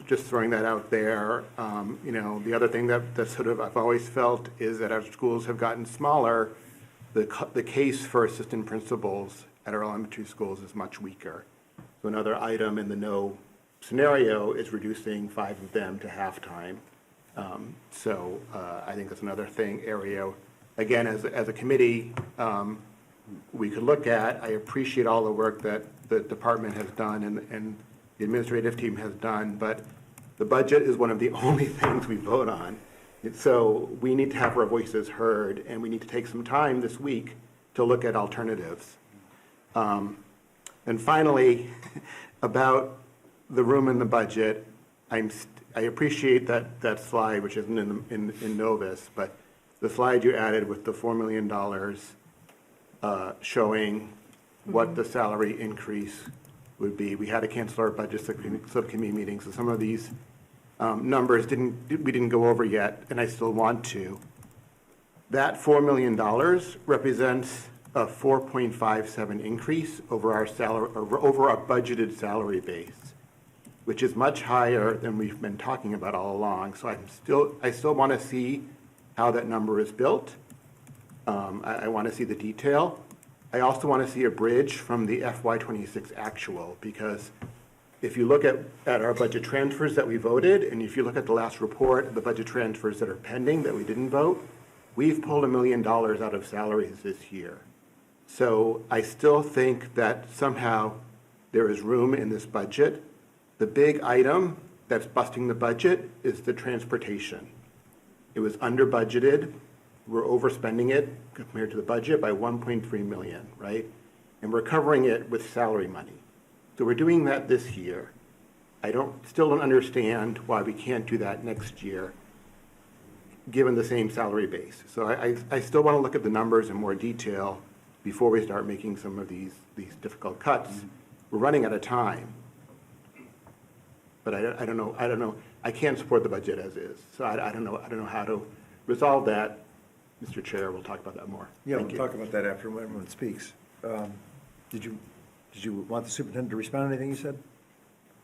just throwing that out there. The other thing that sort of I've always felt is that our schools have gotten smaller. The case for assistant principals at our elementary schools is much weaker. So another item in the no scenario is reducing 5 of them to half-time. So I think that's another area. Again, as a committee, we could look at. I appreciate all the work that the department has done and the administrative team has done, but the budget is one of the only things we vote on. So we need to have our voices heard, and we need to take some time this week to look at alternatives. And finally, about the room in the budget, I appreciate that slide, which isn't in Novus, but the slide you added with the $4 million showing what the salary increase would be. We had to cancel our budget subcommittee meeting, so some of these numbers we didn't go over yet, and I still want to. That $4 million represents a 4.57 increase over our budgeted salary base, which is much higher than we've been talking about all along. So I still want to see how that number is built. I want to see the detail. I also want to see a bridge from the FY26 actual, because if you look at our budget transfers that we voted, and if you look at the last report, the budget transfers that are pending that we didn't vote, we've pulled $1 million out of salaries this year. So I still think that somehow there is room in this budget. The big item that's busting the budget is the transportation. It was under budgeted. We're overspending it compared to the budget by 1.3 million, right? And we're covering it with salary money. So we're doing that this year. I still don't understand why we can't do that next year, given the same salary base. So I still want to look at the numbers in more detail before we start making some of these difficult cuts. We're running out of time. But I don't know. I can't support the budget as is. So I don't know how to resolve that. Mr. Chair, we'll talk about that more. Yeah, we'll talk about that after everyone speaks. Did you want the superintendent to respond to anything you said?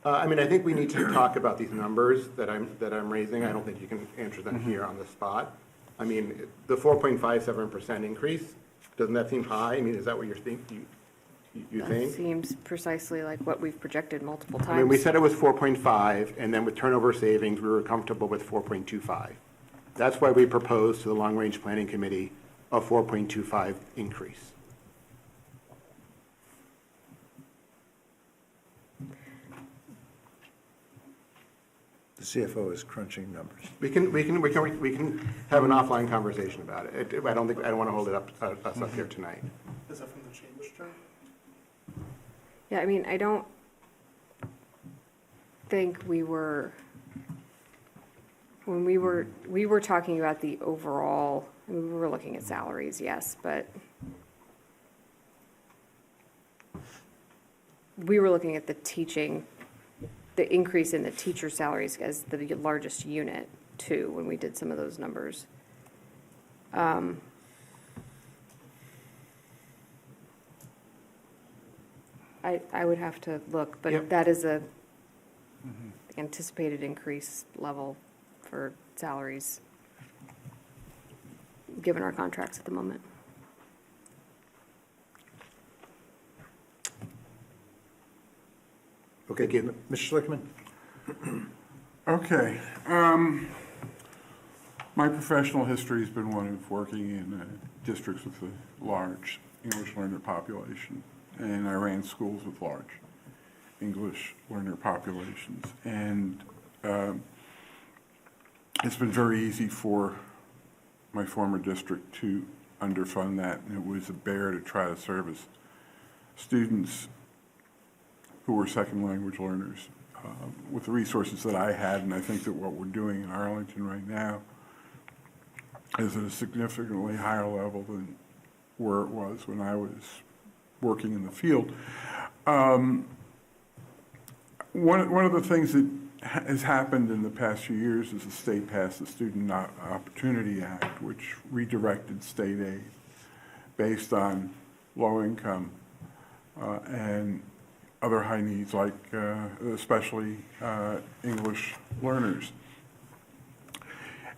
I think we need to talk about these numbers that I'm raising. I don't think you can answer them here on the spot. The 4.57% increase, doesn't that seem high? Is that what you think? That seems precisely like what we've projected multiple times. We said it was 4.5, and then with turnover savings, we were comfortable with 4.25. That's why we proposed to the Long Range Planning Committee a 4.25 increase. The CFO is crunching numbers. We can have an offline conversation about it. I don't want to hold it us up here tonight. Is that from the change chart? Yeah, I don't think we were talking about the overall, we were looking at salaries, yes, but we were looking at the increase in the teacher salaries as the largest unit too, when we did some of those numbers. I would have to look, but Yep. that is a anticipated increase level for salaries, given our contracts at the moment. Okay, Mr. Schlickman? Okay. My professional history has been one of working in districts with a large English learner population, and I ran schools with large. English learner populations. And it's been very easy for my former district to underfund that, and it was a bear to try to service students who were second language learners with the resources that I had. And I think that what we're doing in Arlington right now is at a significantly higher level than where it was when I was working in the field. One of the things that has happened in the past few years is the state passed the Student Opportunity Act, which redirected state aid based on low income and other high needs, like especially English learners.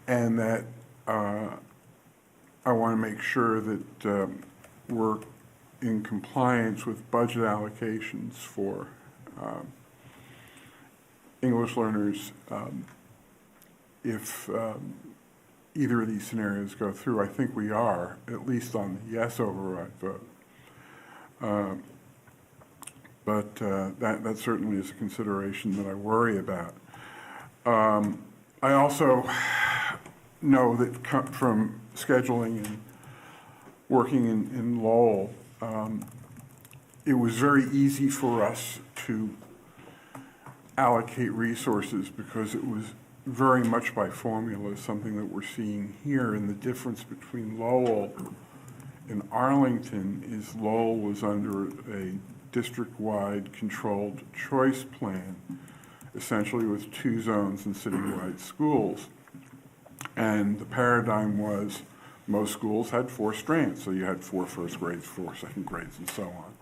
And that I want to make sure that we're in compliance with budget allocations for English learners if either of these scenarios go through. I think we are, at least on the yes override vote. But that certainly is a consideration that I worry about. I also know that from scheduling and working in Lowell, it was very easy for us to allocate resources because it was very much by formula, something that we're seeing here. And the difference between Lowell and Arlington is Lowell was under a district-wide controlled choice plan, essentially with 2 zones and citywide schools. And the paradigm was most schools had 4 strands, so you had 4 first grades, 4 second grades, and so on.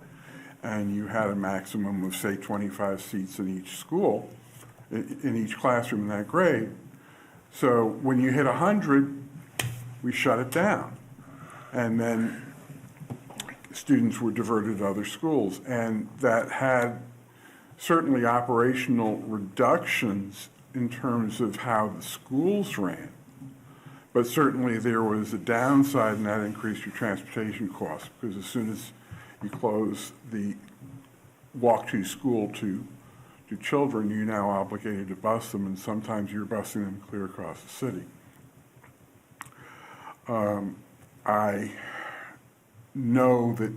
And you had a maximum of, say, 25 seats in each school, in each classroom in that grade. So when you hit 100, we shut it down. And then students were diverted to other schools. And that had certainly operational reductions in terms of how the schools ran. But certainly there was a downside, and that increased your transportation costs, because as soon as you close the walk to school to children, you're now obligated to bus them, and sometimes you're busing them clear across the city. I know that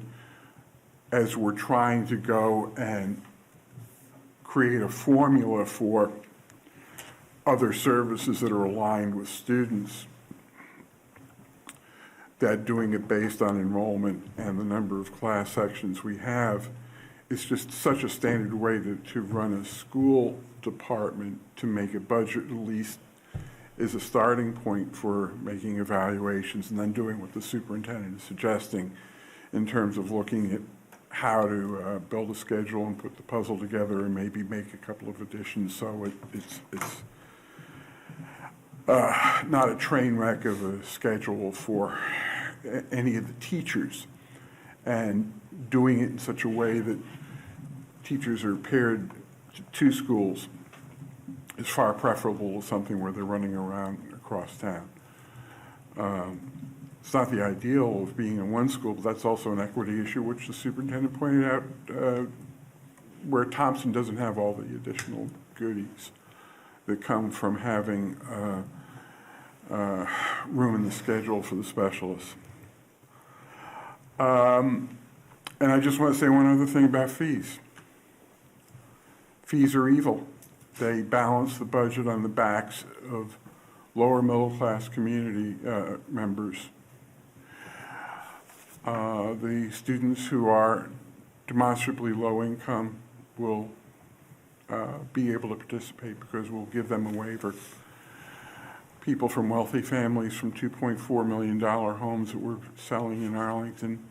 as we're trying to go and create a formula for other services that are aligned with students, that doing it based on enrollment and the number of class sections we have is just such a standard way to run a school department, to make a budget at least is a starting point for making evaluations and then doing what the superintendent is suggesting in terms of looking at how to build a schedule and put the puzzle together and maybe make a couple of additions so it's not a train wreck of a schedule for any of the teachers, and doing it in such a way that teachers are paired to 2 schools is far preferable to something where they're running around across town. It's not the ideal of being in one school, but that's also an equity issue, which the superintendent pointed out, where Thompson doesn't have all the additional goodies that come from having room in the schedule for the specialists. And I just want to say one other thing about fees. Fees are evil. They balance the budget on the backs of lower middle class community members. The students who are demonstrably low income will be able to participate because we'll give them a waiver. People from wealthy families from $2.4 million homes that we're selling in Arlington,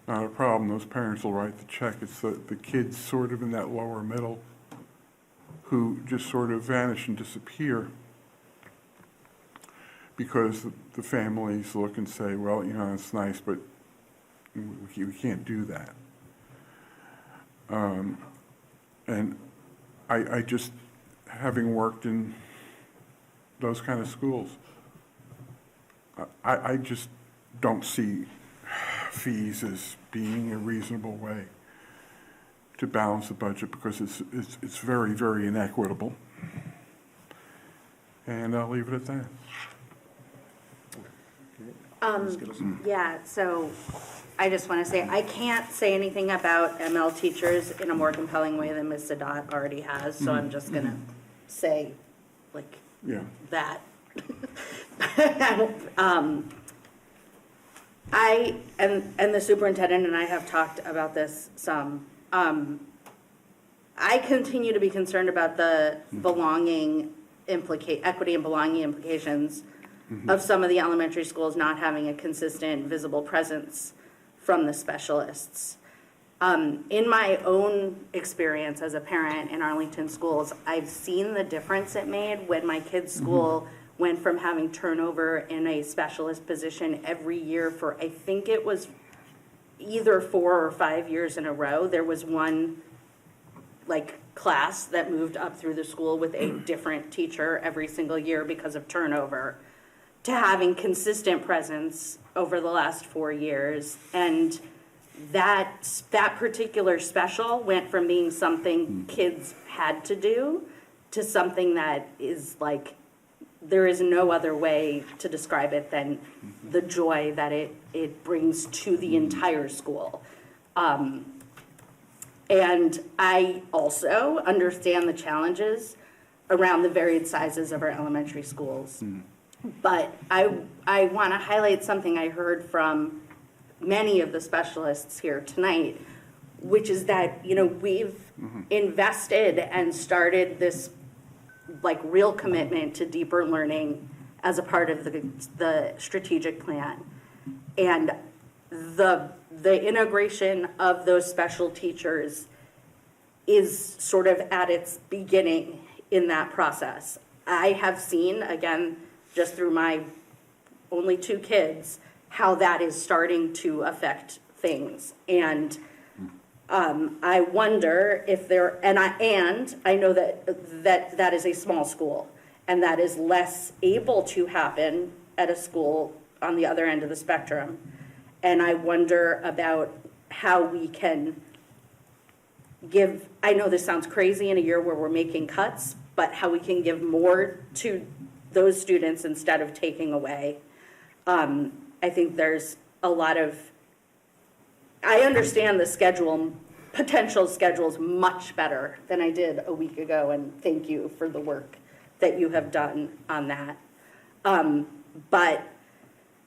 not a problem. Those parents will write the check. It's the kids sort of in that lower middle who just sort of vanish and disappear because the families look and say, well, you know, it's nice, but we can't do that. And I just, having worked in those kind of schools, I just don't see fees as being a reasonable way to balance the budget because it's very, very inequitable. And I'll leave it at that. Yeah, so I just want to say, I can't say anything about ML teachers in a more compelling way than Ms. Sadat already has, so I'm just going to say, like, that. I, and the superintendent and I have talked about this some. I continue to be concerned about the equity and belonging implications of some of the elementary schools not having a consistent, visible presence from the specialists. In my own experience as a parent in Arlington schools, I've seen the difference it made when my kids' school went from having turnover in a specialist position every year for, I think it was either 4 or 5 years in a row. There was one class that moved up through the school with a different teacher every single year because of turnover, to having consistent presence over the last 4 years. And that particular special went from being something kids had to do to something that is like, there is no other way to describe it than the joy that it brings to the entire school. And I also understand the challenges around the varied sizes of our elementary schools. But I want to highlight something I heard from many of the specialists here tonight, which is that, we've invested and started this real commitment to deeper learning as a part of the strategic plan. And the integration of those special teachers is sort of at its beginning in that process. I have seen, again, just through my only 2 kids, how that is starting to affect things. And I wonder if I know that is a small school, and that is less able to happen at a school on the other end of the spectrum. And I wonder about how we can give, I know this sounds crazy in a year where we're making cuts, but how we can give more to those students instead of taking away. I think there's a lot of, I understand the potential schedules much better than I did a week ago, and thank you for the work that you have done on that. But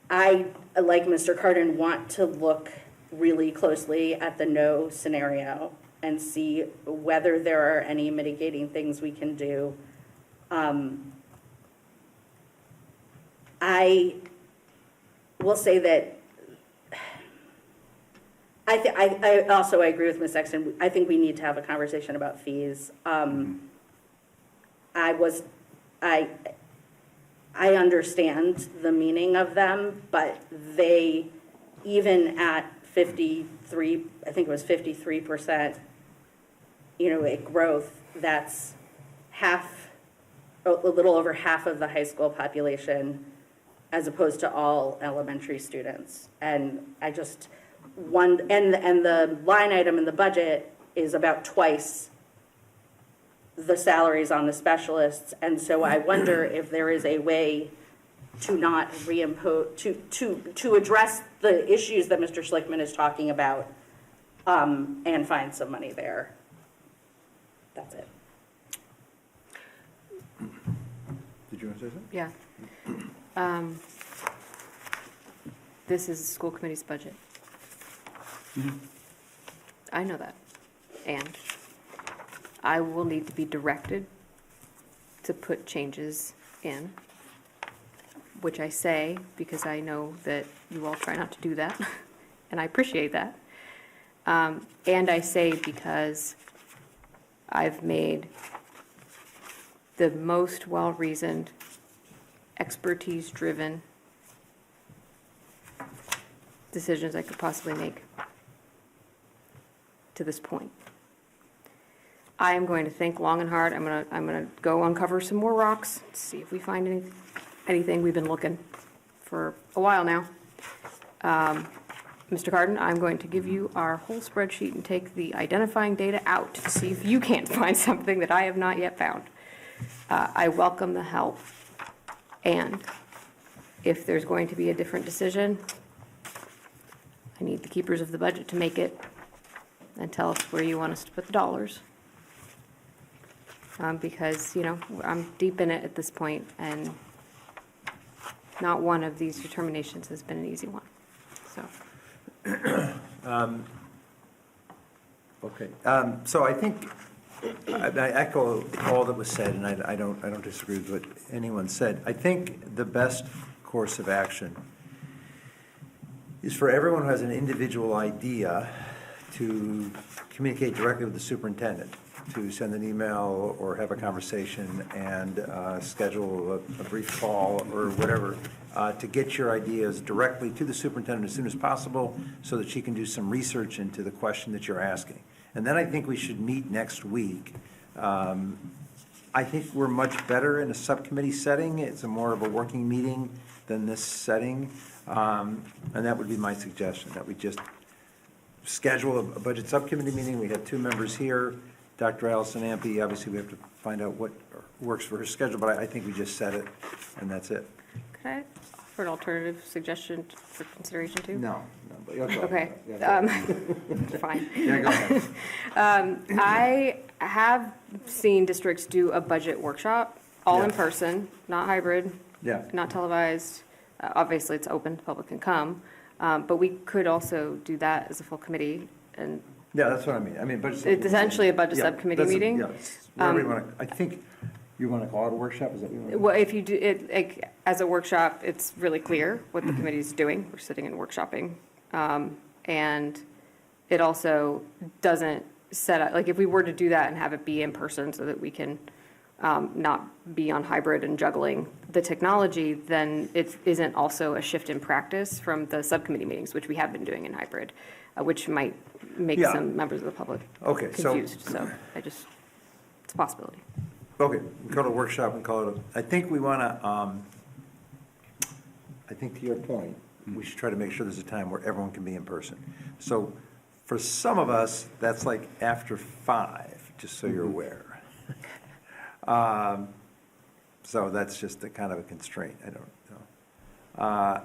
I, like Mr. Cardin, want to look really closely at the no scenario and see whether there are any mitigating things we can do. I will say that I also agree with Ms. Sexton. I think we need to have a conversation about fees. I understand the meaning of them, but they, even at 53, I think it was 53%, a growth, that's a little over half of the high school population, as opposed to all elementary students. And I just, and the line item in the budget is about twice the salaries on the specialists. And so I wonder if there is a way to not reimpose, to address the issues that Mr. Schlickman is talking about, and find some money there. That's it. Did you want to say something? Yeah. This is the school committee's budget. I know that. And I will need to be directed to put changes in, which I say because I know that you all try not to do that, and I appreciate that. And I say because I've made the most well-reasoned, expertise-driven decisions I could possibly make to this point. I am going to think long and hard. I'm gonna go uncover some more rocks, see if we find anything. We've been looking for a while now. Mr. Carden, I'm going to give you our whole spreadsheet and take the identifying data out to see if you can't find something that I have not yet found. I welcome the help. And if there's going to be a different decision, I need the keepers of the budget to make it and tell us where you want us to put the dollars. Because, you know, I'm deep in it at this point, and not one of these determinations has been an easy one, so. Okay, so I think, I echo all that was said, and I don't disagree with what anyone said. I think the best course of action is for everyone who has an individual idea to communicate directly with the superintendent, to send an email or have a conversation and schedule a brief call or whatever, to get your ideas directly to the superintendent as soon as possible so that she can do some research into the question that you're asking. And then I think we should meet next week. I think we're much better in a subcommittee setting. It's more of a working meeting than this setting. And that would be my suggestion, that we just schedule a budget subcommittee meeting. We have 2 members here. Dr. Allison Ampe, obviously we have to find out what works for her schedule, but I think we just set it, and that's it. Can I offer an alternative suggestion for consideration too? No, but you'll go. Okay. Yeah, go Fine. Yeah, go ahead. I have seen districts do a budget workshop, all in person, not hybrid, not televised. Obviously, it's open, the public can come, but we could also do that as a full committee. And yeah, that's what I mean. I mean, budget. It's essentially a budget subcommittee meeting. Whatever you want to, I think you want to call it a workshop. Is that what you want to do? Well, if you do it like, as a workshop, it's really clear what the committee is doing. We're sitting and workshopping, and it also doesn't set up, like if we were to do that and have it be in person so that we can not be on hybrid and juggling the technology, then it isn't also a shift in practice from the subcommittee meetings, which we have been doing in hybrid, which might make some members of the public confused. So it's a possibility. Okay, we call it a workshop and call it I think we want to, I think to your point, we should try to make sure there's a time where everyone can be in person. So for some of us, that's like after 5, just so you're aware. So that's just a kind of a constraint. I don't know.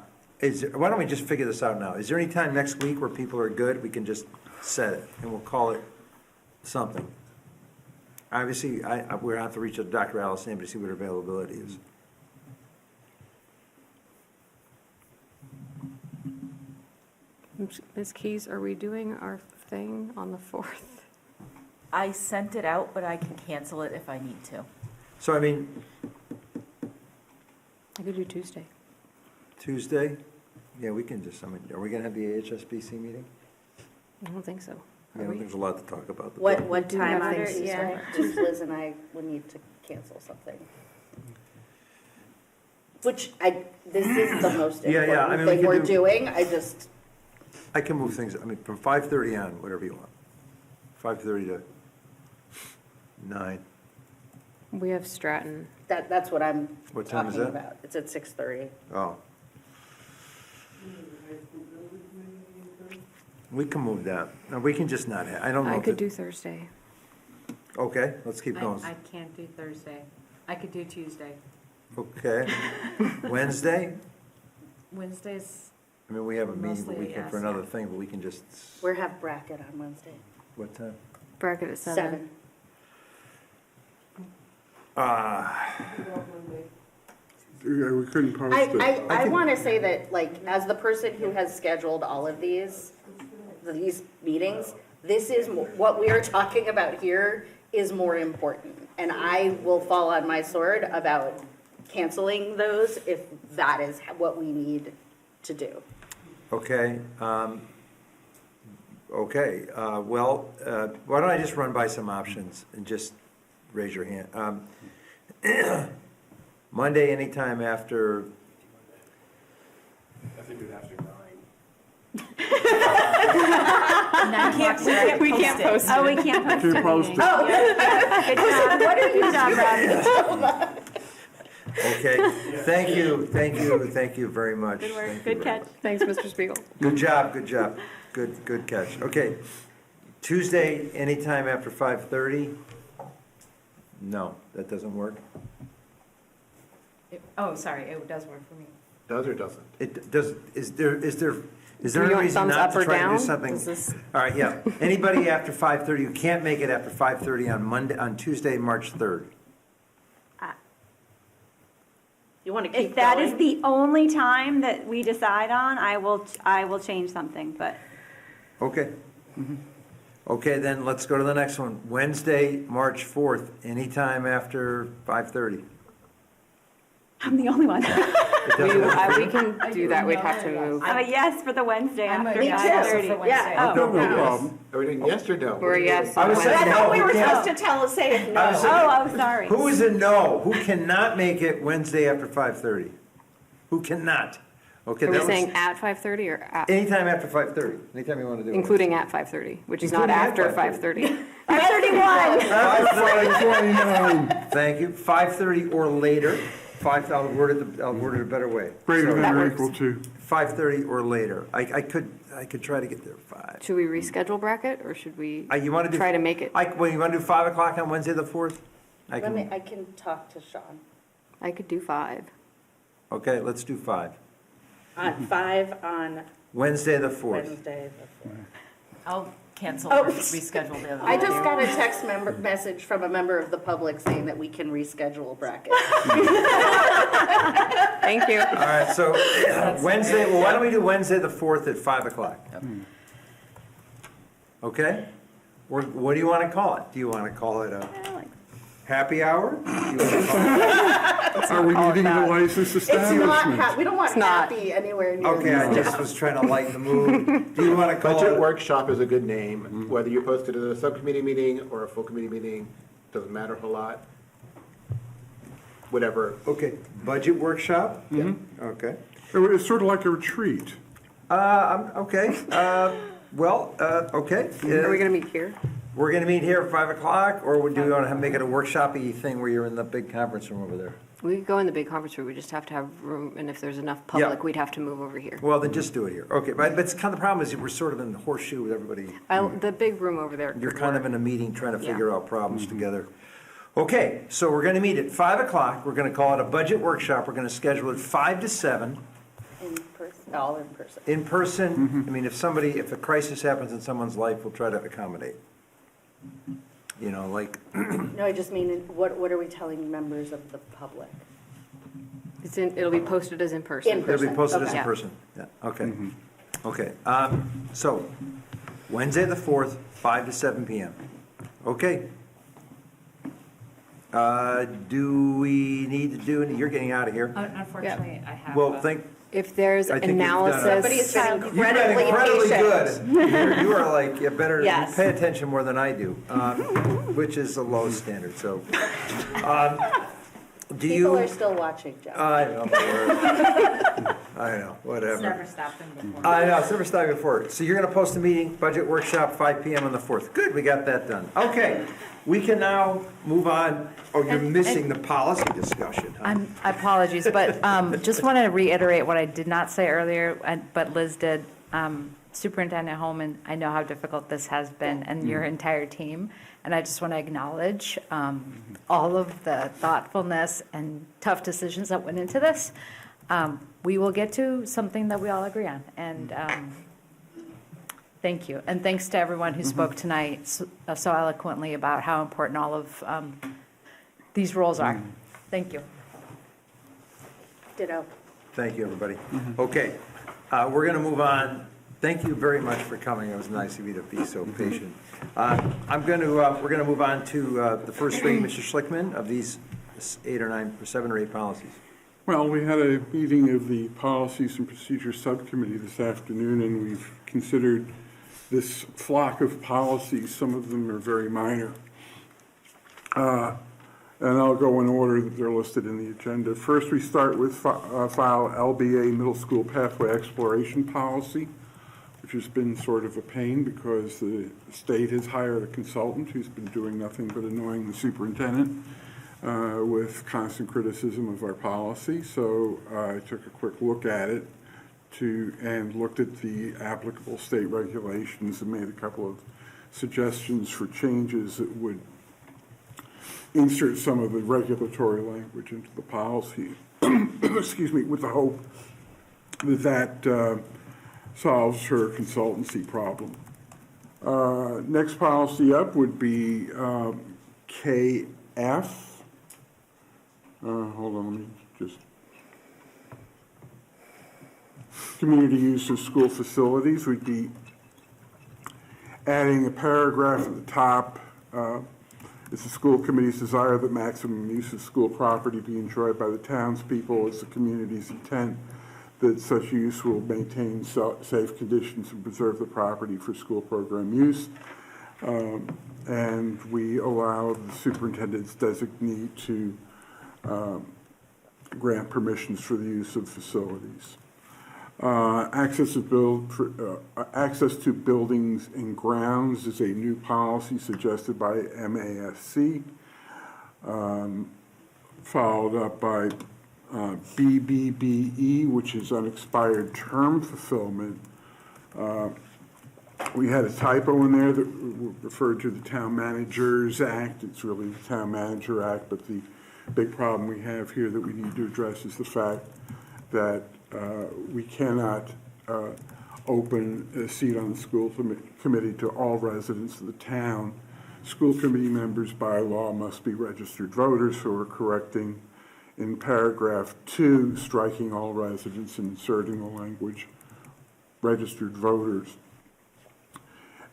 Why don't we just figure this out now? Is there any time next week where people are good? We can just set it and we'll call it something. Obviously, we're going to have to reach out to Dr. Allison to see what her availability is. Ms. Keys, are we doing our thing on the 4th? I sent it out, but I can cancel it if I need to. So, I mean, I could do Tuesday. Tuesday? Yeah, we can just, I mean, are we going to have the AHSBC meeting? I don't think so. Yeah, there's a lot to talk about. What time on things Tuesday? Just Liz and I would need to cancel something. Which this is the most important thing we're doing. I can move things, I mean, from 5:30 on, whatever you want. 5:30 to 9. We have Stratton. That's what I'm What time is talking that? about. It's at 6:30. Oh. We can move that. No, we can just not have, I don't know. I could do Thursday. Okay, let's keep going. I can't do Thursday. I could do Tuesday. Okay. Wednesday? Wednesdays. I mean, we have a meeting, but we Mostly, can, for yes. another thing, but we can just, We have bracket on Wednesday. what time? Bracket at 7. Yeah, we couldn't post it. I want to say that, like, as the person who has scheduled all of these meetings, this is, what we are talking about here is more important. And I will fall on my sword about canceling those if that is what we need to do. Okay. Okay. Well, why don't I just run by some options and just raise your hand? Monday, anytime after. I think we'd have to 9. We can't post it. Oh, we can't post it. Oh, what are you doing? Okay, thank you very much. Good work, Thank you good very catch. much. Thanks, Mr. Spiegel. Good job, good catch. Okay, Tuesday, anytime after 5:30? No, that doesn't work? Oh, sorry, it does work for me. Does or doesn't? It does, is there Do any you want reason thumbs not up to or try to do down? something? Is this- All right, yeah. Anybody after 5:30 who can't make it after 5:30 on Tuesday, March 3rd? You want to keep If that going? is the only time that we decide on, I will change something, but Okay. Okay, then let's go to the next one. Wednesday, March 4th, anytime after 5:30. I'm the only one. It doesn't work for We you? can do that, we'd have to move. I'm a yes for the Wednesday I'm a after yes 5:30. for Wednesday. Yeah. I've got no problem. Are we doing yes or no? We're a yes. I was on saying I Wednesday. thought we no, were who can't? supposed to say if no. I was saying- Oh, sorry. Who is a no? Who cannot make it Wednesday after 5:30? Who cannot? Okay, Are we that saying was at 5:30 or at? anytime after 5:30, anytime you want to do it. Including at 5:30, which is not Including at after 5:30. 5:30. 5:31. 5:29. Thank you. 5:30 or later. I'll word it a better way. Greater So, than or equal to. 5:30 or later. I could try to get there at 5. Should we reschedule bracket, or should we You want to do? try to make it? Well, you want to do 5 o'clock on Wednesday the 4th? I can talk to Sean. I could do 5. Okay, let's do 5. On 5 on Wednesday the 4th. Wednesday the 4th. I'll cancel Oh. or reschedule the other. I just got a text message from a member of the public saying that we can reschedule bracket. Thank you. All right, so Wednesday, well, why don't we do Wednesday the 4th at 5 o'clock? Okay? Or what do you want to call it? Do you want to call it a happy hour? Do you want to call it- Are we needing a licensed It's not, establishment? we don't want not. happy anywhere near. Okay, I just was trying to lighten the mood. Do you want to call Budget it? workshop is a good name, whether you post it as a subcommittee meeting or a full committee meeting, doesn't matter a whole lot. Whatever. Okay, budget workshop? Okay. It's sort of like a retreat. Okay, okay. Are we going to meet here? We're going to meet here at 5 o'clock, or do we want to make it a workshop-y thing where you're in the big conference room over there? We could go in the big conference room, we just have to have room, and if there's enough public, we'd have to move over here. Well, then just do it here. Okay, but it's kind of the problem is we're sort of in the horseshoe with everybody. The big room over there. You're could kind of work. in a meeting trying to Yeah. figure out problems together. Okay, so we're going to meet at 5 o'clock. We're going to call it a budget workshop. We're going to schedule it 5 to 7. In person, all in person. In person, I mean, if a crisis happens in someone's life, we'll try to accommodate. You know, like, No, I just mean, what are we telling members of the public? It'll be posted as in person. In it'll be person, posted as okay. in person. Yeah, okay. Okay, so Wednesday the 4th, 5 to 7 p.m. Okay. Do we need to do any, you're getting out of here. Unfortunately, I have. Well, think, If there's I think you've done it. analysis. Somebody's been you've been incredibly incredibly patient. good. You are like, you better Yes. pay attention more than I do, which is a low standard, so. Do you? People are still watching, Jeff. I know, I know, whatever. It's never stopped them before. I know, it's never stopped before. So you're gonna post a meeting, budget workshop, 5 PM on the 4th. Good, we got that done. Okay, we can now move on. Oh, you're missing the policy discussion, huh? Apologies, but just want to reiterate what I did not say earlier, but Liz did. Superintendent Holman, I know how difficult this has been, and your entire team. And I just want to acknowledge all of the thoughtfulness and tough decisions that went into this. We will get to something that we all agree on. And thank you. And thanks to everyone who spoke tonight so eloquently about how important all of these roles are. Thank you. Ditto. Thank you, everybody. Okay, we're gonna move on. Thank you very much for coming. It was nice of you to be so patient. We're gonna move on to the first reading, Mr. Schlickman, of these 7 or 8 policies. Well, we had a meeting of the Policies and Procedures Subcommittee this afternoon, and we've considered this flock of policies. Some of them are very minor. And I'll go in order that they're listed in the agenda. First, we start with file LBA Middle School Pathway Exploration Policy, which has been sort of a pain because the state has hired a consultant who's been doing nothing but annoying the superintendent. with constant criticism of our policy. So I took a quick look at it and looked at the applicable state regulations and made a couple of suggestions for changes that would insert some of the regulatory language into the policy. Excuse me, with the hope that solves her consultancy problem. Next policy up would be KF. Hold on, let me just. Community use of school facilities. We'd be adding a paragraph at the top. It's the school committee's desire that maximum use of school property be enjoyed by the townspeople. It's the community's intent that such use will maintain safe conditions and preserve the property for school program use. And we allow the superintendent's designee to grant permissions for the use of facilities. Access to buildings and grounds is a new policy suggested by MASC, followed up by BBBE, which is unexpired term fulfillment. We had a typo in there that referred to the Town Managers Act. It's really the Town Manager Act, but the big problem we have here that we need to address is the fact that we cannot open a seat on the school committee to all residents of the town. School committee members by law must be registered voters, so we're correcting in paragraph 2, striking all residents and inserting the language registered voters.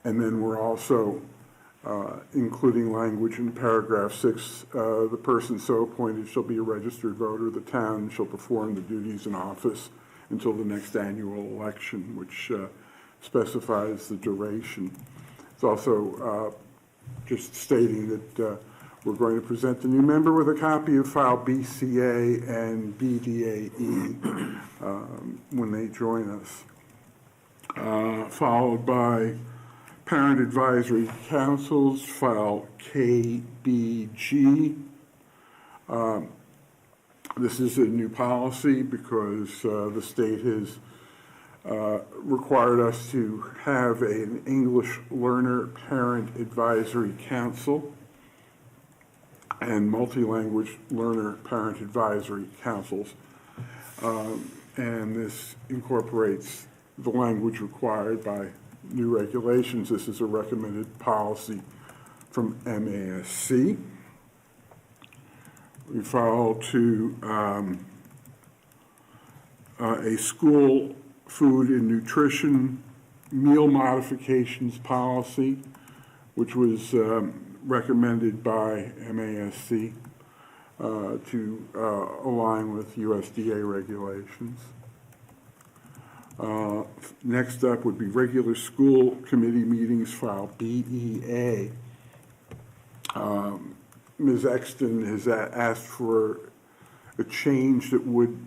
And then we're also including language in paragraph 6, the person so appointed shall be a registered voter of the town, shall perform the duties in office until the next annual election, which specifies the duration. It's also just stating that we're going to present the new member with a copy of file BCA and BDAE when they join us, followed by Parent Advisory Councils, file KBG. This is a new policy because the state has required us to have an English Learner Parent Advisory Council and multi-language learner parent advisory councils. And this incorporates the language required by new regulations. This is a recommended policy from MASC. We follow to a school food and nutrition meal modifications policy, which was recommended by MASC to align with USDA regulations. Next up would be regular school committee meetings, file BEA. Ms. Exton has asked for a change that would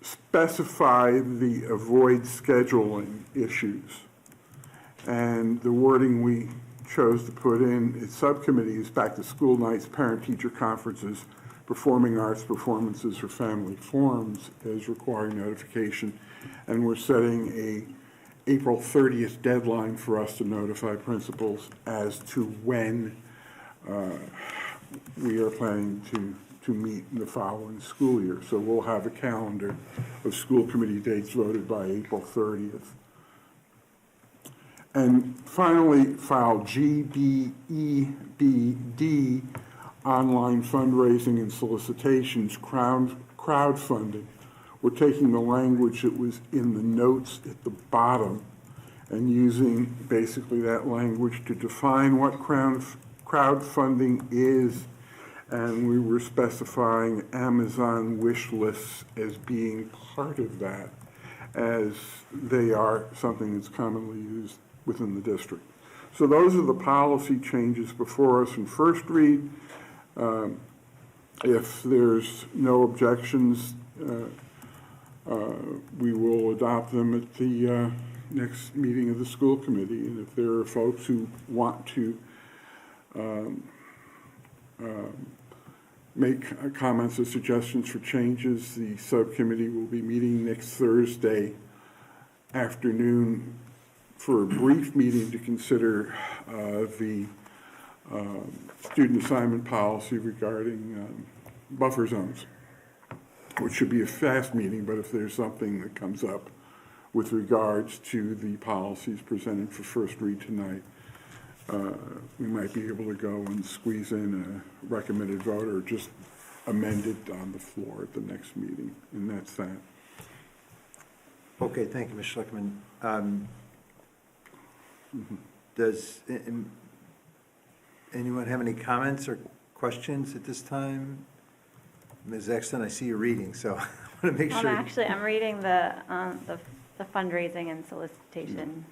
specify the avoid scheduling issues. And the wording we chose to put in its subcommittees, back to school nights, parent-teacher conferences, performing arts performances, or family forums as requiring notification. And we're setting a April 30th deadline for us to notify principals as to when we are planning to meet in the following school year. So we'll have a calendar of school committee dates voted by April 30th. And finally, file GBEBD, online fundraising and solicitations, crowdfunding. We're taking the language that was in the notes at the bottom and using basically that language to define what crowdfunding is, and we were specifying Amazon wish lists as being part of that, as they are something that's commonly used within the district. So those are the policy changes before us in first read. If there's no objections, we will adopt them at the next meeting of the school committee. And if there are folks who want to make comments or suggestions for changes. The subcommittee will be meeting next Thursday afternoon for a brief meeting to consider the student assignment policy regarding buffer zones, which should be a fast meeting, but if there's something that comes up with regards to the policies presented for first read tonight, we might be able to go and squeeze in a recommended vote or just amend it on the floor at the next meeting, and that's that. Okay, thank you, Mr. Schlickman. Does anyone have any comments or questions at this time? Ms. Exton, I see you reading, so I want to make sure. I'm reading the fundraising and solicitation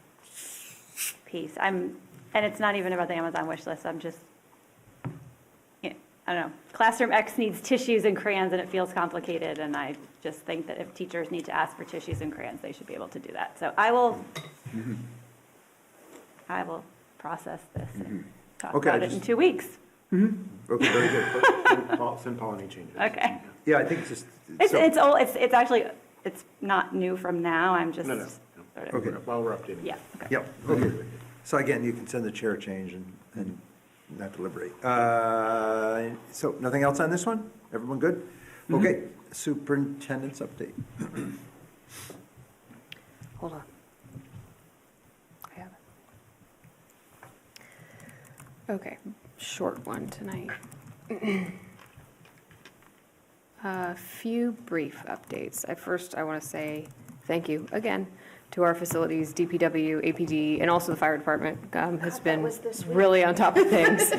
piece. And it's not even about the Amazon wish list. I'm just, I don't know. Classroom X needs tissues and crayons, and it feels complicated. And I just think that if teachers need to ask for tissues and crayons, they should be able to do that. So I will process this and talk about it in 2 weeks. Okay, very good. Send Paul any changes. Okay. Yeah, I think it's just. It's actually, it's not new from now. I'm just. No. Sort of, Okay. While we're updating. Yeah. Okay. Yep, okay. So again, you can send the chair change and not deliberate. So nothing else on this one? Everyone good? Okay, superintendent's update. Hold on. I have it. Okay, short one tonight. A few brief updates. I want to say thank you again to our facilities, DPW, APD, and also the fire department has been really on top of things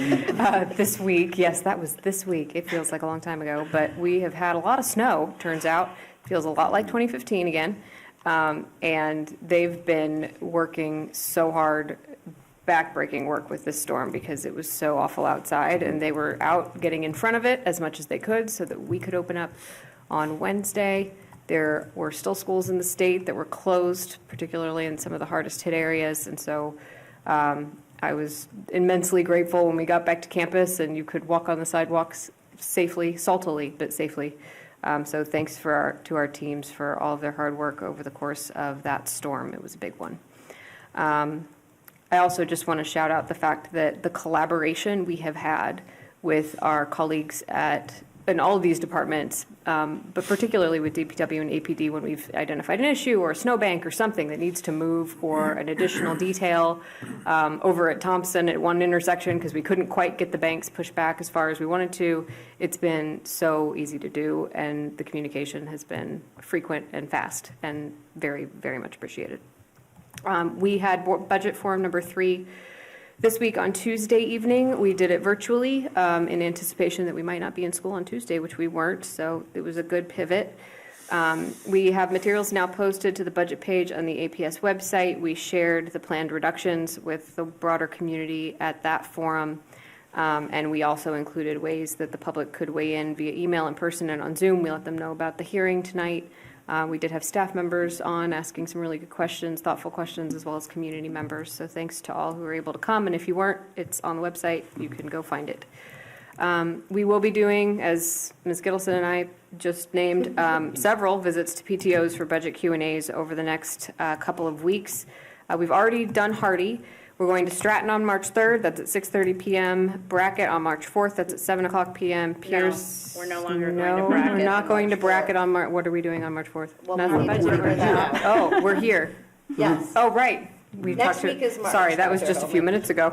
this week. Yes, that was this week. It feels like a long time ago, but we have had a lot of snow, turns out. Feels a lot like 2015 again. And they've been working so hard, backbreaking work with this storm because it was so awful outside, and they were out getting in front of it as much as they could so that we could open up on Wednesday. There were still schools in the state that were closed, particularly in some of the hardest hit areas. And so I was immensely grateful when we got back to campus and you could walk on the sidewalks safely, saltily, but safely. So thanks to our teams for all of their hard work over the course of that storm. It was a big one. I also just want to shout out the fact that the collaboration we have had with our colleagues in all of these departments, but particularly with DPW and APD when we've identified an issue or a snowbank or something that needs to move or an additional detail over at Thompson at one intersection because we couldn't quite get the banks pushed back as far as we wanted to. It's been so easy to do, and the communication has been frequent and fast and very, very much appreciated. We had budget forum number 3 this week on Tuesday evening. We did it virtually in anticipation that we might not be in school on Tuesday, which we weren't, so it was a good pivot. We have materials now posted to the budget page on the APS website. We shared the planned reductions with the broader community at that forum, and we also included ways that the public could weigh in via email, in person, and on Zoom. We let them know about the hearing tonight. We did have staff members on asking some really good questions, thoughtful questions, as well as community members. So thanks to all who were able to come. And if you weren't, it's on the website. You can go find it. We will be doing, as Ms. Gittleson and I just named, several visits to PTOs for budget Q&As over the next couple of weeks. We've already done Hardy. We're going to Stratton on March 3rd. That's at 6:30 p.m. Brackett on March 4th. That's at 7 o'clock p.m. Pierce. No, we're no longer going to Brackett. We're not going to Brackett on March. What are we doing on March 4th? Well, Nothing. Oh, we're here. Yes. Oh, right. We Next talked to- week is March. Sorry, that was just a few minutes ago.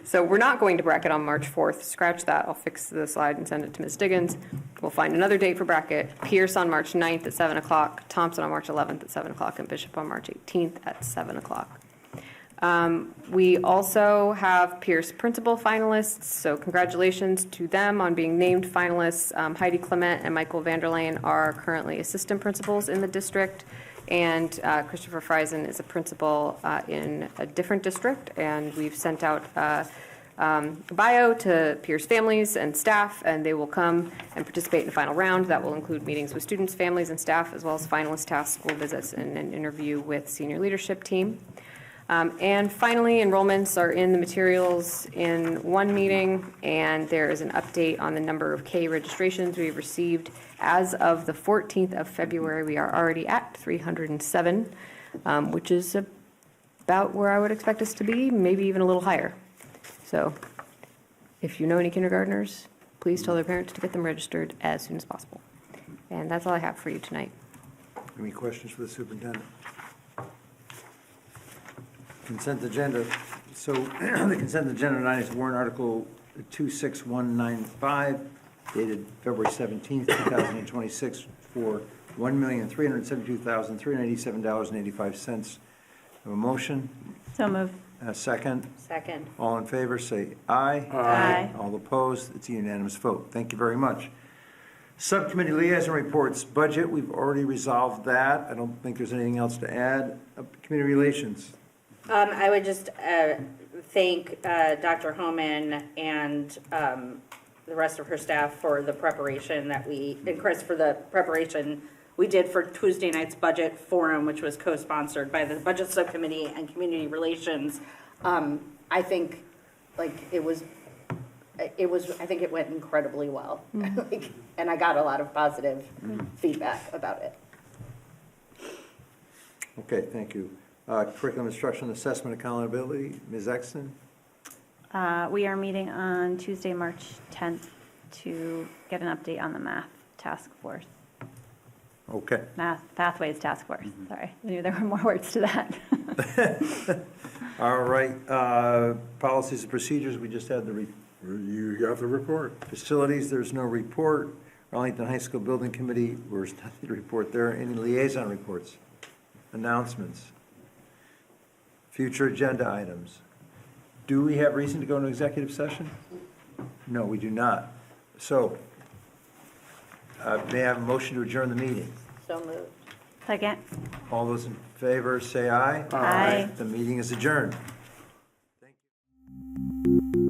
So we're not going to Brackett on March 4th. Scratch that. I'll fix the slide and send it to Ms. Diggins. We'll find another date for Brackett. Pierce on March 9th at 7 o'clock. Thompson on March 11th at 7 o'clock. And Bishop on March 18th at 7 o'clock. We also have Pierce principal finalists, so congratulations to them on being named finalists. Heidi Clement and Michael Vanderlane are currently assistant principals in the district, and Christopher Friesen is a principal in a different district, and we've sent out a bio to Pierce families and staff, and they will come and participate in the final round. That will include meetings with students, families, and staff, as well as finalist task school visits and an interview with senior leadership team. And finally, enrollments are in the materials in one meeting, and there is an update on the number of K registrations we've received. As of the 14th of February, we are already at 307, which is about where I would expect us to be, maybe even a little higher. So if you know any kindergartners, please tell their parents to get them registered as soon as possible. And that's all I have for you tonight. Any questions for the superintendent? Consent agenda. So the consent agenda tonight is warrant article 26195 dated February 17th, 2026 for $1,372,387.85. Have a motion? So moved. A second? Second. All in favor, say aye. Aye. All opposed? It's a unanimous vote. Thank you very much. Subcommittee liaison reports. Budget, we've already resolved that. I don't think there's anything else to add. Community relations. I would just thank Dr. Homan and the rest of her staff for the preparation and Chris for the preparation we did for Tuesday night's budget forum, which was co-sponsored by the Budget Subcommittee and Community Relations. I think it went incredibly well. And I got a lot of positive feedback about it. Okay, thank you. Curriculum instruction, assessment, accountability, Ms. Exton? We are meeting on Tuesday, March 10th to get an update on the math task force. Okay. Math Pathways Task Force, sorry. I knew there were more words to that. All right, policies and procedures, we just had You got the report. facilities, there's no report. Arlington High School Building Committee, there's nothing to report there. Any liaison reports? Announcements? Future agenda items? Do we have reason to go into executive session? No, we do not. So, may I have a motion to adjourn the meeting? So moved. Second. All those in favor, say aye. Aye. The meeting is adjourned. Thank you.